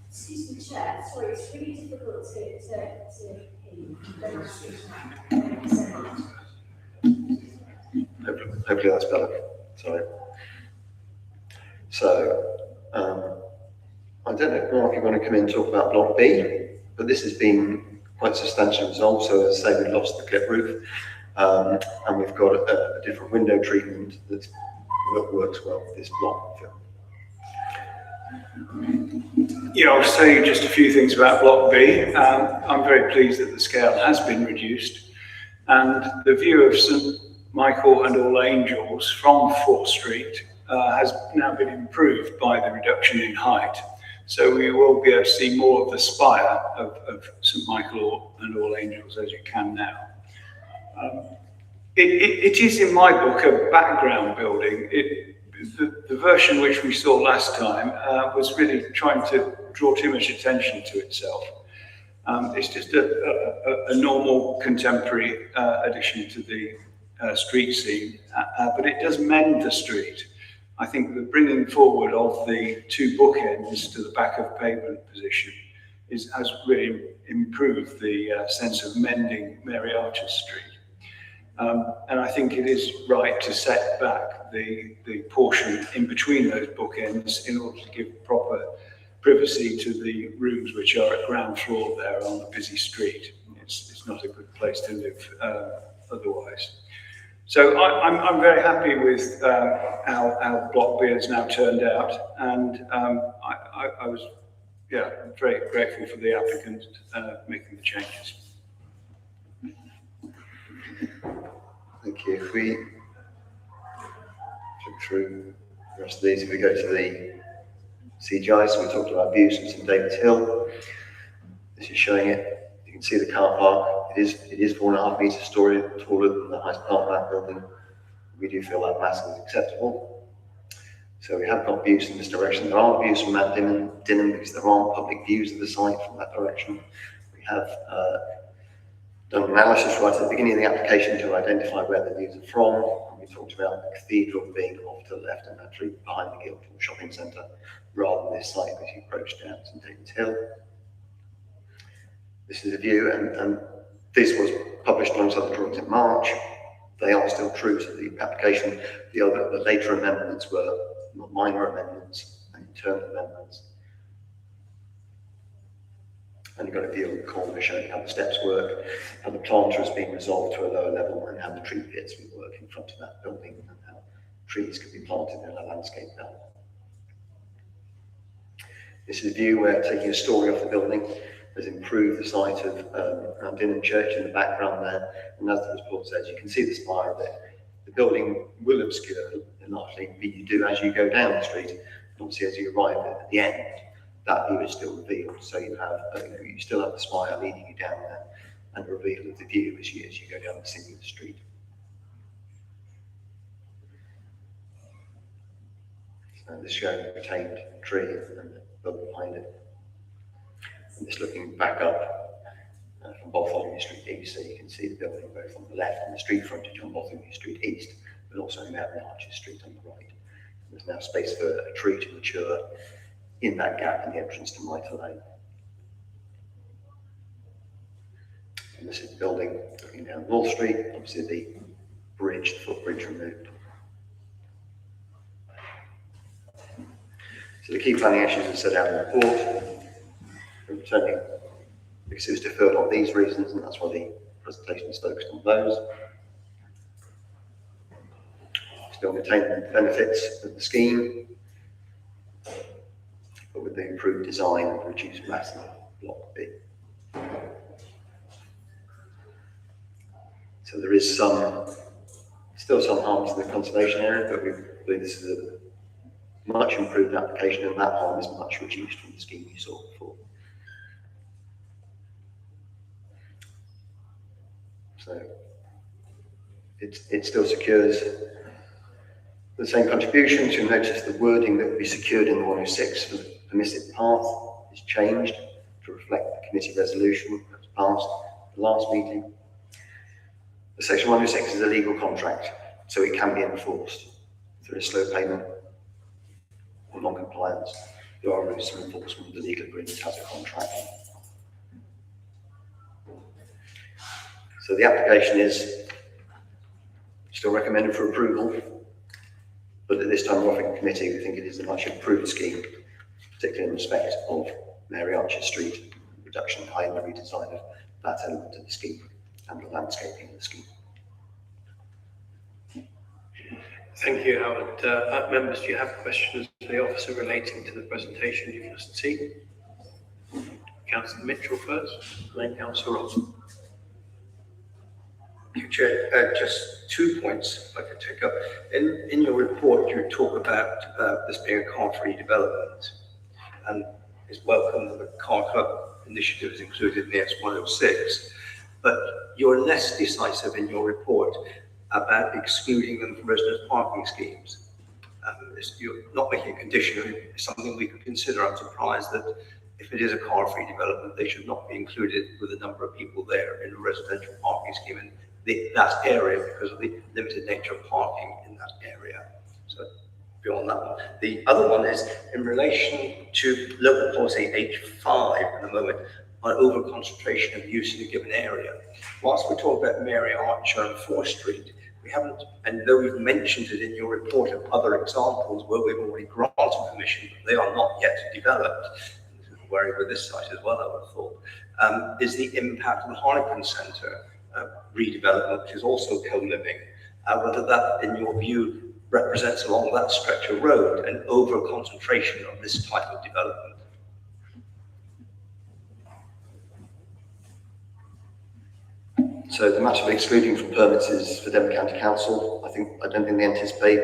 Excuse me, Chair. Sorry, it's really difficult to hear. Hopefully that's better. Sorry. So, I don't know, Mark, if you want to come in and talk about Block B, but this has been quite substantially resolved. So, as I say, we've lost the clip roof, and we've got a different window treatment that works well with this block. Yeah, I'll say just a few things about Block B. I'm very pleased that the scale has been reduced, and the view of St Michael and All Angels from 4th Street has now been improved by the reduction in height. So we will be able to see more of the spire of St Michael and All Angels as you can now. It is, in my book, a background building. The version which we saw last time was really trying to draw too much attention to itself. It's just a normal contemporary addition to the street scene, but it does mend the street. I think the bringing forward of the 2 bookends to the back of pavement position has really improved the sense of mending Mary Archer Street. And I think it is right to set back the portion in between those bookends in order to give proper privacy to the rooms which are at ground floor there on the busy street. It's not a good place to live otherwise. So I'm very happy with how Block B has now turned out, and I was very grateful for the applicant making the changes. Thank you. If we flip through the rest of these, if we go to the CGI, so we talked about views from St David's Hill. This is showing it. You can see the car park. It is 4.5 metres taller than the highest part of that building. We do feel that mass is acceptable. So we have got views in this direction. There aren't views from Mount Dinham because there aren't public views of the site from that direction. We have done an analysis right at the beginning of the application to identify where the views are from. And we talked about the cathedral being off to the left and actually behind the Guildhall Shopping Centre, rather than this site as you approach down St David's Hill. This is a view, and this was published alongside the drawings in March. They are still true to the application. The later amendments were not minor amendments and internal amendments. And you've got a view of the corner showing how the steps work, how the planter has been resolved to a lower level, and how the tree pits will work in front of that building, and how trees can be planted in a landscape belt. This is a view where taking a story off the building, has improved the site of Dinham Church in the background there. And as the report says, you can see the spire of it. The building will obscure largely, but you do as you go down the street, and obviously as you arrive at the end, that view is still revealed. So you have, you still have the spire leading you down there, and a reveal of the view as you go down the single street. So this shows a retained tree and the building behind it. And this looking back up from Bartholomew Street East, so you can see the building both on the left and the street frontage on Bartholomew Street East, but also Mary Arches Street on the right. There's now space for a tree to mature in that gap in the entrance to Mitre Lane. And this is the building looking down North Street, obviously the bridge, the footbridge removed. So the key planning issues are set out in the report. We're returning because it was deferred on these reasons, and that's why the presentation is focused on those. Still retain the benefits of the scheme, but with the improved design and reduced mass in Block B. So there is still some harm to the conservation area, but we believe this is a much improved application, and that harm is much reduced from the scheme you saw before. So it still secures the same contributions. You'll notice the wording that would be secured in the 106 for the permissive path is changed to reflect the committee resolution that was passed at the last meeting. The section 106 is a legal contract, so it can be enforced through a slow payment or non-compliance. There are routes of enforcement of the legal agreement as a contract. So the application is still recommended for approval, but at this time, we're offering committee, we think it is a much improved scheme, particularly in respect of Mary Arches Street, reduction in height and the redesign of that element of the scheme and the landscaping of the scheme. Thank you, Howard. Members, do you have questions to the officer relating to the presentation you've just seen? Councillor Mitchell first, then Councillor Ross. Thank you, Chair. Just 2 points I could take up. In your report, you talk about this being a car-free development, and it's welcome that the car club initiative is included in the S106, but you're less decisive in your report about excluding them from residence parking schemes. You're not making a condition, it's something we could consider. I'm surprised that if it is a car-free development, they should not be included with the number of people there in a residential parking scheme in that area because of the limited nature of parking in that area. So beyond that one. The other one is in relation to local policy H5 at the moment on over-concentration of use in a given area. Whilst we're talking about Mary Archer and 4th Street, we haven't, and though we've mentioned it in your report of other examples where we've already granted permission, but they are not yet developed. This is a worry with this site as well, I would have thought, is the impact on the Harlequin Centre redevelopment, which is also co-living, whether that, in your view, represents along that stretch of road an over-concentration of this type of development. So the matter of excluding from permits is for Devon County Council. I don't think they anticipate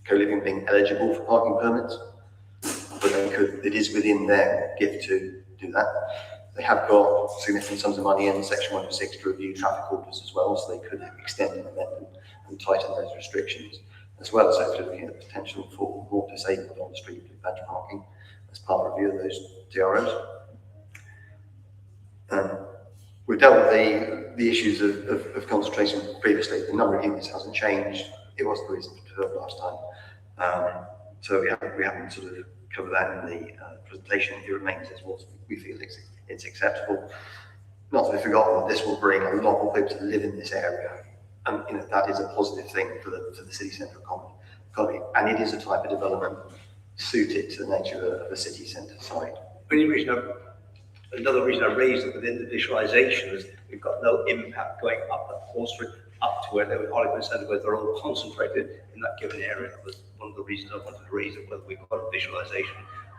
co-living being eligible for parking permits, but it is within their gift to do that. They have got significant sums of money in Section 106 to review traffic orders as well, so they could extend and amend them and tighten those restrictions, as well as actually looking at the potential for more disabled on the street with badge parking as part of review of those TROs. We've dealt with the issues of concentration previously. The number of units hasn't changed. It was the reason for the last time. So we haven't sort of covered that in the presentation. It remains as what we feel it's acceptable. Not to be forgotten that this will bring a lot more people to live in this area, and that is a positive thing for the city centre economy. And it is a type of development suited to the nature of a city centre site. Another reason I raised it within the visualization is we've got no impact going up at 4th Street up to where they were Harlequin Centre, where they're all concentrated in that given area. That was one of the reasons I wanted to raise it, whether we've got a visualization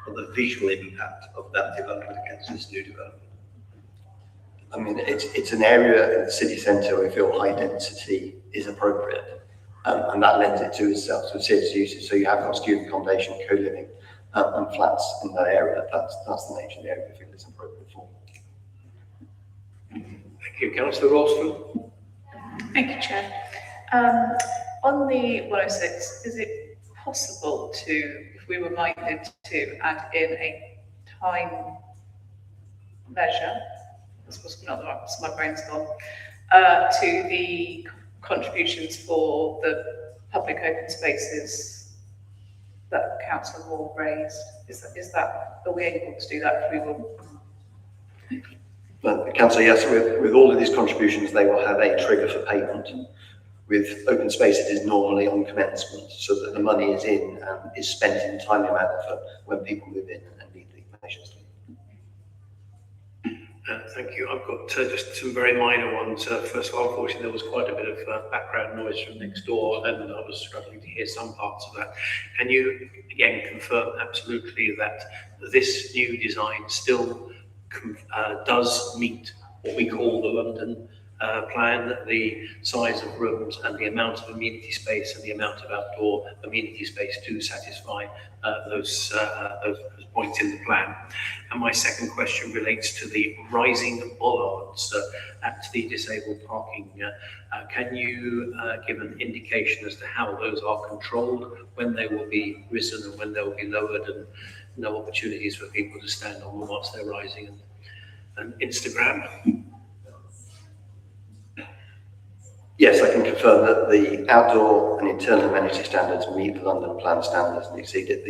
of the visual impact of that development against this new development. I mean, it's an area in the city centre where we feel high density is appropriate, and that lends it to itself to its uses. So you have got student accommodation, co-living, and flats in that area. That's the nature of the area we feel it's appropriate for. Thank you, Councillor Ralston. Thank you, Chair. On the 106, is it possible to, if we were minded to add in a time measure, this was not the right, so my brain's gone, to the contributions for the public open spaces that Councillor Moore raised? Are we able to do that if we will? But Councillor, yes, with all of these contributions, they will have a trigger for payment. With open space, it is normally on commencement, so that the money is in and is spent in a timely manner for when people move in and need the measures. Thank you. I've got just some very minor ones. First of all, unfortunately, there was quite a bit of background noise from next door, and I was struggling to hear some parts of that. Can you, again, confirm absolutely that this new design still does meet what we call the London plan, that the size of rooms and the amount of amenity space and the amount of outdoor amenity space do satisfy those points in the plan? And my second question relates to the rising bollards at the disabled parking. Can you give an indication as to how those are controlled, when they will be risen and when they will be lowered, and no opportunities for people to stand on them whilst they're rising and Instagram? Yes, I can confirm that the outdoor and internal amenity standards meet the London Plan standards and exceeded.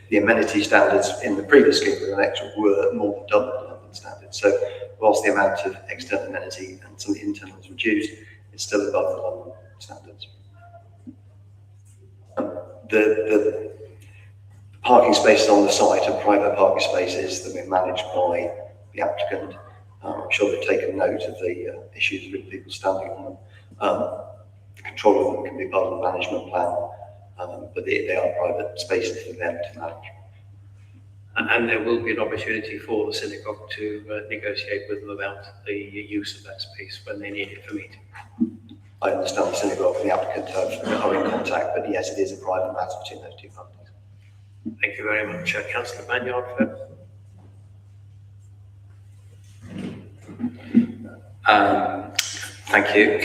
The amenity standards in the previous scheme with an extra were more than double the London standards. So whilst the amount of external amenity and some of the internal is reduced, it's still above the London standards. The parking spaces on the site are private parking spaces that are managed by the applicant. I'm sure they've taken note of the issues with people standing on them. The control of them can be part of the management plan, but they are private spaces for them to manage. And there will be an opportunity for the synagogue to negotiate with them about the use of that space when they need it for meeting. I understand the synagogue and the applicant are in contact, but yes, it is a private matter between those two companies. Thank you very much. Councillor Banyard. Thank you.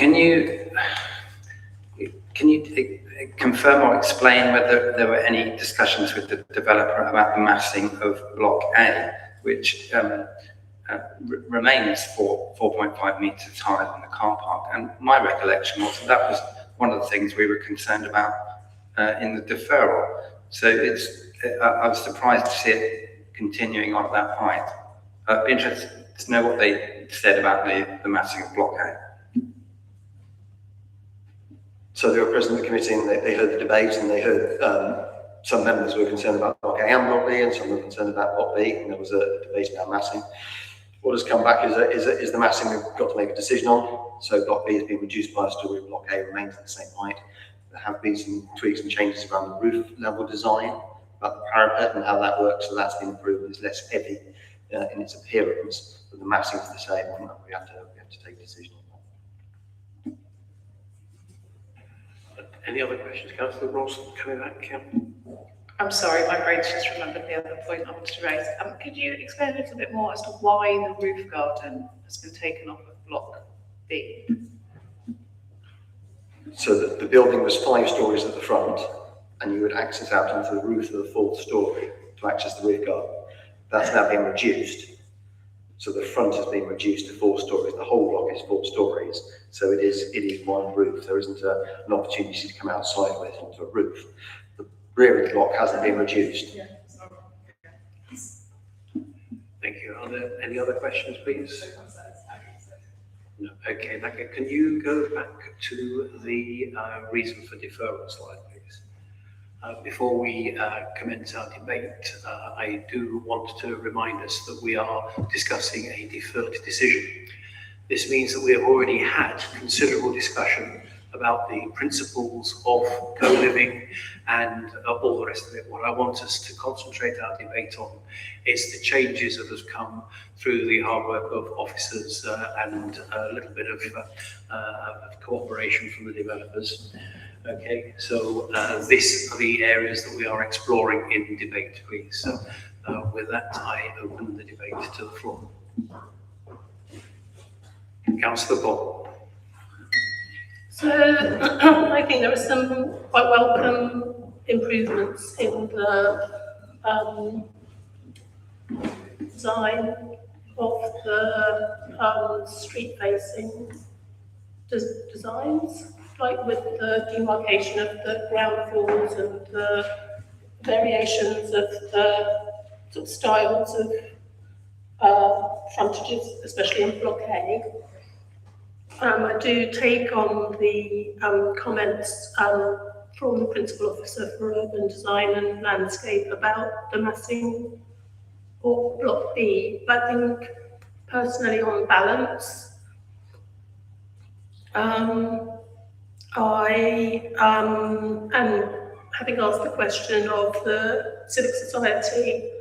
Can you confirm or explain whether there were any discussions with the developer about the massing of Block A, which remains 4.5 metres higher than the car park? And my recollection was that was one of the things we were concerned about in the deferral. So I was surprised to see it continuing on that height. I'd be interested to know what they said about the massing of Block A. So they were present at the committee and they heard the debate, and they heard some members were concerned about Block A and Block B, and some were concerned about Block B, and there was a debate about massing. What has come back is the massing we've got to make a decision on. So Block B has been reduced by a story, Block A remains at the same height. There have been some tweaks and changes around the roof level design, about the parapet and how that works, so that's been improved. It's less heavy in its appearance, but the massing is the same, and we have to take a decision on that. Any other questions? Councillor Ralston, coming back. I'm sorry, my brain's just remembered the other point I wanted to raise. Could you explain a little bit more as to why the roof garden has been taken off of Block B? So the building was 5 stories at the front, and you would access out into the roof of the 4th story to access the roof garden. That's now been reduced. So the front has been reduced to 4 stories. The whole block is 4 stories. So it is one roof. There isn't an opportunity to come out sideways onto a roof. The rear of the block hasn't been reduced. Thank you. Are there any other questions, please? No. Okay, Becca, can you go back to the reason for deferral slide, please? Before we commence our debate, I do want to remind us that we are discussing a deferred decision. This means that we have already had considerable discussion about the principles of co-living and all the rest of it. What I want us to concentrate our debate on is the changes that have come through the hard work of officers and a little bit of cooperation from the developers. Okay, so these are the areas that we are exploring in debate, please. So with that, I open the debate to the floor. Councillor Paul. So I think there are some quite welcome improvements in the design of the street-facing designs, like with the demarcation of the ground floors and the variations of the sort of styles of frontages, especially in Block A. I do take on the comments from the Principal Officer for Urban Design and Landscape about the massing of Block B, but I think personally on balance, I and having asked the question of the civic society,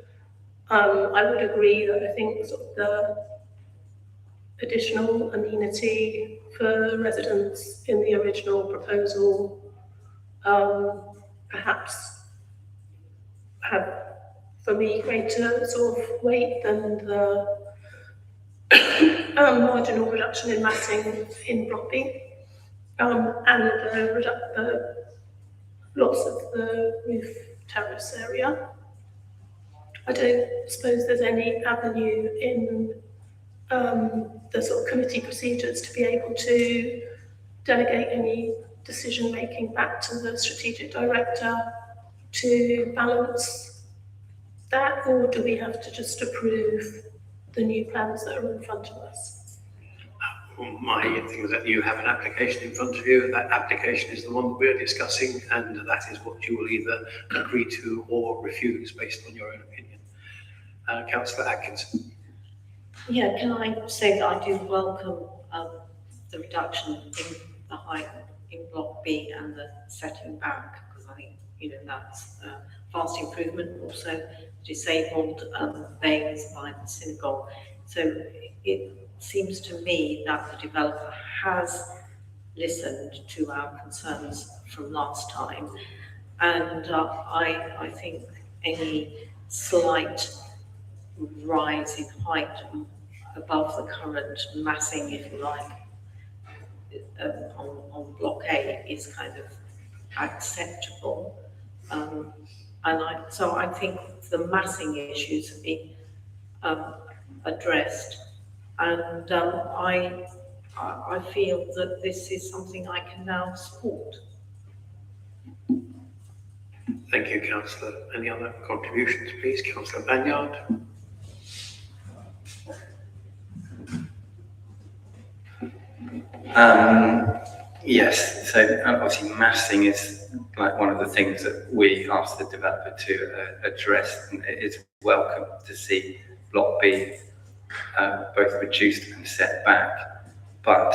I would agree that I think sort of the additional amenity for residents in the original proposal perhaps have, for me, greater sort of weight than the marginal reduction in massing in Block B, and the loss of the roof terrace area. I don't suppose there's any avenue in the sort of committee procedures to be able to delegate any decision-making back to the strategic director to balance that, or do we have to just approve the new plans that are in front of us? My thing is that you have an application in front of you. That application is the one that we're discussing, and that is what you will either agree to or refuse based on your own opinion. Councillor Atkinson. Yeah, can I say that I do welcome the reduction in the height in Block B and the setting back, because I think, you know, that's a vast improvement. Also, disabled bays by the synagogue. So it seems to me that the developer has listened to our concerns from last time, and I think any slight rise in height above the current massing, if you like, on Block A is kind of acceptable. So I think the massing issues have been addressed, and I feel that this is something I can now support. Thank you, Councillor. Any other contributions, please? Councillor Banyard. Yes, so obviously massing is like one of the things that we asked the developer to address, and it is welcome to see Block B both reduced and set back. But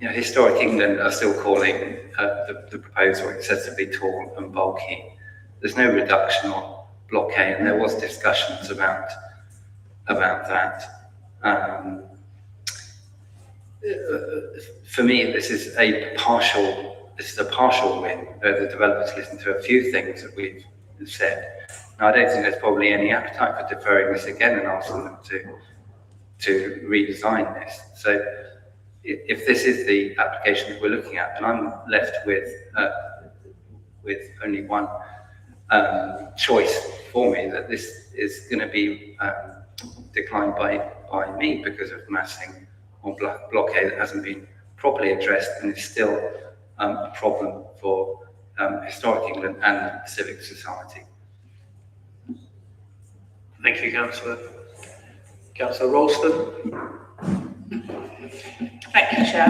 you know, Historic England are still calling the proposal excessively tall and bulky. There's no reduction on Block A, and there was discussions about that. For me, this is a partial win. The developers listened to a few things that we've said. Now, I don't think there's probably any appetite for deferring this again and asking them to redesign this. So, if this is the application that we're looking at, then I'm left with only one choice for me, that this is going to be declined by me because of massing on Block A that hasn't been properly addressed, and is still a problem for Historic England and civic society. Thank you, Councillor. Councillor Ralston. Thank you, Chair.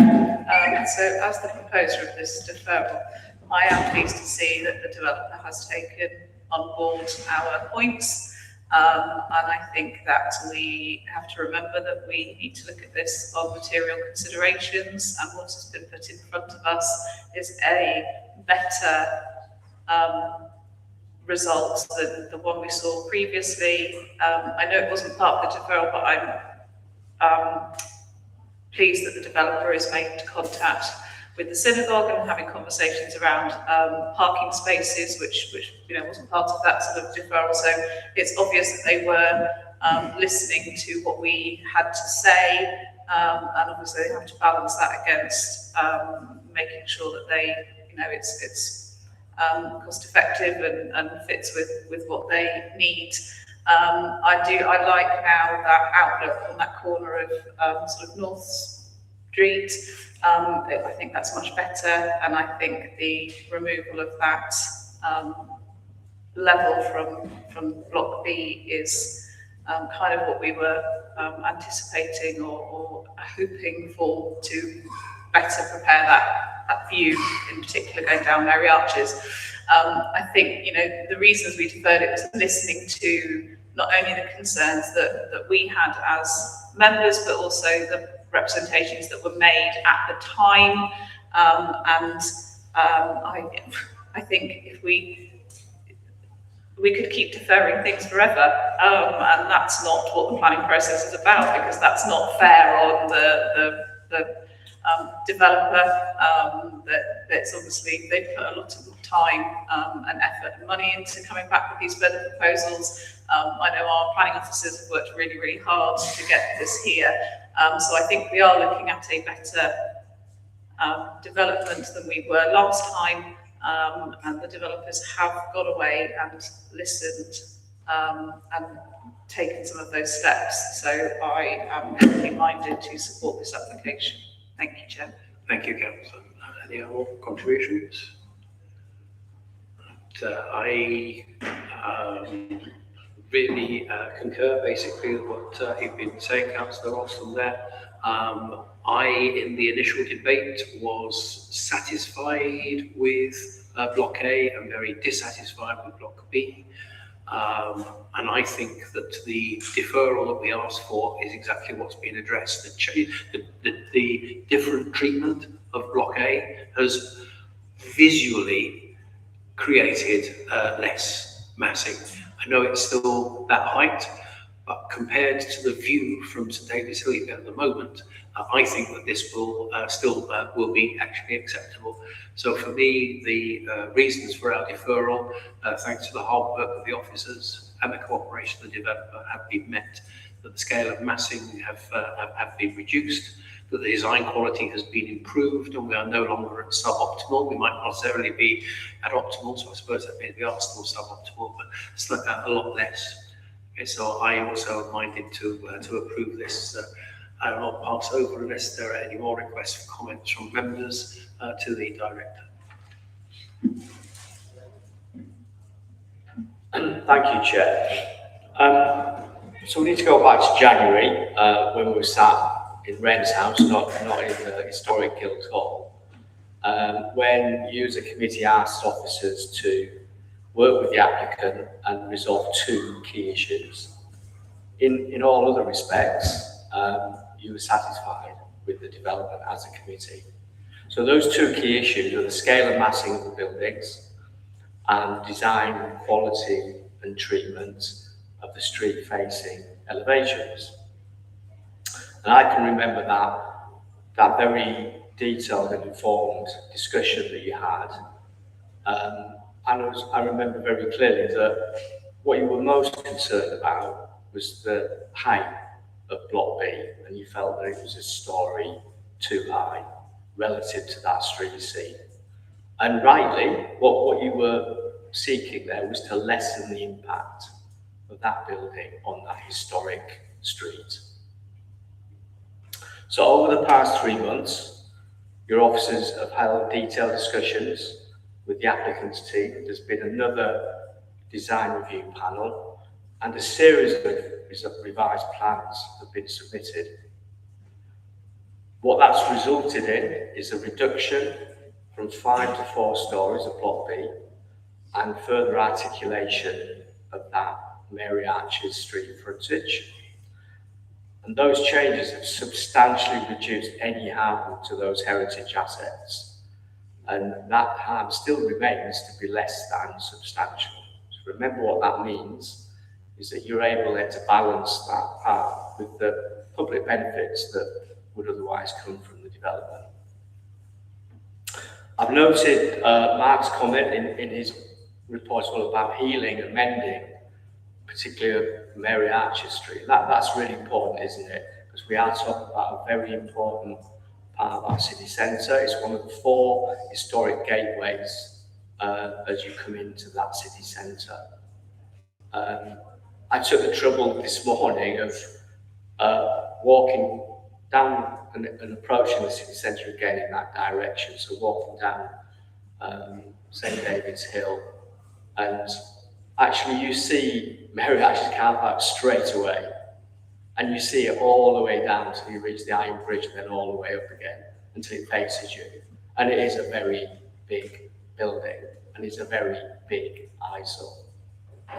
So as the proposer of this deferral, I am pleased to see that the developer has taken on board our points And I think that we have to remember that we need to look at this on material considerations, and what has been put in front of us is a better result than the one we saw previously. I know it wasn't part of the deferral, but I'm pleased that the developer is making contact with the synagogue and having conversations around parking spaces, which wasn't part of that sort of deferral. So it's obvious that they were listening to what we had to say, and obviously they have to balance that against making sure that it's cost effective and fits with what they need. I like now that outlook on that corner of sort of North Street. I think that's much better, and I think the removal of that level from Block B is kind of what we were anticipating or hoping for to better prepare that view, in particular going down Mary Arches. I think the reasons we deferred it was listening to not only the concerns that we had as members, but also the representations that were made at the time. I think if we could keep deferring things forever, and that's not what the planning process is about, because that's not fair on the developer. That's obviously they've put a lot of time and effort and money into coming back with these further proposals. I know our planning officers have worked really, really hard to get this here. So I think we are looking at a better development than we were last time, and the developers have got away and listened and taken some of those steps. So I am really minded to support this application. Thank you, Chair. Thank you, Councillor. Any other contributions? I really concur basically with what you've been saying, Councillor Austin there. I, in the initial debate, was satisfied with Block A and very dissatisfied with Block B. And I think that the deferral that we asked for is exactly what's been addressed. The different treatment of Block A has visually created less massing. I know it's still that height, but compared to the view from St David's Hill at the moment, I think that this will still will be actually acceptable. So for me, the reasons for our deferral, thanks to the hard work of the officers and the cooperation of the developer, have been met. That the scale of massing have been reduced, that the design quality has been improved, and we are no longer at suboptimal. We might not necessarily be at optimal, so I suppose that maybe we are still suboptimal, but it's like a lot less. Okay, so I also am minded to approve this. I will not pass over unless there are any more requests for comments from members to the director. Thank you, Chair. So we need to go back to January when we were sat in Wren's house, not in the historic Guildhall, when you as a committee asked officers to work with the applicant and resolve two key issues. In all other respects, you were satisfied with the development as a committee. So those two key issues are the scale and massing of the buildings and design quality and treatment of the street-facing elevations. And I can remember that very detailed and informed discussion that you had. And I remember very clearly that what you were most concerned about was the height of Block B, and you felt that it was a story too high relative to that street scene. And rightly, what you were seeking there was to lessen the impact of that building on that historic street. So over the past 3 months, your officers have held detailed discussions with the applicant's team. There's been another design review panel, and a series of revised plans have been submitted. What that's resulted in is a reduction from 5 to 4 stories of Block B and further articulation of that Mary Archer's street frontage. And those changes have substantially reduced any harm to those heritage assets. And that harm still remains to be less than substantial. So remember what that means is that you're able then to balance that part with the public benefits that would otherwise come from the development. I've noted Mark's comment in his report as well about healing and mending, particularly Mary Archer Street. That's really important, isn't it? Because we are talking about a very important part of our city centre. It's one of the 4 historic gateways as you come into that city centre. I took the trouble this morning of walking down and approaching the city centre again in that direction. So walking down St David's Hill, and actually you see Mary Archer's car park straight away, and you see it all the way down till you reach the Iron Bridge and then all the way up again until it faces you. And it is a very big building, and it's a very big eyesore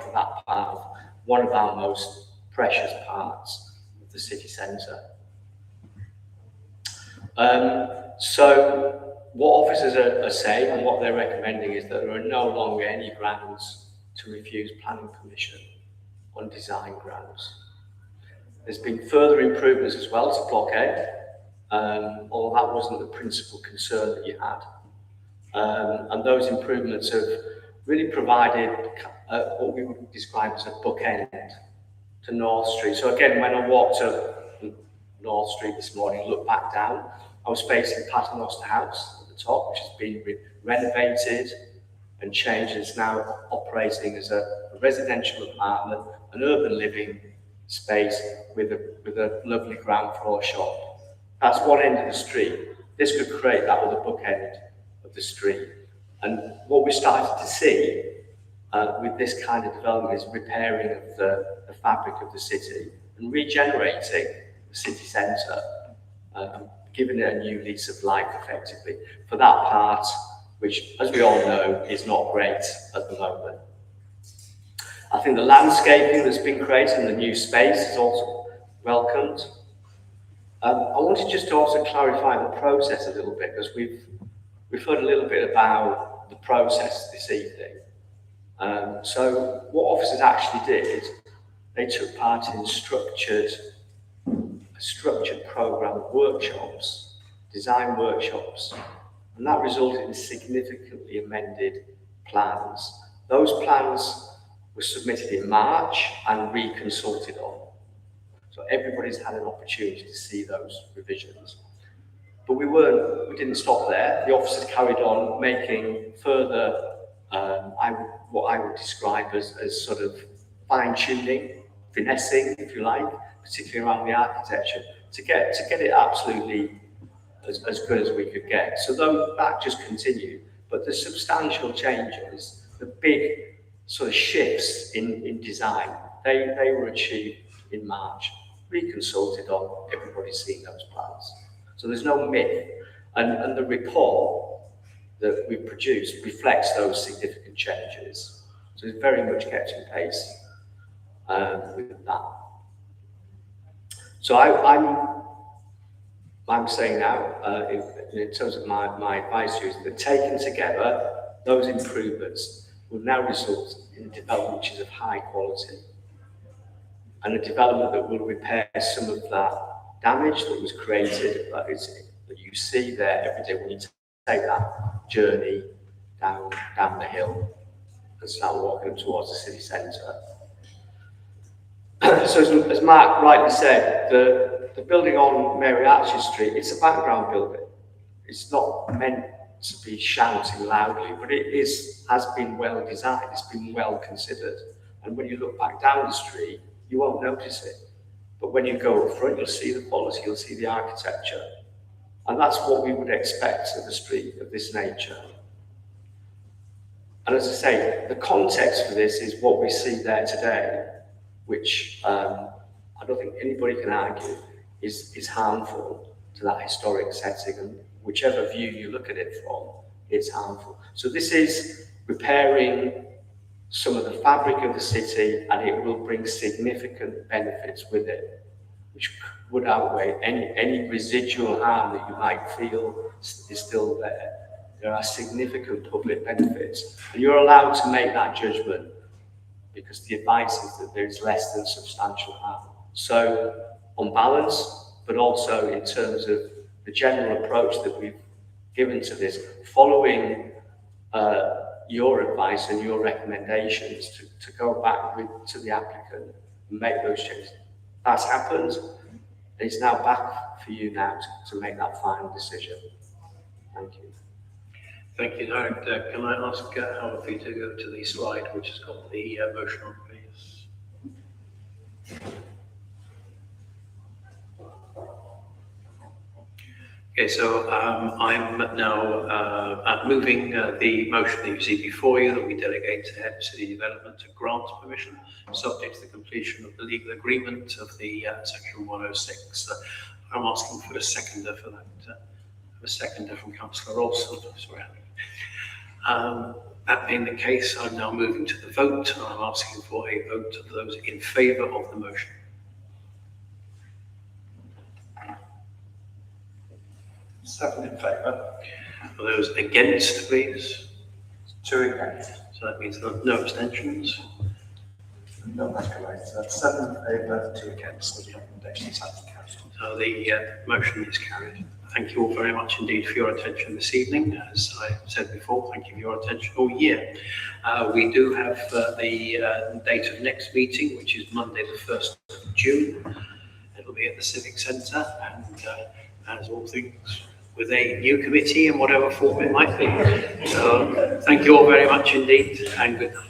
for that part of one of our most precious parts of the city centre. So what officers are saying and what they're recommending is that there are no longer any grounds to refuse planning permission on design grounds. There's been further improvements as well to blockade, although that wasn't the principal concern that you had. And those improvements have really provided what we would describe as a bookend to North Street. So again, when I walked up North Street this morning, looked back down, I was facing Paternoster House at the top, which has been renovated and changed. It's now operating as a residential apartment, an urban living space with a lovely ground floor shop. That's one end of the street. This could create that other bookend of the street. And what we started to see with this kind of development is repairing of the fabric of the city and regenerating the city centre, giving it a new lease of life effectively for that part, which, as we all know, is not great at the moment. I think the landscaping that's been created in the new space is also welcomed. I wanted just to also clarify the process a little bit, because we've heard a little bit about the process this evening. So what officers actually did, they took part in a structured programme of workshops, design workshops, and that resulted in significantly amended plans. Those plans were submitted in March and reconsulted on. So everybody's had an opportunity to see those revisions. But we didn't stop there. The officers carried on making further, what I would describe as sort of fine-tuning, finessing, if you like, particularly around the architecture, to get it absolutely as good as we could get. So though that just continued, but the substantial changes, the big sort of shifts in design, they were achieved in March, reconsulted on, everybody's seen those plans. So there's no myth. And the report that we produced reflects those significant changes. So it's very much kept in pace with that. So I'm saying now, in terms of my advice to you, is that taken together, those improvements will now result in a development which is of high quality, and a development that will repair some of that damage that was created, that you see there every day when you take that journey down the hill and start walking towards the city centre. So as Mark rightly said, the building on Mary Archer Street, it's a background building. It's not meant to be shouting loudly, but it has been well designed, it's been well considered. And when you look back down the street, you won't notice it. But when you go up front, you'll see the quality, you'll see the architecture. And that's what we would expect of a street of this nature. And as I say, the context for this is what we see there today, which I don't think anybody can argue is harmful to that historic setting, and whichever view you look at it from, it's harmful. So this is repairing some of the fabric of the city, and it will bring significant benefits with it, which would outweigh any residual harm that you might feel is still there. There are significant public benefits, and you're allowed to make that judgment because the advice is that there is less than substantial harm. So, on balance, but also in terms of the general approach that we've given to this, following your advice and your recommendations to go back to the applicant and make those changes. That's happened. It's now back for you now to make that final decision. Thank you. Thank you, Director. Can I ask Howard for you to go to the slide which has got the motion on, please? Okay, so I'm now moving the motion that you see before you, that we delegate to Head of City Development to grant permission, subject to the completion of the legal agreement of the Section 106. I'm asking for a seconder for that. A seconder from Councillor Olson. Sorry. That being the case, I'm now moving to the vote, and I'm asking for a vote of those in favour of the motion. Seven in favour. For those against, please. 2 against. So that means no abstentions. No, that's correct. So that's 7 in favour, 2 against. So the recommendation is out of council. So the motion is carried. Thank you all very much indeed for your attention this evening. As I said before, thank you for your attention all year. We do have the date of next meeting, which is Monday the 1st of June. It'll be at the Civic Centre, and as all things, with a new committee in whatever form it might be. So thank you all very much indeed, and good night.